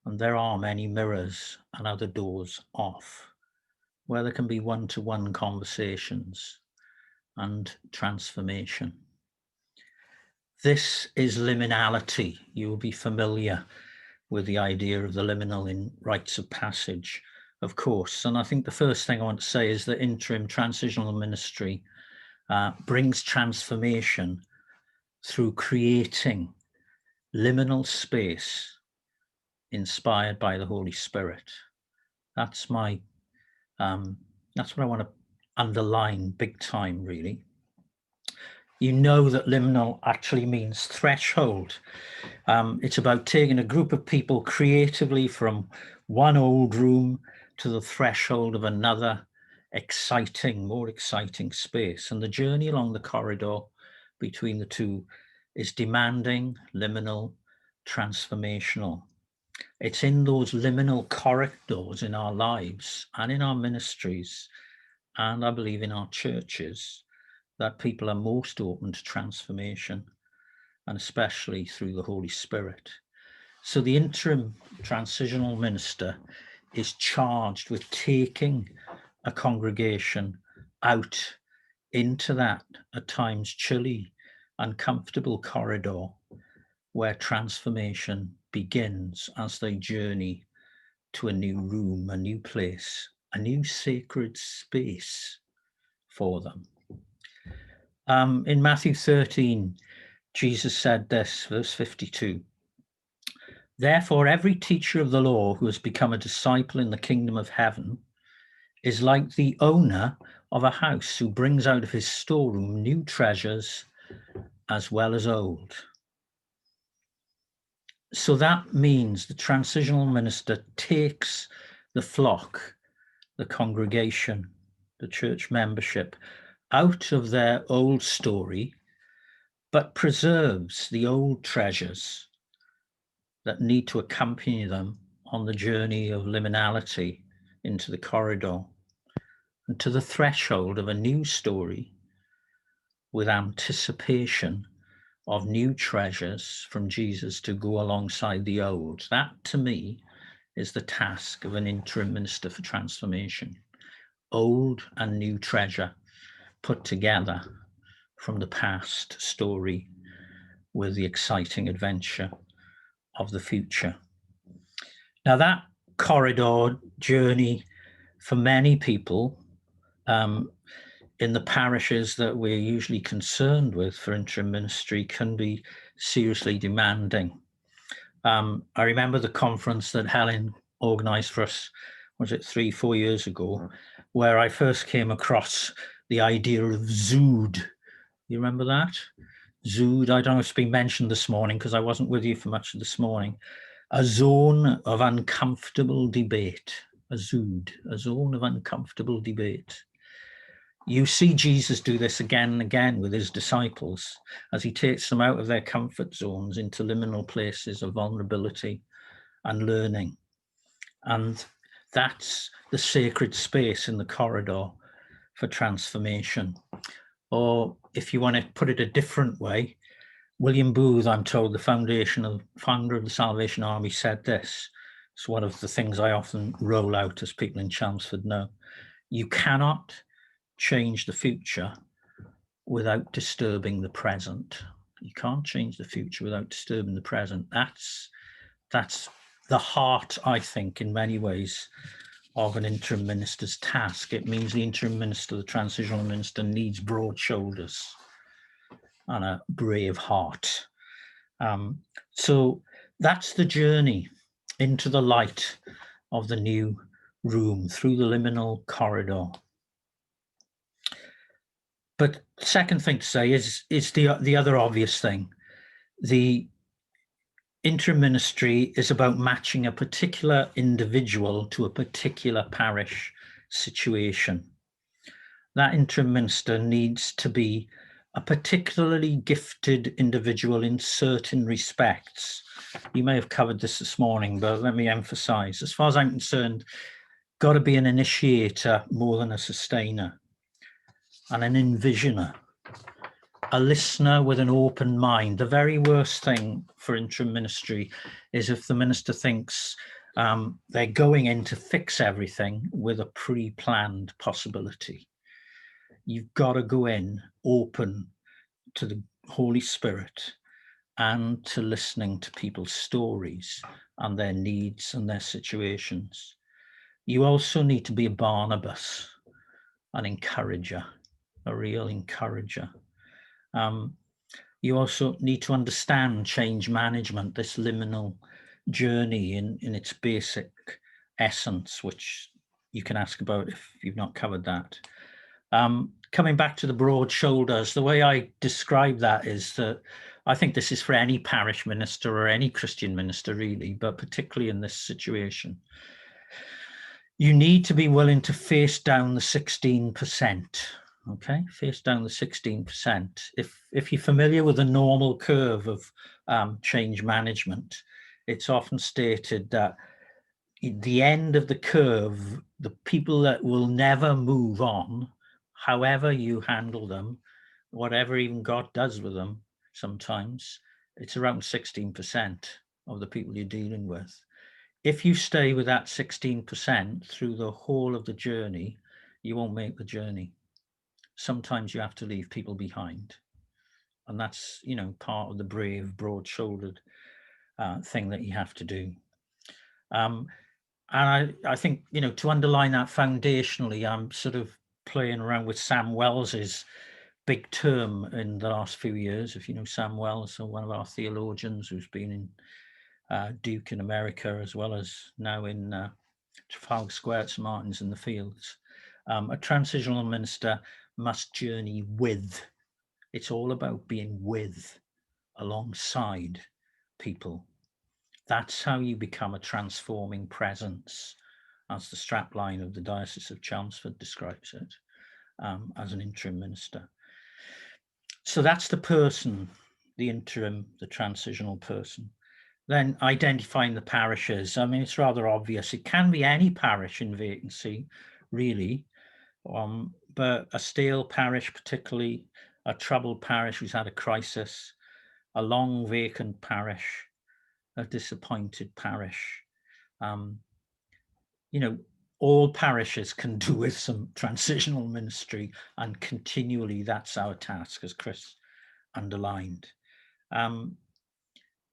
And there are many mirrors and other doors off, where there can be one-to-one conversations and transformation. This is liminality. You will be familiar with the idea of the liminal in rites of passage, of course. And I think the first thing I want to say is that interim transitional ministry brings transformation through creating liminal space inspired by the Holy Spirit. That's my, that's what I want to underline big time, really. You know that liminal actually means threshold. It's about taking a group of people creatively from one old room to the threshold of another exciting, more exciting space. And the journey along the corridor between the two is demanding, liminal, transformational. It's in those liminal corridors in our lives and in our ministries, and I believe in our churches, that people are most open to transformation, and especially through the Holy Spirit. So the interim transitional minister is charged with taking a congregation out into that at times chilly, uncomfortable corridor where transformation begins as they journey to a new room, a new place, a new sacred space for them. In Matthew 13, Jesus said this, verse 52, "Therefore, every teacher of the law who has become a disciple in the kingdom of heaven is like the owner of a house who brings out of his storeroom new treasures as well as old." So that means the transitional minister takes the flock, the congregation, the church membership out of their old story, but preserves the old treasures that need to accompany them on the journey of liminality into the corridor and to the threshold of a new story with anticipation of new treasures from Jesus to go alongside the old. That, to me, is the task of an interim minister for transformation. Old and new treasure put together from the past story with the exciting adventure of the future. Now, that corridor journey for many people in the parishes that we're usually concerned with for interim ministry can be seriously demanding. I remember the conference that Helen organised for us, was it 3-4 years ago, where I first came across the idea of Zood. You remember that? Zood, I don't know if it's been mentioned this morning because I wasn't with you for much of this morning. A zone of uncomfortable debate. A Zood, a zone of uncomfortable debate. You see Jesus do this again and again with his disciples as he takes them out of their comfort zones into liminal places of vulnerability and learning. And that's the sacred space in the corridor for transformation. Or if you want to put it a different way, William Booth, I'm told, the founder of the Salvation Army, said this. It's one of the things I often roll out, as people in Chelmsford know. You cannot change the future without disturbing the present. You can't change the future without disturbing the present. That's the heart, I think, in many ways, of an interim minister's task. It means the interim minister, the transitional minister, needs broad shoulders and a brave heart. So that's the journey into the light of the new room through the liminal corridor. But second thing to say is the other obvious thing. The interim ministry is about matching a particular individual to a particular parish situation. That interim minister needs to be a particularly gifted individual in certain respects. You may have covered this morning, but let me emphasize, as far as I'm concerned, got to be an initiator more than a sustainer, and an envisioner, a listener with an open mind. The very worst thing for interim ministry is if the minister thinks they're going in to fix everything with a pre-planned possibility. You've got to go in open to the Holy Spirit and to listening to people's stories and their needs and their situations. You also need to be a Barnabas, an encourager, a real encourager. You also need to understand change management, this liminal journey in its basic essence, which you can ask about if you've not covered that. Coming back to the broad shoulders, the way I describe that is that I think this is for any parish minister or any Christian minister really, but particularly in this situation. You need to be willing to face down the 16%. Okay, face down the 16%. If you're familiar with the normal curve of change management, it's often stated that at the end of the curve, the people that will never move on, however you handle them, whatever even God does with them, sometimes it's around 16% of the people you're dealing with. If you stay with that 16% through the whole of the journey, you won't make the journey. Sometimes you have to leave people behind. And that's, you know, part of the brave, broad-shouldered thing that you have to do. And I think, you know, to underline that foundationally, I'm sort of playing around with Sam Wells's big term in the last few years. If you know Sam Wells, one of our theologians who's been in Duke in America, as well as now in Trafalgar Square at St. Martin's in the Fields. A transitional minister must journey with. It's all about being with, alongside people. That's how you become a transforming presence, as the strapline of the Diocese of Chelmsford describes it, as an interim minister. So that's the person, the interim, the transitional person. Then identifying the parishes. I mean, it's rather obvious. It can be any parish in vacancy, really, but a stale parish, particularly a troubled parish who's had a crisis, a long vacant parish, a disappointed parish. You know, all parishes can do with some transitional ministry, and continually that's our task, as Chris underlined.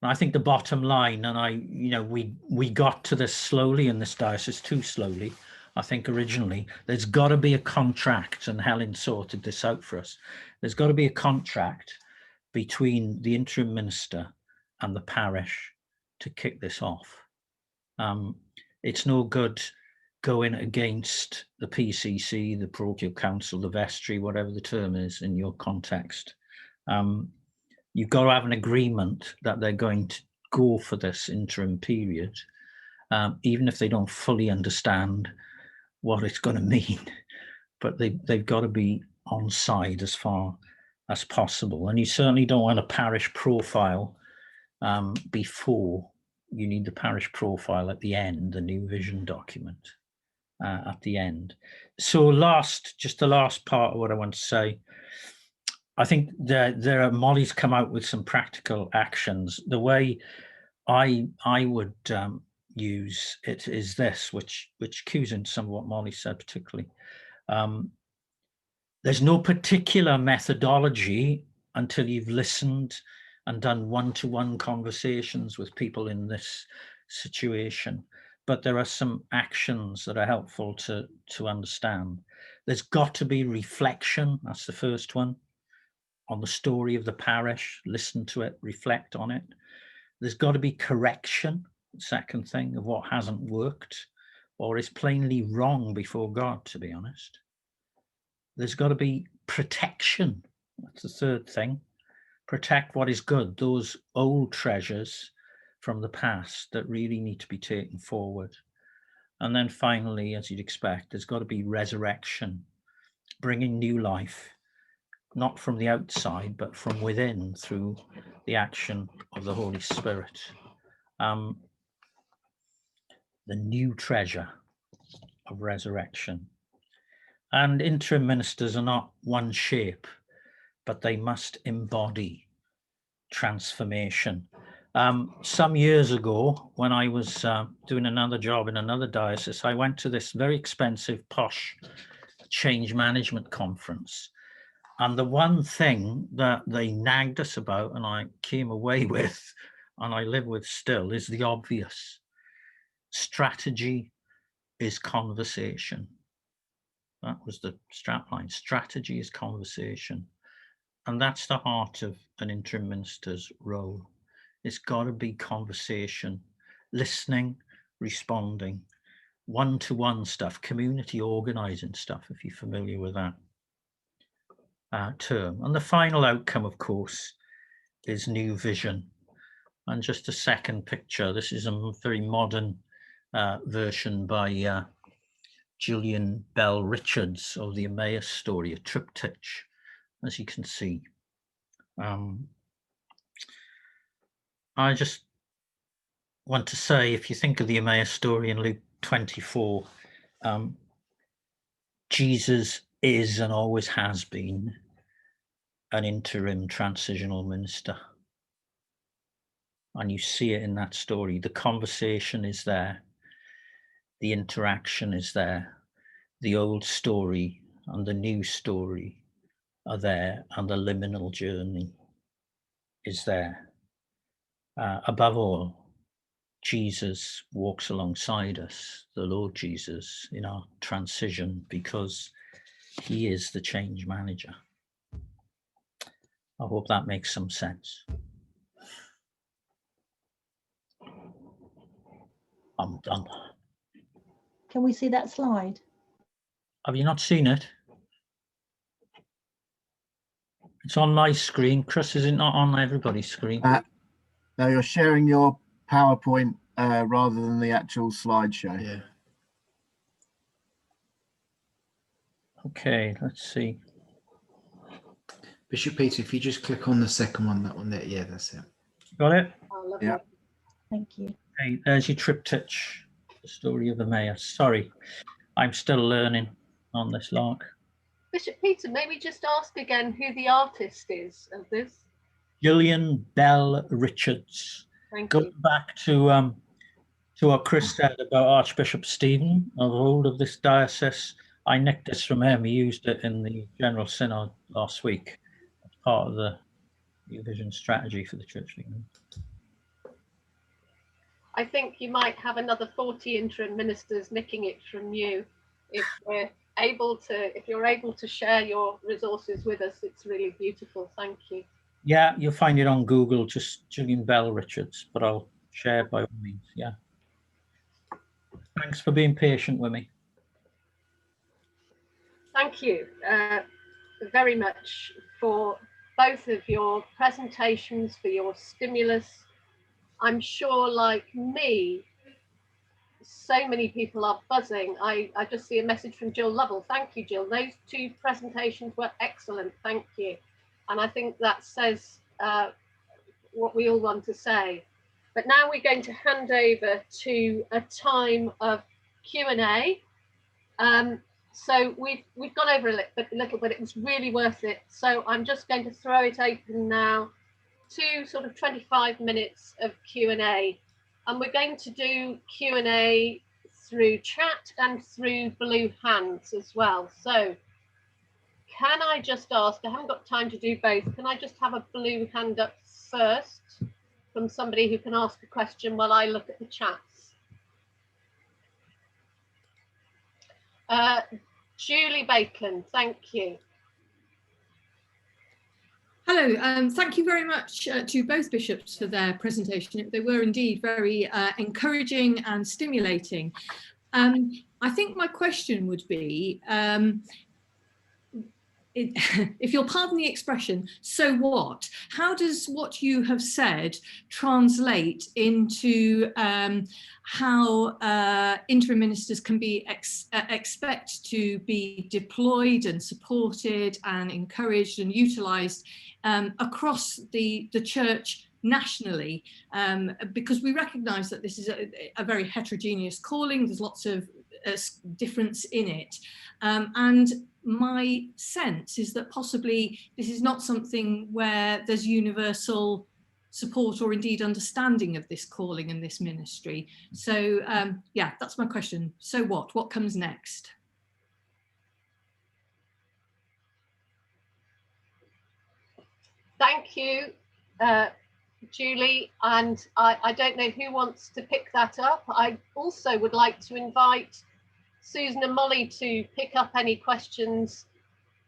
I think the bottom line, and you know, we got to this slowly in this diocese, too slowly. I think originally there's got to be a contract, and Helen sorted this out for us. There's got to be a contract between the interim minister and the parish to kick this off. It's no good going against the PCC, the parochial council, the vestry, whatever the term is in your context. You've got to have an agreement that they're going to go for this interim period, even if they don't fully understand what it's going to mean. But they've got to be on side as far as possible. And you certainly don't want a parish profile before. You need the parish profile at the end, the new vision document at the end. So just the last part of what I want to say, I think Molly's come out with some practical actions. The way I would use it is this, which cues in some of what Molly said particularly. There's no particular methodology until you've listened and done one-to-one conversations with people in this situation. But there are some actions that are helpful to understand. There's got to be reflection, that's the first one, on the story of the parish, listen to it, reflect on it. There's got to be correction, second thing, of what hasn't worked or is plainly wrong before God, to be honest. There's got to be protection, that's the third thing. Protect what is good, those old treasures from the past that really need to be taken forward. And then finally, as you'd expect, there's got to be resurrection, bringing new life, not from the outside, but from within through the action of the Holy Spirit. The new treasure of resurrection. And interim ministers are not one shape, but they must embody transformation. Some years ago, when I was doing another job in another diocese, I went to this very expensive, posh change management conference. And the one thing that they nagged us about and I came away with, and I live with still, is the obvious. Strategy is conversation. That was the strapline. Strategy is conversation. And that's the heart of an interim minister's role. It's got to be conversation, listening, responding, one-to-one stuff, community organizing stuff, if you're familiar with that term. And the final outcome, of course, is new vision. And just a second picture. This is a very modern version by Gillian Bell Richards of the Emmaus story, a triptych, as you can see. I just want to say, if you think of the Emmaus story in Luke 24, Jesus is and always has been an interim transitional minister. And you see it in that story. The conversation is there. The interaction is there. The old story and the new story are there, and the liminal journey is there. Above all, Jesus walks alongside us, the Lord Jesus, in our transition, because he is the change manager. I hope that makes some sense. I'm done. Can we see that slide? Have you not seen it? It's on my screen. Chris, is it not on everybody's screen? No, you're sharing your PowerPoint rather than the actual slideshow. Yeah. Okay, let's see. Bishop Peter, if you just click on the second one, that one there. Yeah, that's it. Got it? Oh, lovely. Yeah. Thank you. Okay, there's your triptych, the story of Emmaus. Sorry, I'm still learning on this lark. Bishop Peter, may we just ask again who the artist is of this? Gillian Bell Richards. Thank Going you. back to what Chris said about Archbishop Stephen of old of this diocese, I nicked this from him. He used it in the General Synod last week as part of the New Vision strategy for the Church of England. I think you might have another 40 interim ministers nicking it from you if we're able to, if you're able to share your resources with us. It's really beautiful. Thank you. Yeah, you'll find it on Google, just Gillian Bell Richards, but I'll share by all means. Yeah. Thanks for being patient with me. Thank you very much for both of your presentations, for your stimulus. I'm sure, like me, so many people are buzzing. I just see a message from Jill Lovell. Thank you, Jill. Those two presentations were excellent. Thank you. And I think that says what we all want to say. But now we're going to hand over to a time of Q&A. So we've gone over a little bit. It was really worth it. So I'm just going to throw it open now to sort of 25 minutes of Q&A. And we're going to do Q&A through chat and through blue hands as well. So can I just ask, I haven't got time to do both, can I just have a blue hand up first from somebody who can ask a question while I look at the chats? Julie Bacon, thank you. Hello, thank you very much to both bishops for their presentation. They were indeed very encouraging and stimulating. I think my question would be, if you'll pardon the expression, so what? How does what you have said translate into how interim ministers can be expect to be deployed and supported and encouraged and utilised across the church nationally, because we recognise that this is a very heterogeneous calling. There's lots of difference in it, and my sense is that possibly this is not something where there's universal support or indeed understanding of this calling and this ministry. So yeah, that's my question. So what comes next? Thank you, Julie. And I don't know who wants to pick that up. I also would like to invite Susan and Molly to pick up any questions.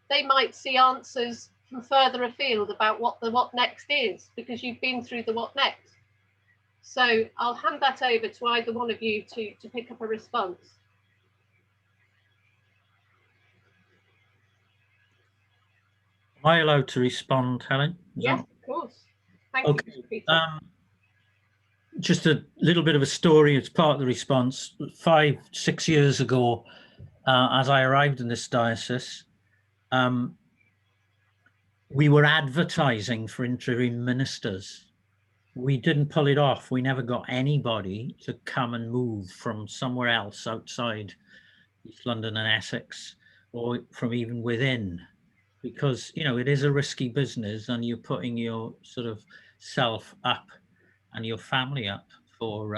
They might see answers from further afield about what the what next is, because you've been through the what next. So I'll hand that over to either one of you to pick up a response. Am I allowed to respond, Helen? Yes, of course. Thank Okay. you, Peter. Just a little bit of a story. It's part of the response. 5-6 years ago, as I arrived in this diocese, we were advertising for interim ministers. We didn't pull it off. We never got anybody to come and move from somewhere else outside East London and Essex, or from even within, because, you know, it is a risky business and you're putting your sort of self up and your family up for,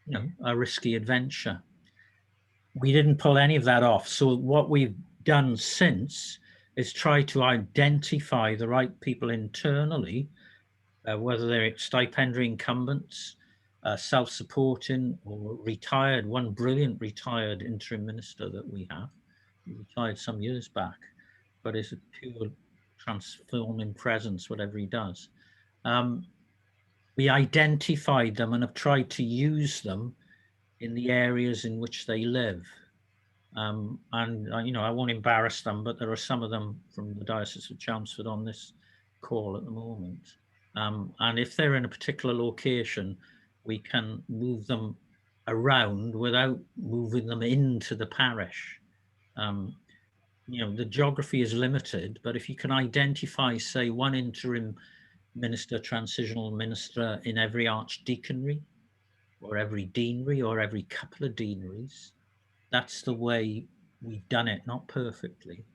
you know, a risky adventure. We didn't pull any of that off. So what we've done since is try to identify the right people internally, whether they're stipendiary incumbents, self-supporting or retired. One brilliant retired interim minister that we have, he retired some years back, but is a pure transforming presence, whatever he does. We identified them and have tried to use them in the areas in which they live. And you know, I won't embarrass them, but there are some of them from the Diocese of Chelmsford on this call at the moment. And if they're in a particular location, we can move them around without moving them into the parish. You know, the geography is limited, but if you can identify, say, one interim minister, transitional minister in every archdeaconry, or every deanery, or every couple of deaneries, that's the way we've done it, not perfectly,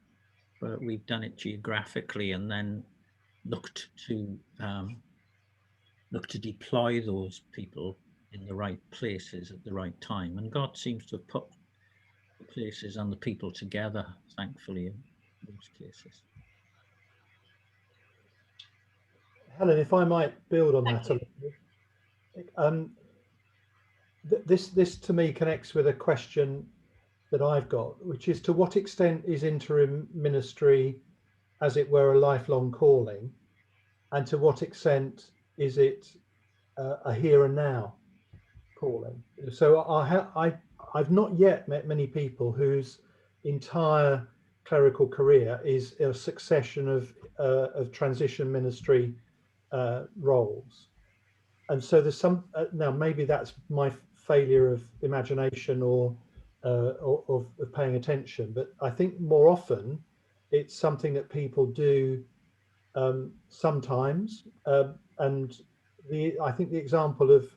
but we've done it geographically, and then looked to deploy those people in the right places at the right time. And God seems to have put the places and the people together, thankfully, in most cases. Helen, if I might build on that a little. This to me connects with a question that I've got, which is, to what extent is interim ministry, as it were, a lifelong calling, and to what extent is it a here and now calling? So I've not yet met many people whose entire clerical career is a succession of transition ministry roles. And so there's some, now maybe that's my failure of imagination or of paying attention, but I think more often it's something that people do sometimes. And I think the example of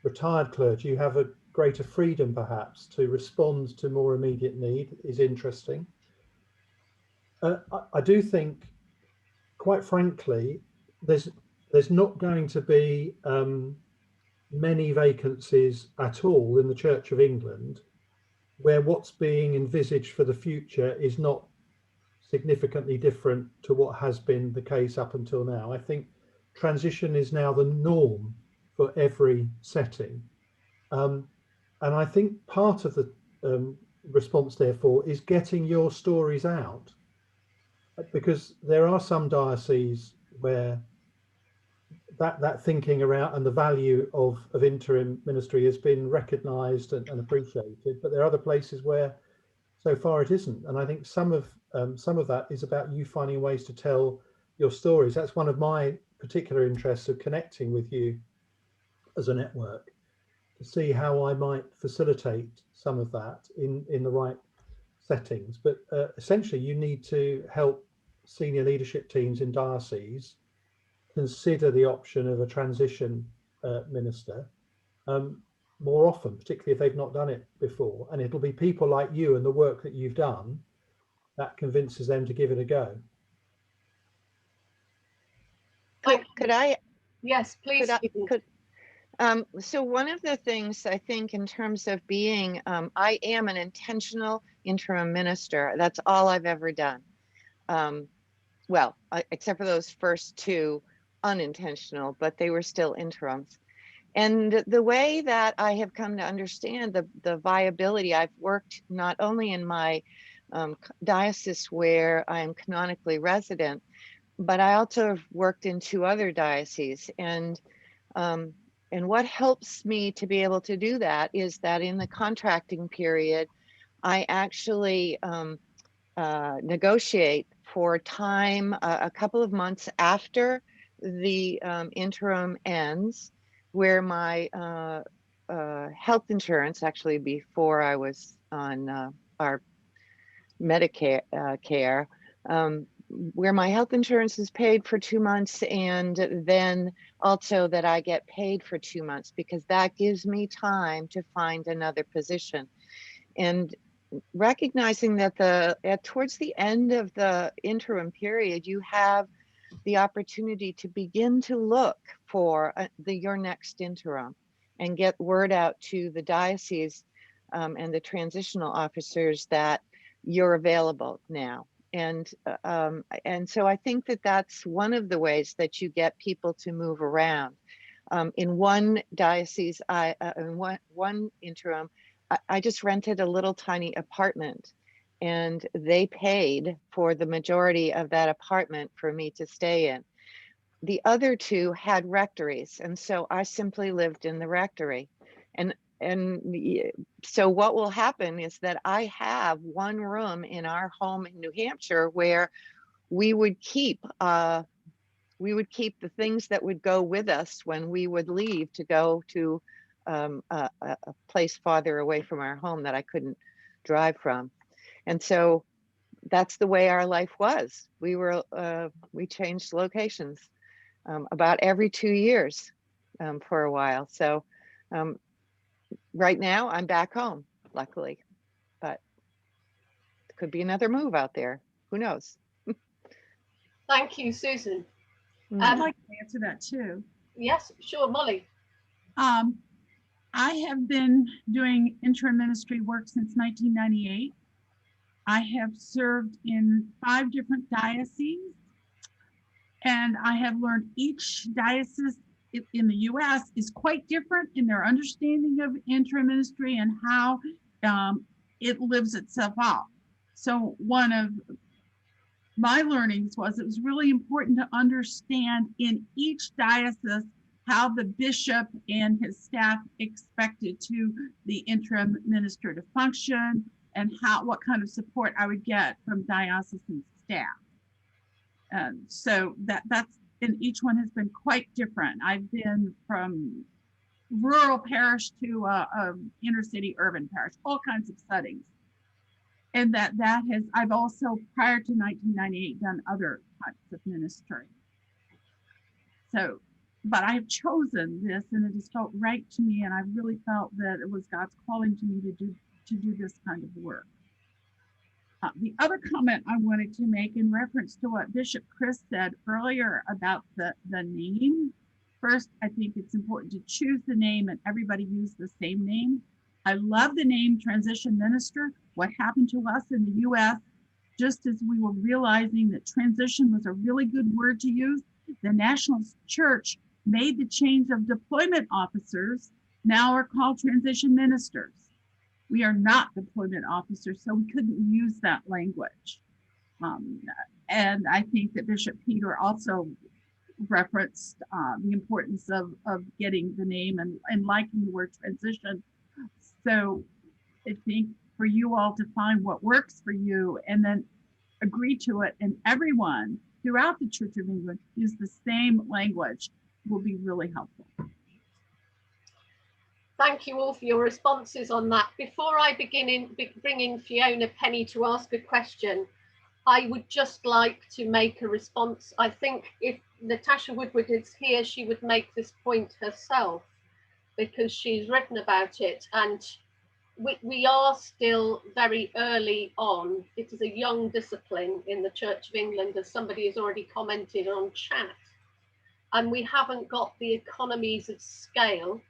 retired clergy, you have a greater freedom perhaps to respond to more immediate need, is interesting. I do think, quite frankly, there's not going to be many vacancies at all in the Church of England where what's being envisaged for the future is not significantly different to what has been the case up until now. I think transition is now the norm for every setting. And I think part of the response, therefore, is getting your stories out, because there are some dioceses where that thinking around and the value of interim ministry has been recognised and appreciated, but there are other places where so far it isn't. And I think some of that is about you finding ways to tell your stories. That's one of my particular interests of connecting with you as a network, to see how I might facilitate some of that in the right settings. But essentially, you need to help senior leadership teams in dioceses consider the option of a transition minister more often, particularly if they've not done it before. And it'll be people like you and the work that you've done that convinces them to give it a go. Could I? Yes, please. So one of the things I think in terms of being, I am an intentional interim minister. That's all I've ever done. well, except for those first two unintentional, but they were still interims. And the way that I have come to understand the viability, I've worked not only in my diocese where I'm canonically resident, but I also have worked in 2 other dioceses. And what helps me to be able to do that is that in the contracting period, I actually negotiate for time a couple of months after the interim ends, where my health insurance, actually before I was on our Medicare care, where my health insurance is paid for 2 months, and then also that I get paid for 2 months, because that gives me time to find another position. And recognizing that towards the end of the interim period, you have the opportunity to begin to look for your next interim and get word out to the diocese and the transitional officers that you're available now. And so I think that that's one of the ways that you get people to move around. In one diocese, in one interim, I just rented a little tiny apartment, and they paid for the majority of that apartment for me to stay in. The other 2 had rectories, and so I simply lived in the rectory. And so what will happen is that I have one room in our home in New Hampshire where we would keep the things that would go with us when we would leave to go to a place farther away from our home that I couldn't drive from. And so that's the way our life was. We changed locations about every 2 years for a while. So right now I'm back home, luckily, but it could be another move out there. Who knows? Thank you, Susan. I'd like to answer that too. Yes, sure, Molly. I have been doing interim ministry work since 1998. I have served in 5 different dioceses, and I have learned each diocese in the US is quite different in their understanding of interim ministry and how it lives itself out. So one of my learnings was it was really important to understand in each diocese how the bishop and his staff expected the interim minister to function, and what kind of support I would get from diocesan staff. And so that's, and each one has been quite different. I've been from rural parish to inner city urban parish, all kinds of settings. And that has, I've also, prior to 1998, done other types of ministry. So, but I have chosen this, and it has felt right to me, and I really felt that it was God's calling to me to do this kind of work. The other comment I wanted to make in reference to what Bishop Chris said earlier about the name. First, I think it's important to choose the name and everybody use the same name. I love the name transition minister. What happened to us in the US, just as we were realizing that transition was a really good word to use, the National Church made the change of deployment officers now are called transition ministers. We are not deployment officers, so we couldn't use that language. And I think that Bishop Peter also referenced the importance of getting the name and liking the word transition. So I think for you all to find what works for you and then agree to it, and everyone throughout the Church of England use the same language will be really helpful. Thank you all for your responses on that. Before I bring in Fiona Penny to ask a question, I would just like to make a response. I think if Natasha Woodward is here, she would make this point herself because she's written about it. And we are still very early on. It is a young discipline in the Church of England, as somebody has already commented on chat. And we haven't got the economies of scale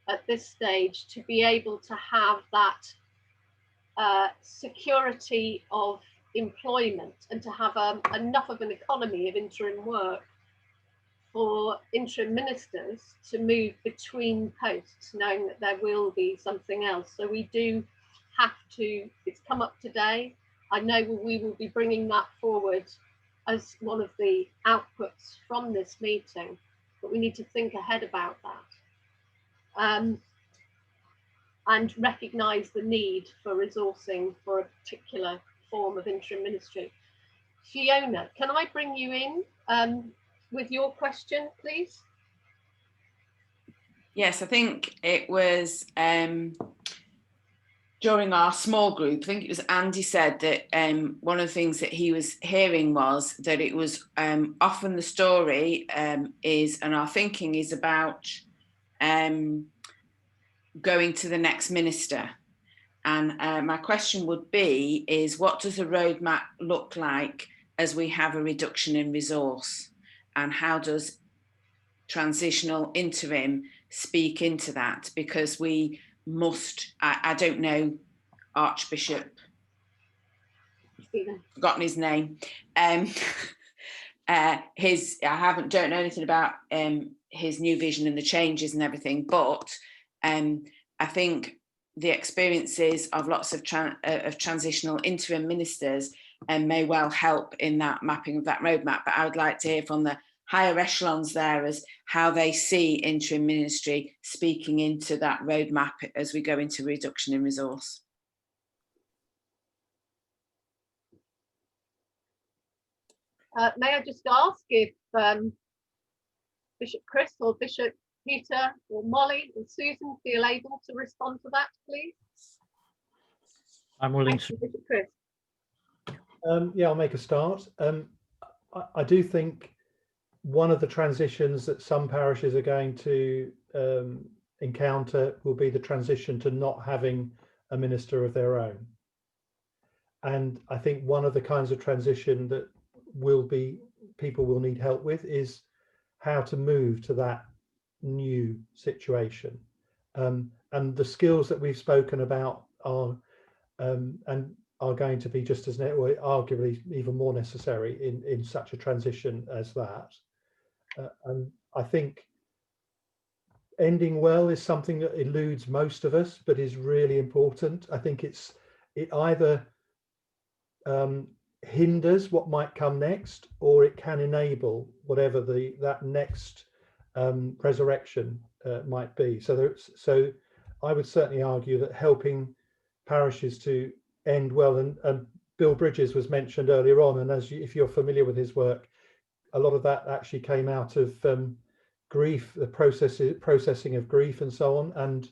at this stage to be able to have that security of employment and to have enough of an economy of interim work for interim ministers to move between posts, knowing that there will be something else. So we do have to, it's come up today. I know we will be bringing that forward as one of the outputs from this meeting, but we need to think ahead about that. And recognise the need for resourcing for a particular form of interim ministry. Fiona, can I bring you in with your question, please? Yes, I think it was during our small group, I think it was Andy said that one of the things that he was hearing was that it was often the story is, and our thinking is about going to the next minister. And my question would be, is what does a roadmap look like as we have a reduction in resource? And how does transitional interim speak into that? Because we must, I don't know, Archbishop, forgotten his name. I don't know anything about his new vision and the changes and everything, but I think the experiences of lots of transitional interim ministers may well help in that mapping of that roadmap. But I would like to hear from the higher echelons there as how they see interim ministry speaking into that roadmap as we go into reduction in resource. May I just ask if Bishop Chris or Bishop Peter or Molly or Susan feel able to respond to that, please? I'm willing to. Bishop Chris. Yeah, I'll make a start. I do think one of the transitions that some parishes are going to encounter will be the transition to not having a minister of their own. And I think one of the kinds of transition that people will need help with is how to move to that new situation. And the skills that we've spoken about are going to be just as arguably even more necessary in such a transition as that. And I think ending well is something that eludes most of us, but is really important. I think it either hinders what might come next, or it can enable whatever that next resurrection might be. So I would certainly argue that helping parishes to end well, and Bill Bridges was mentioned earlier on, and if you're familiar with his work, a lot of that actually came out of grief, the processing of grief and so on. And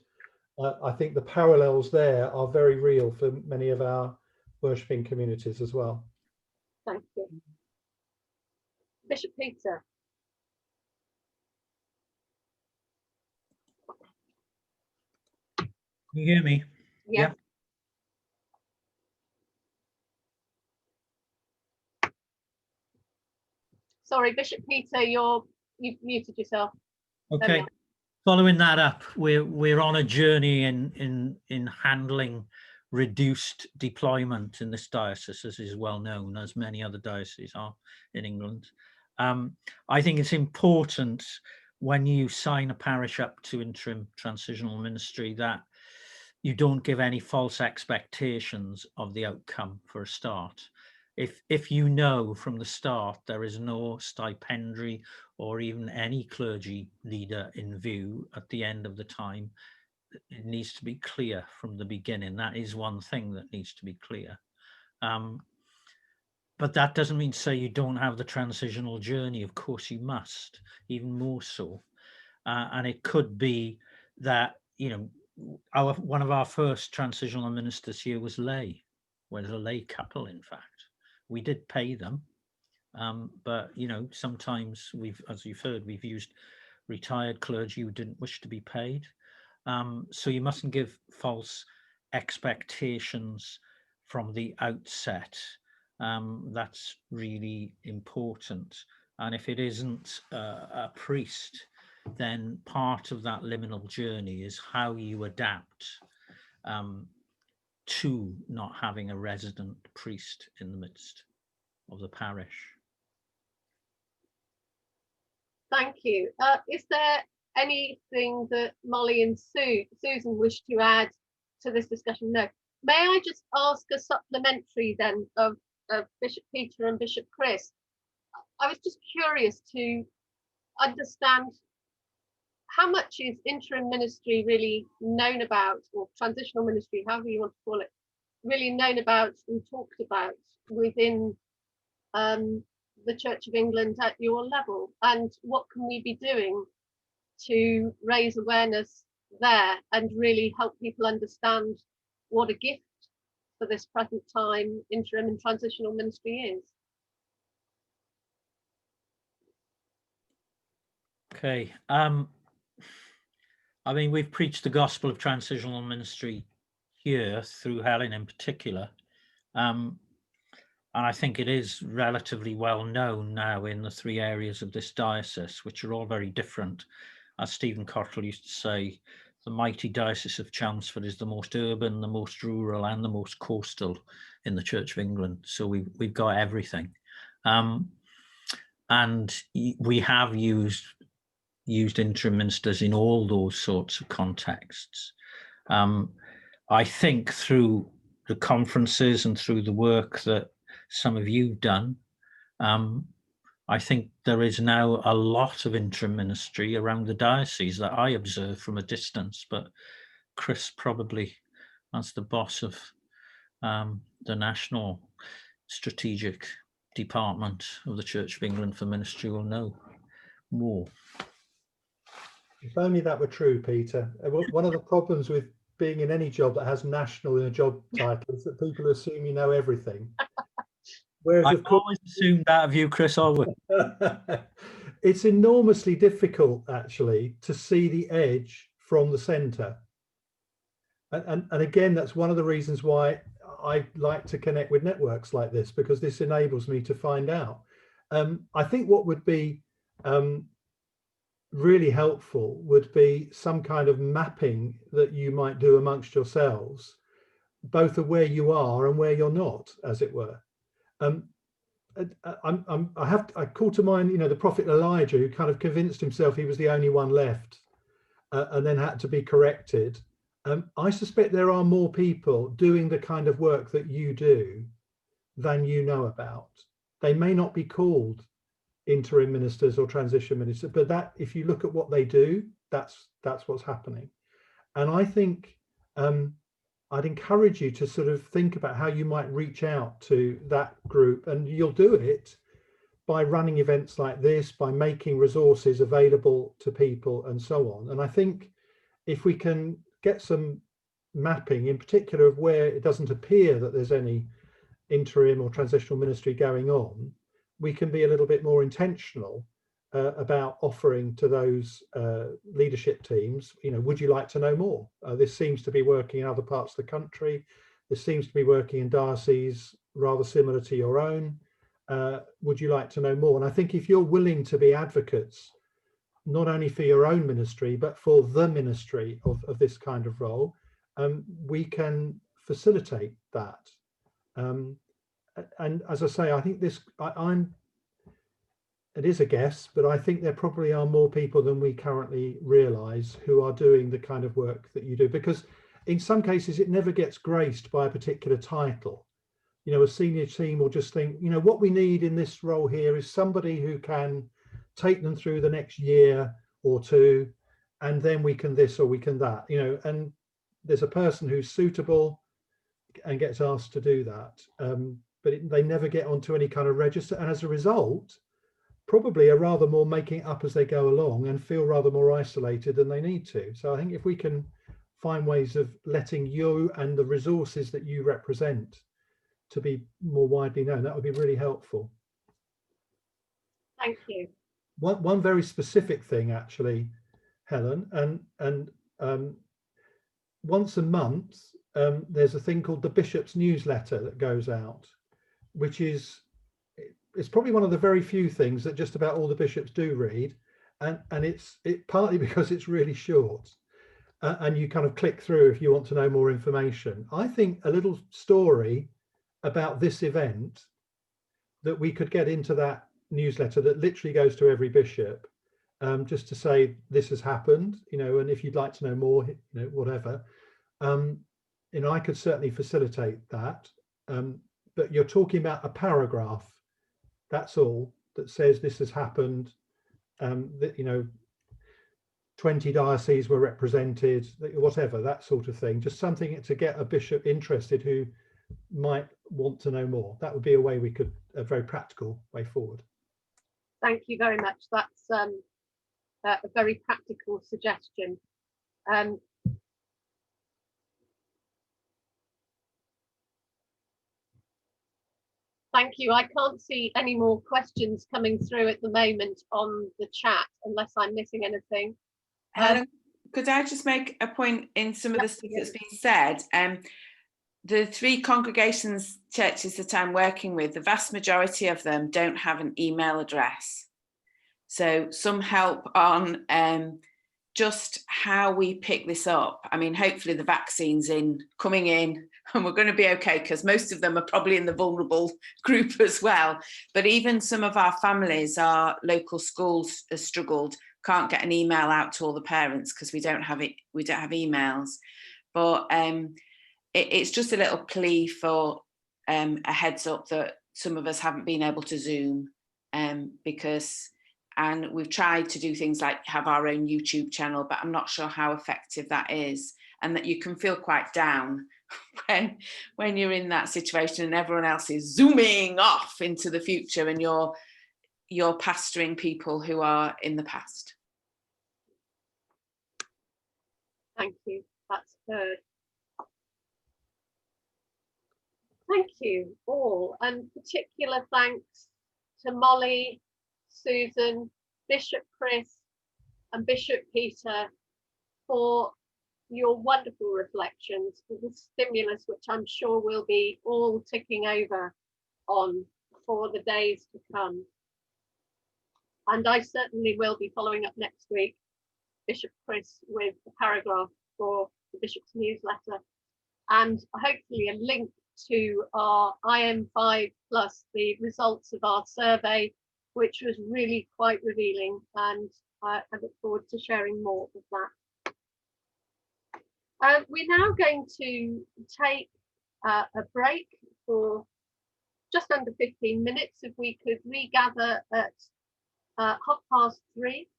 I think the parallels there are very real for many of our worshipping communities as well. Thank you. Bishop Peter. Can you hear me? Yes. Yeah. Sorry, Bishop Peter, you've muted yourself. Okay. Following that up, we're on a journey in handling reduced deployment in this diocese, as is well known, as many other dioceses are in England. I think it's important when you sign a parish up to interim transitional ministry that you don't give any false expectations of the outcome for a start. If you know from the start there is no stipendiary or even any clergy leader in view at the end of the time, it needs to be clear from the beginning. That is one thing that needs to be clear. But that doesn't mean to say you don't have the transitional journey. Of course you must, even more so. And it could be that, you know, one of our first transitional ministers here was lay, was a lay couple, in fact. We did pay them, but, you know, sometimes as you've heard, we've used retired clergy who didn't wish to be paid. So you mustn't give false expectations from the outset. That's really important. And if it isn't a priest, then part of that liminal journey is how you adapt to not having a resident priest in the midst of the parish. Thank you. Is there anything that Molly and Susan wish to add to this discussion? No. May I just ask a supplementary then of Bishop Peter and Bishop Chris? I was just curious to understand how much is interim ministry really known about, or transitional ministry, however you want to call it, really known about and talked about within the Church of England at your level, and what can we be doing to raise awareness there and really help people understand what a gift for this present time interim and transitional ministry is? Okay. I mean, we've preached the gospel of transitional ministry here through Helen in particular. And I think it is relatively well known now in the three areas of this diocese, which are all very different. As Stephen Cottle used to say, the mighty diocese of Chelmsford is the most urban, the most rural, and the most coastal in the Church of England. So we've got everything. And we have used interim ministers in all those sorts of contexts. I think through the conferences and through the work that some of you've done, I think there is now a lot of interim ministry around the diocese that I observe from a distance, but Chris probably, as the boss of the National Strategic Department of the Church of England for Ministry, will know more. If only that were true, Peter. One of the problems with being in any job that has national in a job title is that people assume you know everything. Whereas, I've always assumed that of you, Chris Alwood. It's enormously difficult, actually, to see the edge from the centre. And again, that's one of the reasons why I like to connect with networks like this, because this enables me to find out. I think what would be really helpful would be some kind of mapping that you might do amongst yourselves, both of where you are and where you're not, as it were. I call to mind, you know, the prophet Elijah, who kind of convinced himself he was the only one left, and then had to be corrected. I suspect there are more people doing the kind of work that you do than you know about. They may not be called interim ministers or transition ministers, but that, if you look at what they do, that's what's happening. And I think I'd encourage you to sort of think about how you might reach out to that group, and you'll do it by running events like this, by making resources available to people and so on. And I think if we can get some mapping, in particular of where it doesn't appear that there's any interim or transitional ministry going on, we can be a little bit more intentional about offering to those leadership teams, you know, would you like to know more? This seems to be working in other parts of the country. This seems to be working in dioceses rather similar to your own. Would you like to know more? And I think if you're willing to be advocates, not only for your own ministry, but for the ministry of this kind of role, we can facilitate that. And as I say, I think this, it is a guess, but I think there probably are more people than we currently realise who are doing the kind of work that you do, because in some cases it never gets graced by a particular title. You know, a senior team will just think, you know, what we need in this role here is somebody who can take them through the next year or two, and then we can this or we can that, you know, and there's a person who's suitable and gets asked to do that. But they never get onto any kind of register, and as a result, probably are rather more making it up as they go along and feel rather more isolated than they need to. So I think if we can find ways of letting you and the resources that you represent to be more widely known, that would be really helpful. Thank you. One very specific thing, actually, Helen, and once a month, there's a thing called the Bishop's newsletter that goes out, which is, it's probably one of the very few things that just about all the bishops do read, and it's partly because it's really short. and you kind of click through if you want to know more information. I think a little story about this event that we could get into that newsletter that literally goes to every bishop, just to say this has happened, you know, and if you'd like to know more, you know, whatever. You know, I could certainly facilitate that, but you're talking about a paragraph, that's all, that says this has happened, that, you know, 20 dioceses were represented, whatever, that sort of thing. Just something to get a bishop interested who might want to know more. That would be a way we could, a very practical way forward. Thank you very much. That's a very practical suggestion. Thank you. I can't see any more questions coming through at the moment on the chat, unless I'm missing anything. Could I just make a point in some of the stuff that's been said? The 3 congregations churches that I'm working with, the vast majority of them don't have an email address. So some help on just how we pick this up. I mean, hopefully the vaccine's coming in and we're going to be okay, because most of them are probably in the vulnerable group as well. But even some of our families, our local schools have struggled, can't get an email out to all the parents because we don't have emails. But it's just a little plea for a heads up that some of us haven't been able to Zoom and we've tried to do things like have our own YouTube channel, but I'm not sure how effective that is, and that you can feel quite down when you're in that situation and everyone else is zooming off into the future and you're pastoring people who are in the past. Thank you. That's heard. Thank you all, and particular thanks to Molly, Susan, Bishop Chris and Bishop Peter for your wonderful reflections, for the stimulus which I'm sure we'll be all ticking over on for the days to come. And I certainly will be following up next week, Bishop Chris, with a paragraph for the Bishop's newsletter and hopefully a link to our IM5 plus the results of our survey, which was really quite revealing, and I look forward to sharing more of that. We're now going to take a break for just under 15 minutes. If we could regather at 3:30.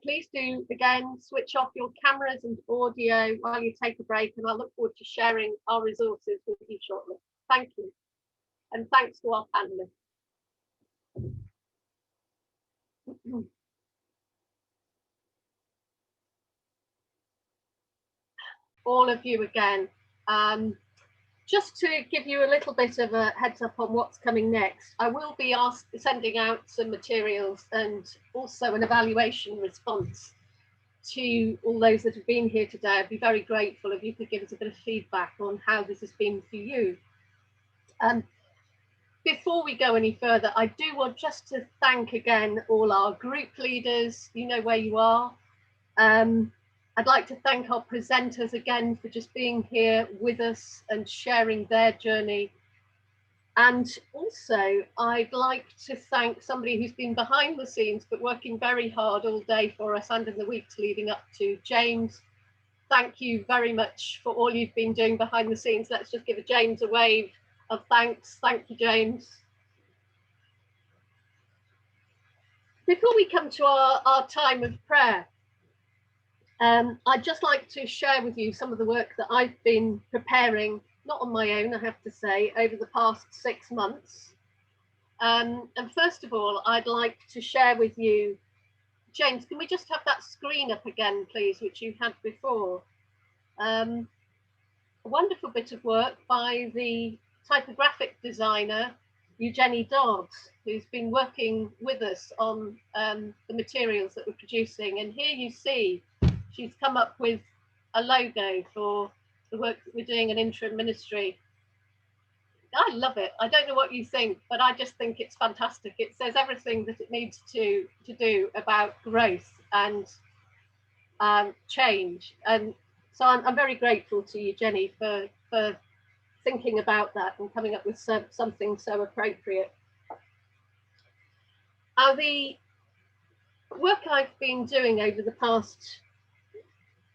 Please do again switch off your cameras and audio while you take a break, and I look forward to sharing our resources with you shortly. Thank you, and thanks to our panelists. All of you again. Just to give you a little bit of a heads up on what's coming next, I will be sending out some materials and also an evaluation response to all those that have been here today. I'd be very grateful if you could give us a bit of feedback on how this has been for you. Before we go any further, I do want just to thank again all our group leaders. You know where you are. I'd like to thank our presenters again for just being here with us and sharing their journey. And also, I'd like to thank somebody who's been behind the scenes but working very hard all day for us and in the weeks leading up to, James. Thank you very much for all you've been doing behind the scenes. Let's just give James a wave of thanks. Thank you, James. Before we come to our time of prayer, I'd just like to share with you some of the work that I've been preparing, not on my own, I have to say, over the past 6 months. And first of all, I'd like to share with you, James, can we just have that screen up again, please, which you had before? A wonderful bit of work by the typographic designer, Eugenie Dodds, who's been working with us on the materials that we're producing. And here you see, she's come up with a logo for the work that we're doing in Interim Ministry. I love it. I don't know what you think, but I just think it's fantastic. It says everything that it needs to do about growth and change. And so I'm very grateful to you, Jenny, for thinking about that and coming up with something so appropriate. The work I've been doing over the past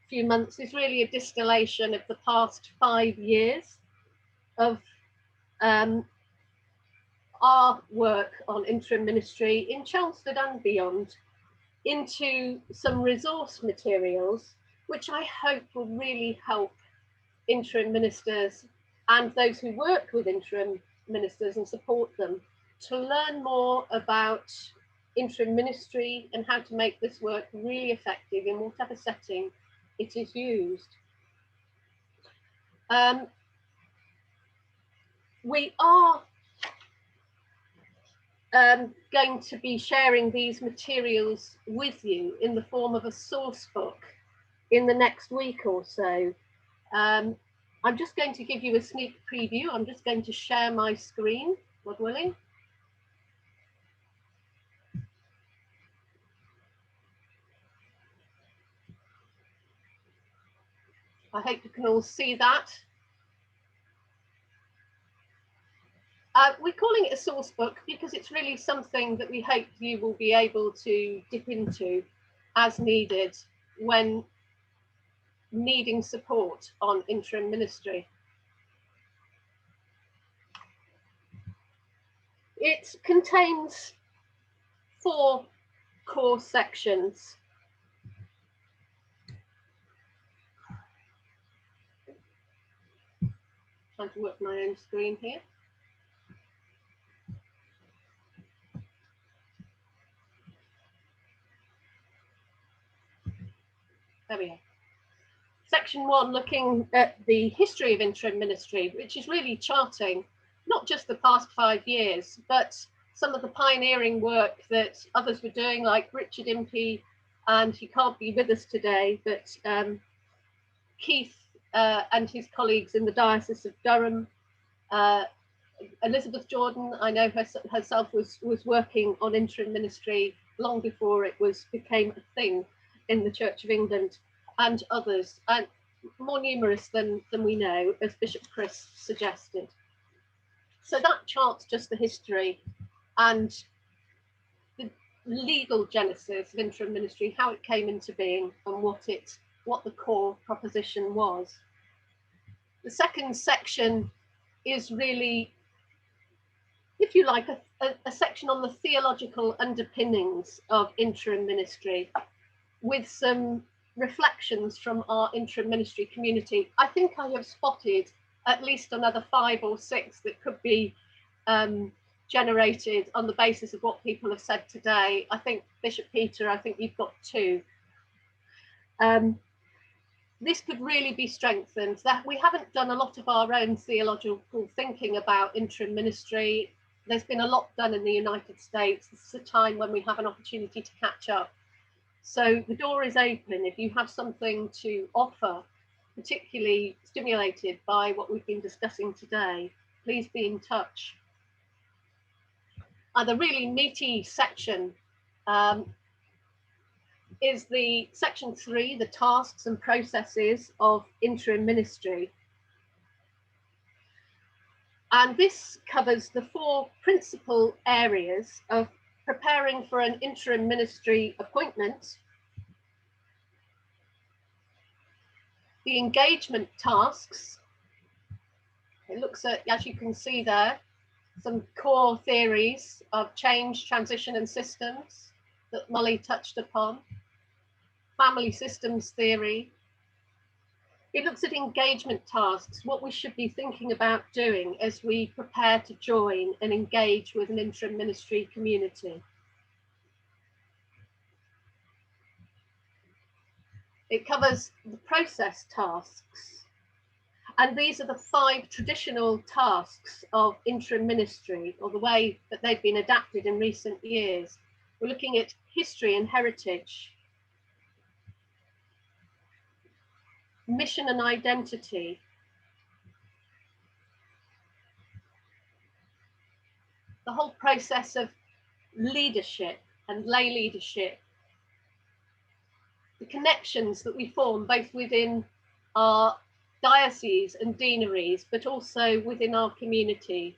few months is really a distillation of the past 5 years of our work on interim ministry in Chelmsford and beyond into some resource materials, which I hope will really help interim ministers and those who work with interim ministers and support them to learn more about interim ministry and how to make this work really effective in whatever setting it is used. We are going to be sharing these materials with you in the form of a source book in the next week or so. I'm just going to give you a sneak preview. I'm just going to share my screen, God willing. I hope you can all see that. We're calling it a source book because it's really something that we hope you will be able to dip into as needed when needing support on interim ministry. It contains 4 core sections. Trying to work my own screen here. There we go. Section 1, looking at the history of interim ministry, which is really charting not just the past 5 years, but some of the pioneering work that others were doing, like Richard Impey, and he can't be with us today, but Keith and his colleagues in the Diocese of Durham. Elizabeth Jordan, I know herself was working on interim ministry long before it became a thing in the Church of England, and others, and more numerous than we know, as Bishop Chris suggested. So that charts just the history and the legal genesis of interim ministry, how it came into being and what the core proposition was. The second section is really, if you like, a section on the theological underpinnings of interim ministry with some reflections from our interim ministry community. I think I have spotted at least another 5 or 6 that could be generated on the basis of what people have said today. I think Bishop Peter, I think you've got 2. This could really be strengthened, that we haven't done a lot of our own theological thinking about interim ministry. There's been a lot done in the United States. This is a time when we have an opportunity to catch up. So the door is open. If you have something to offer, particularly stimulated by what we've been discussing today, please be in touch. The really meaty section is the section 3, the tasks and processes of interim ministry. And this covers the 4 principal areas of preparing for an interim ministry appointment, the engagement tasks. It looks at, as you can see there, some core theories of change, transition and systems that Molly touched upon. Family systems theory. It looks at engagement tasks, what we should be thinking about doing as we prepare to join and engage with an interim ministry community. It covers the process tasks. And these are the 5 traditional tasks of interim ministry, or the way that they've been adapted in recent years. We're looking at history and heritage, mission and identity, the whole process of leadership and lay leadership, the connections that we form both within our dioceses and deaneries, but also within our community,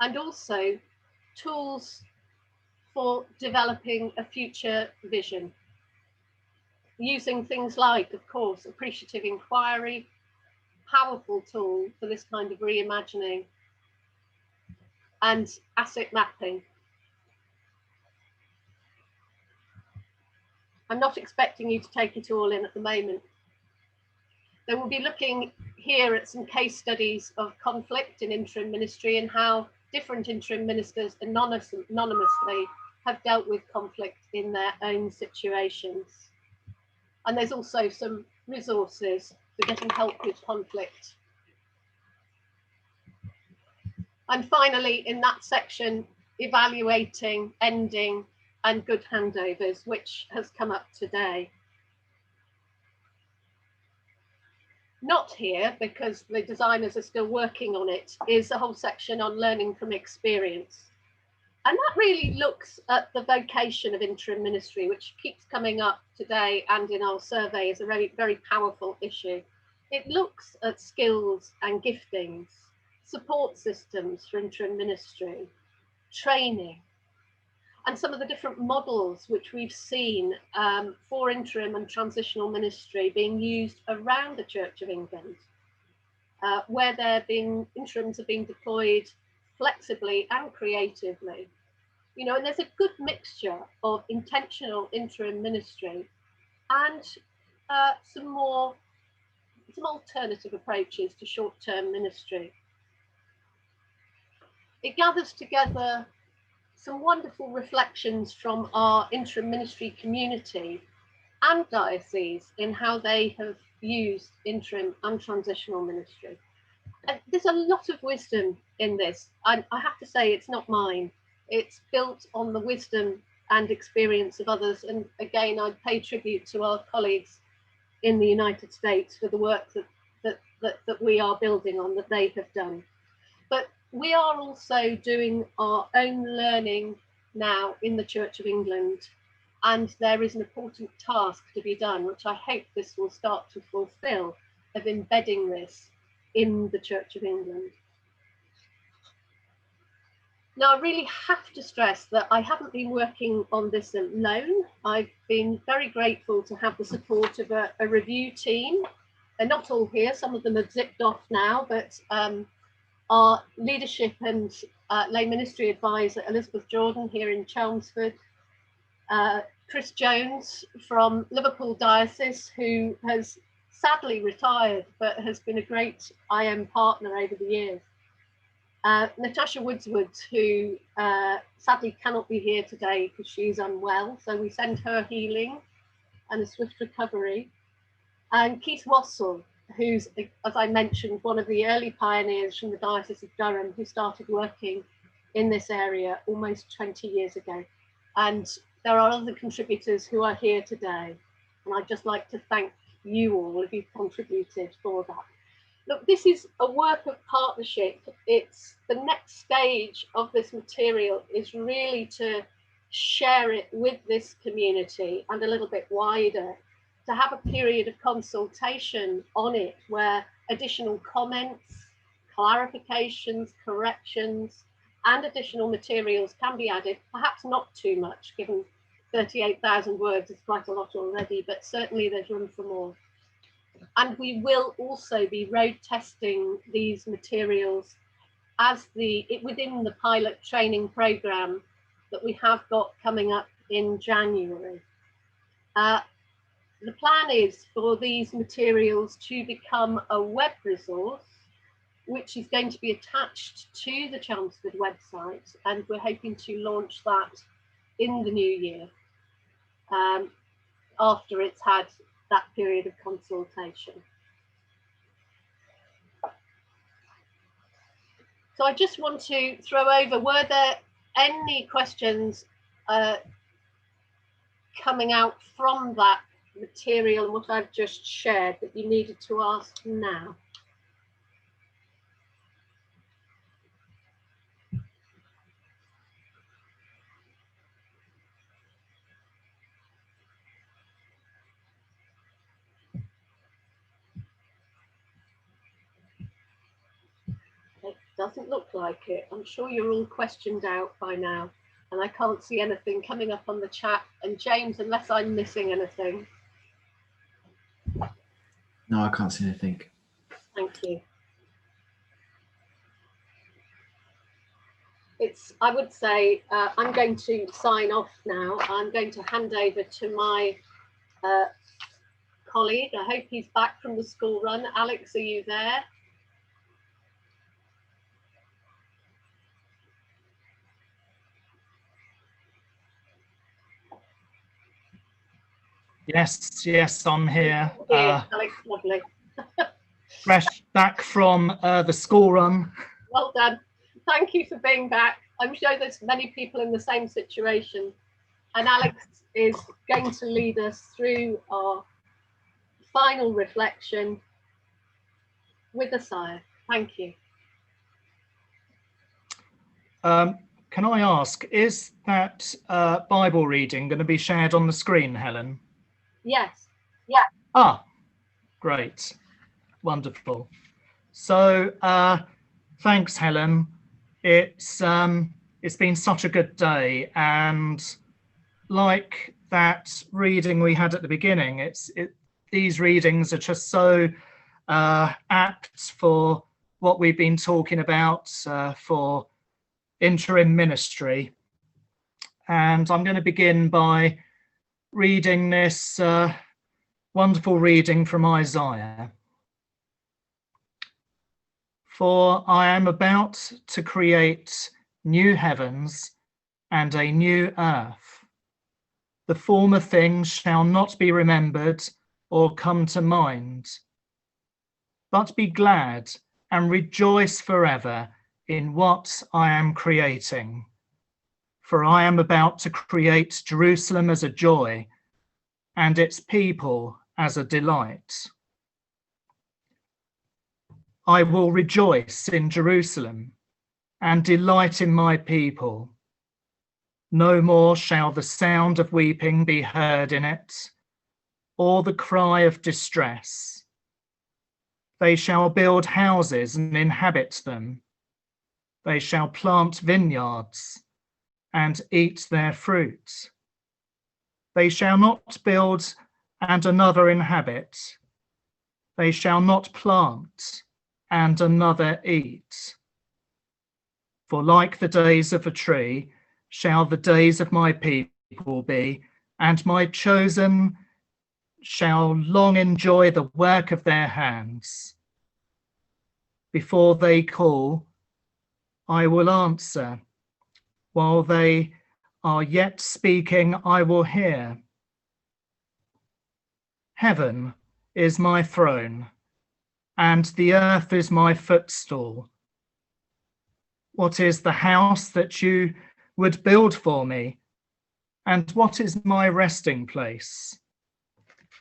and also tools for developing a future vision, using things like, of course, appreciative inquiry, powerful tool for this kind of reimagining, and asset mapping. I'm not expecting you to take it all in at the moment. They will be looking here at some case studies of conflict in interim ministry and how different interim ministers anonymously have dealt with conflict in their own situations. And there's also some resources for getting help with conflict. And finally, in that section, evaluating, ending, and good handovers, which has come up today. Not here, because the designers are still working on it, is a whole section on learning from experience. And that really looks at the vocation of interim ministry, which keeps coming up today and in our survey as a very, very powerful issue. It looks at skills and giftings, support systems for interim ministry, training, and some of the different models which we've seen for interim and transitional ministry being used around the Church of England, where interims are being deployed flexibly and creatively. You know, and there's a good mixture of intentional interim ministry and some alternative approaches to short-term ministry. It gathers together some wonderful reflections from our interim ministry community and diocese in how they have used interim and transitional ministry. And there's a lot of wisdom in this. I have to say it's not mine. It's built on the wisdom and experience of others. And again, I pay tribute to our colleagues in the United States for the work that we are building on, that they have done. But we are also doing our own learning now in the Church of England. And there is an important task to be done, which I hope this will start to fulfill, of embedding this in the Church of England. Now, I really have to stress that I haven't been working on this alone. I've been very grateful to have the support of a review team. They're not all here, some of them have zipped off now, but our leadership and lay ministry advisor, Elizabeth Jordan, here in Chelmsford, Chris Jones from Liverpool Diocese, who has sadly retired, but has been a great IM partner over the years. Natasha Woodswood, who sadly cannot be here today because she's unwell, so we send her healing and a swift recovery. And Keith Wassell, who's, as I mentioned, one of the early pioneers from the Diocese of Durham, who started working in this area almost 20 years ago. And there are other contributors who are here today. And I'd just like to thank you all if you've contributed for that. Look, this is a work of partnership. It's the next stage of this material is really to share it with this community and a little bit wider, to have a period of consultation on it where additional comments, clarifications, corrections, and additional materials can be added, perhaps not too much, given 38,000 words is quite a lot already, but certainly there's room for more. And we will also be road testing these materials as within the pilot training program that we have got coming up in January. The plan is for these materials to become a web resource, which is going to be attached to the Chelmsford website, and we're hoping to launch that in the new year after it's had that period of consultation. So I just want to throw over, were there any questions coming out from that material and what I've just shared that you needed to ask now? Doesn't look like it. I'm sure you're all questioned out by now, and I can't see anything coming up on the chat. And James, unless I'm missing anything. No, I can't see anything. Thank you. I would say I'm going to sign off now. I'm going to hand over to my colleague. I hope he's back from the school run. Alex, are you there? Yes, I'm here. Alex, lovely. Fresh back from the school run. Well done. Thank you for being back. I'm sure there's many people in the same situation. And Alex is going to lead us through our final reflection with a sigh. Thank you. Can I ask, is that Bible reading going to be shared on the screen, Helen? Yes. Yeah. Ah, great. Wonderful. So thanks, Helen. It's been such a good day, and like that reading we had at the beginning, these readings are just so apt for what we've been talking about for interim ministry. And I'm going to begin by reading this wonderful reading from Isaiah. For I am about to create new heavens and a new earth. The former things shall not be remembered or come to mind. But be glad and rejoice forever in what I am creating. For I am about to create Jerusalem as a joy and its people as a delight. I will rejoice in Jerusalem and delight in my people. No more shall the sound of weeping be heard in it, or the cry of distress. They shall build houses and inhabit them. They shall plant vineyards and eat their fruit. They shall not build and another inhabit. They shall not plant and another eat. For like the days of a tree shall the days of my people be, and my chosen shall long enjoy the work of their hands. Before they call, I will answer. While they are yet speaking, I will hear. Heaven is my throne, and the earth is my footstool. What is the house that you would build for me? And what is my resting place?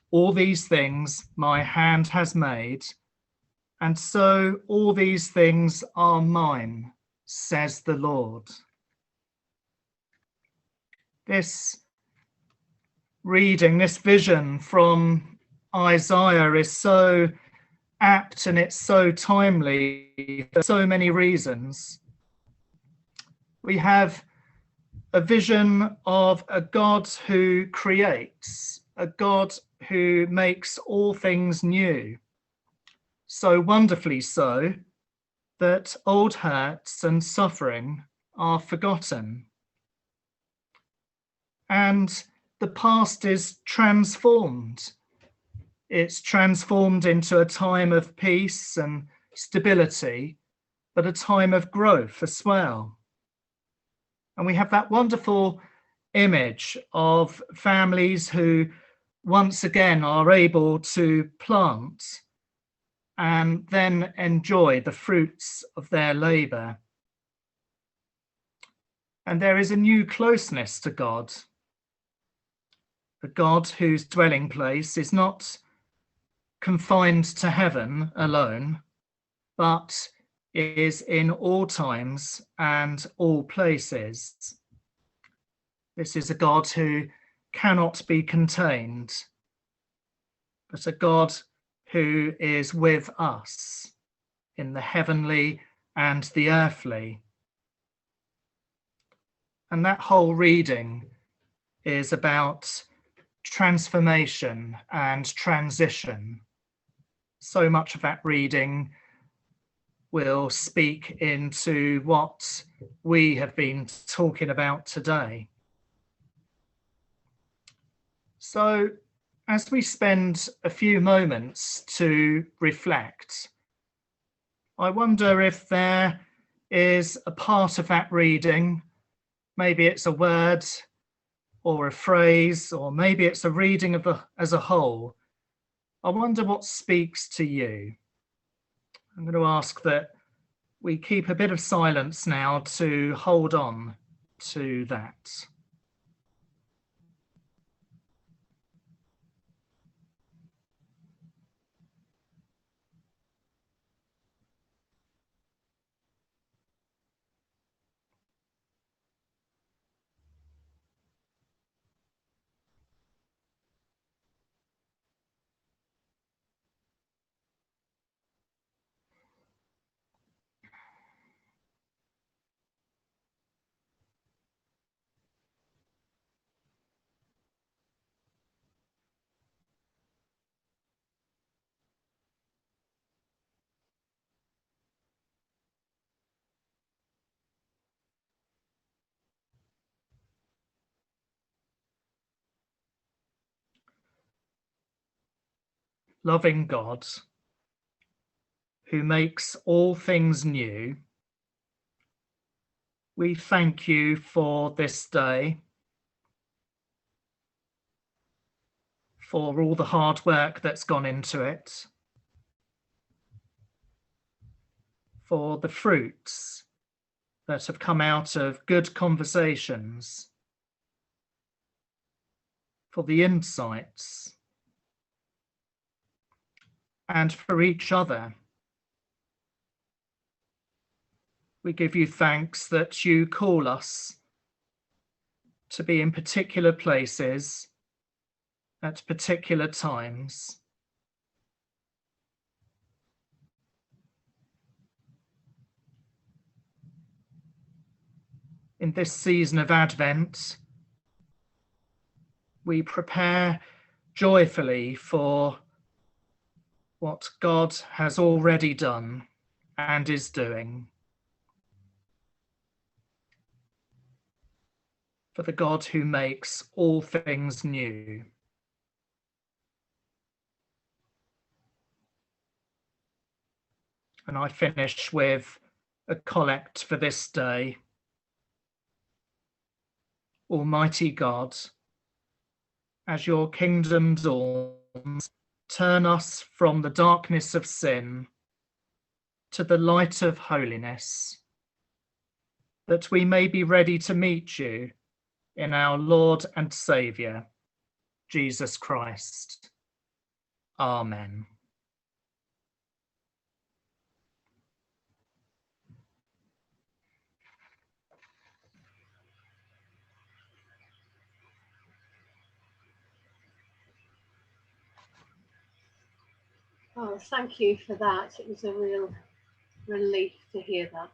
All these things my hand has made, and so all these things are mine, says the Lord. This reading, this vision from Isaiah is so apt and it's so timely for so many reasons. We have a vision of a God who creates, a God who makes all things new, so wonderfully so that old hurts and suffering are forgotten. And the past is transformed. It's transformed into a time of peace and stability, but a time of growth as well. And we have that wonderful image of families who once again are able to plant and then enjoy the fruits of their labor. And there is a new closeness to God, a God whose dwelling place is not confined to heaven alone, but is in all times and all places. This is a God who cannot be contained, but a God who is with us in the heavenly and the earthly. And that whole reading is about transformation and transition. So much of that reading will speak into what we have been talking about today. So, as we spend a few moments to reflect, I wonder if there is a part of that reading, maybe it's a word or a phrase, or maybe it's a reading of as a whole. I wonder what speaks to you. I'm going to ask that we keep a bit of silence now to hold on to that. Loving God, who makes all things new, we thank you for this day, for all the hard work that's gone into it, for the fruits that have come out of good conversations, for the insights, and for each other. We give you thanks that you call us to be in particular places at particular times. In this season of Advent, we prepare joyfully for what God has already done and is doing. For the God who makes all things new. And I finish with a collect for this day. Almighty God, as your kingdom dawns, turn us from the darkness of sin to the light of holiness, that we may be ready to meet you in our Lord and Saviour, Jesus Christ. Amen. Oh, thank you for that. It was a real relief to hear that.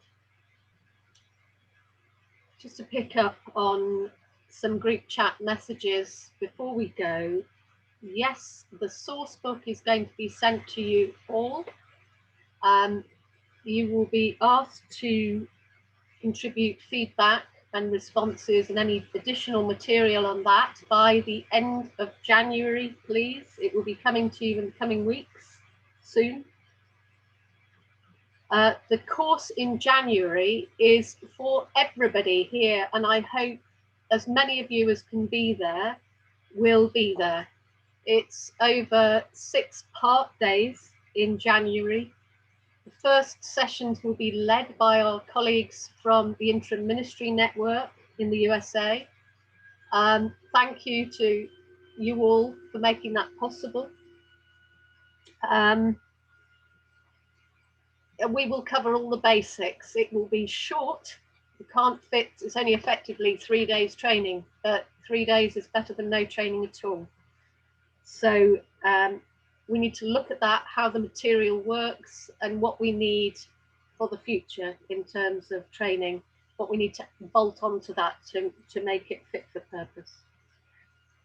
Just to pick up on some group chat messages before we go. Yes, the source book is going to be sent to you all. You will be asked to contribute feedback and responses and any additional material on that by the end of January, please. It will be coming to you in the coming weeks soon. The course in January is for everybody here, and I hope as many of you as can be there will be there. It's over 6 part days in January. The first sessions will be led by our colleagues from the Interim Ministry Network in the USA. Thank you to you all for making that possible. We will cover all the basics. It will be short. You can't fit, it's only effectively 3 days training, but 3 days is better than no training at all. So we need to look at that, how the material works and what we need for the future in terms of training, but we need to bolt onto that to make it fit for purpose.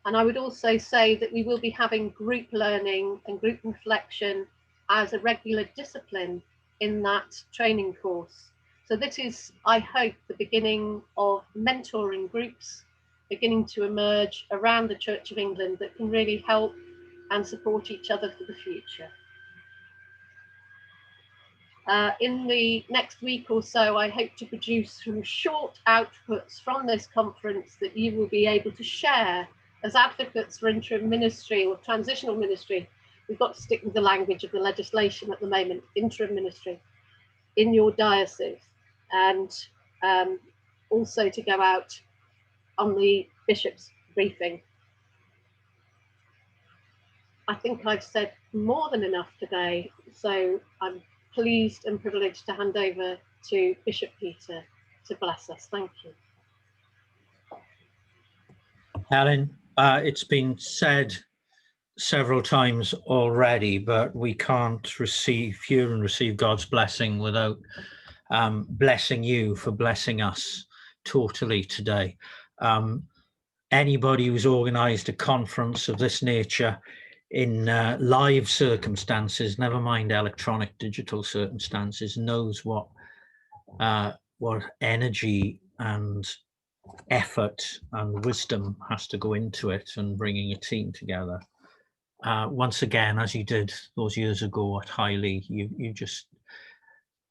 And I would also say that we will be having group learning and group reflection as a regular discipline in that training course. So this is, I hope, the beginning of mentoring groups beginning to emerge around the Church of England that can really help and support each other for the future. In the next week or so, I hope to produce some short outputs from this conference that you will be able to share as advocates for interim ministry or transitional ministry. We've got to stick with the language of the legislation at the moment, interim ministry, in your diocese, and also to go out on the bishop's briefing. I think I've said more than enough today, so I'm pleased and privileged to hand over to Bishop Peter to bless us. Thank you. Helen, it's been said several times already, but we can't hear and receive God's blessing without blessing you for blessing us totally today. Anybody who's organised a conference of this nature in live circumstances, never mind electronic digital circumstances, knows what energy and effort and wisdom has to go into it and bringing a team together. Once again, as you did those years ago at Highley, you just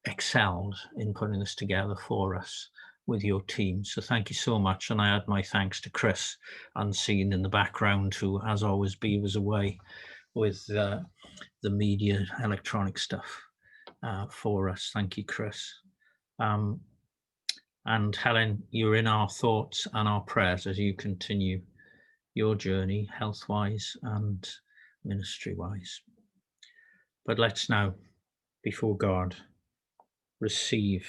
excelled in putting this together for us with your team. So thank you so much. And I add my thanks to Chris, unseen in the background, who, as always, was away with the media electronic stuff for us. Thank you, Chris. And Helen, you're in our thoughts and our prayers as you continue your journey, health-wise and ministry-wise. But let's now, before God, receive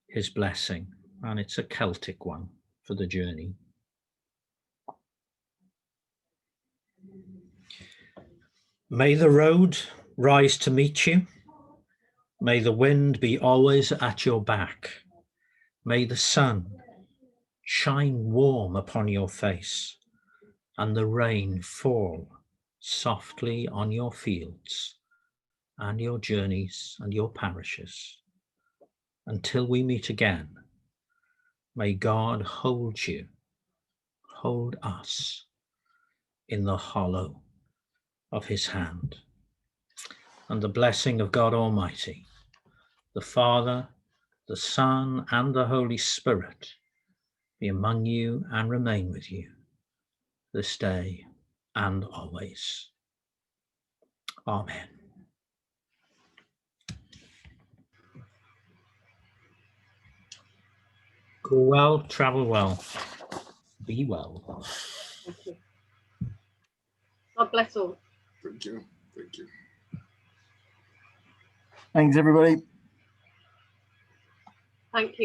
his blessing, and it's a Celtic one for the journey. May the road rise to meet you. May the wind be always at your back. May the sun shine warm upon your face, and the rain fall softly on your fields and your journeys and your parishes. Until we meet again, may God hold you, hold us in the hollow of his hand. And the blessing of God Almighty, the Father, the Son, and the Holy Spirit be among you and remain with you this day and always. Amen. Go well, travel well, be well. Thank you. God bless all. Thank you. Thank you. Thanks, everybody. Thank you.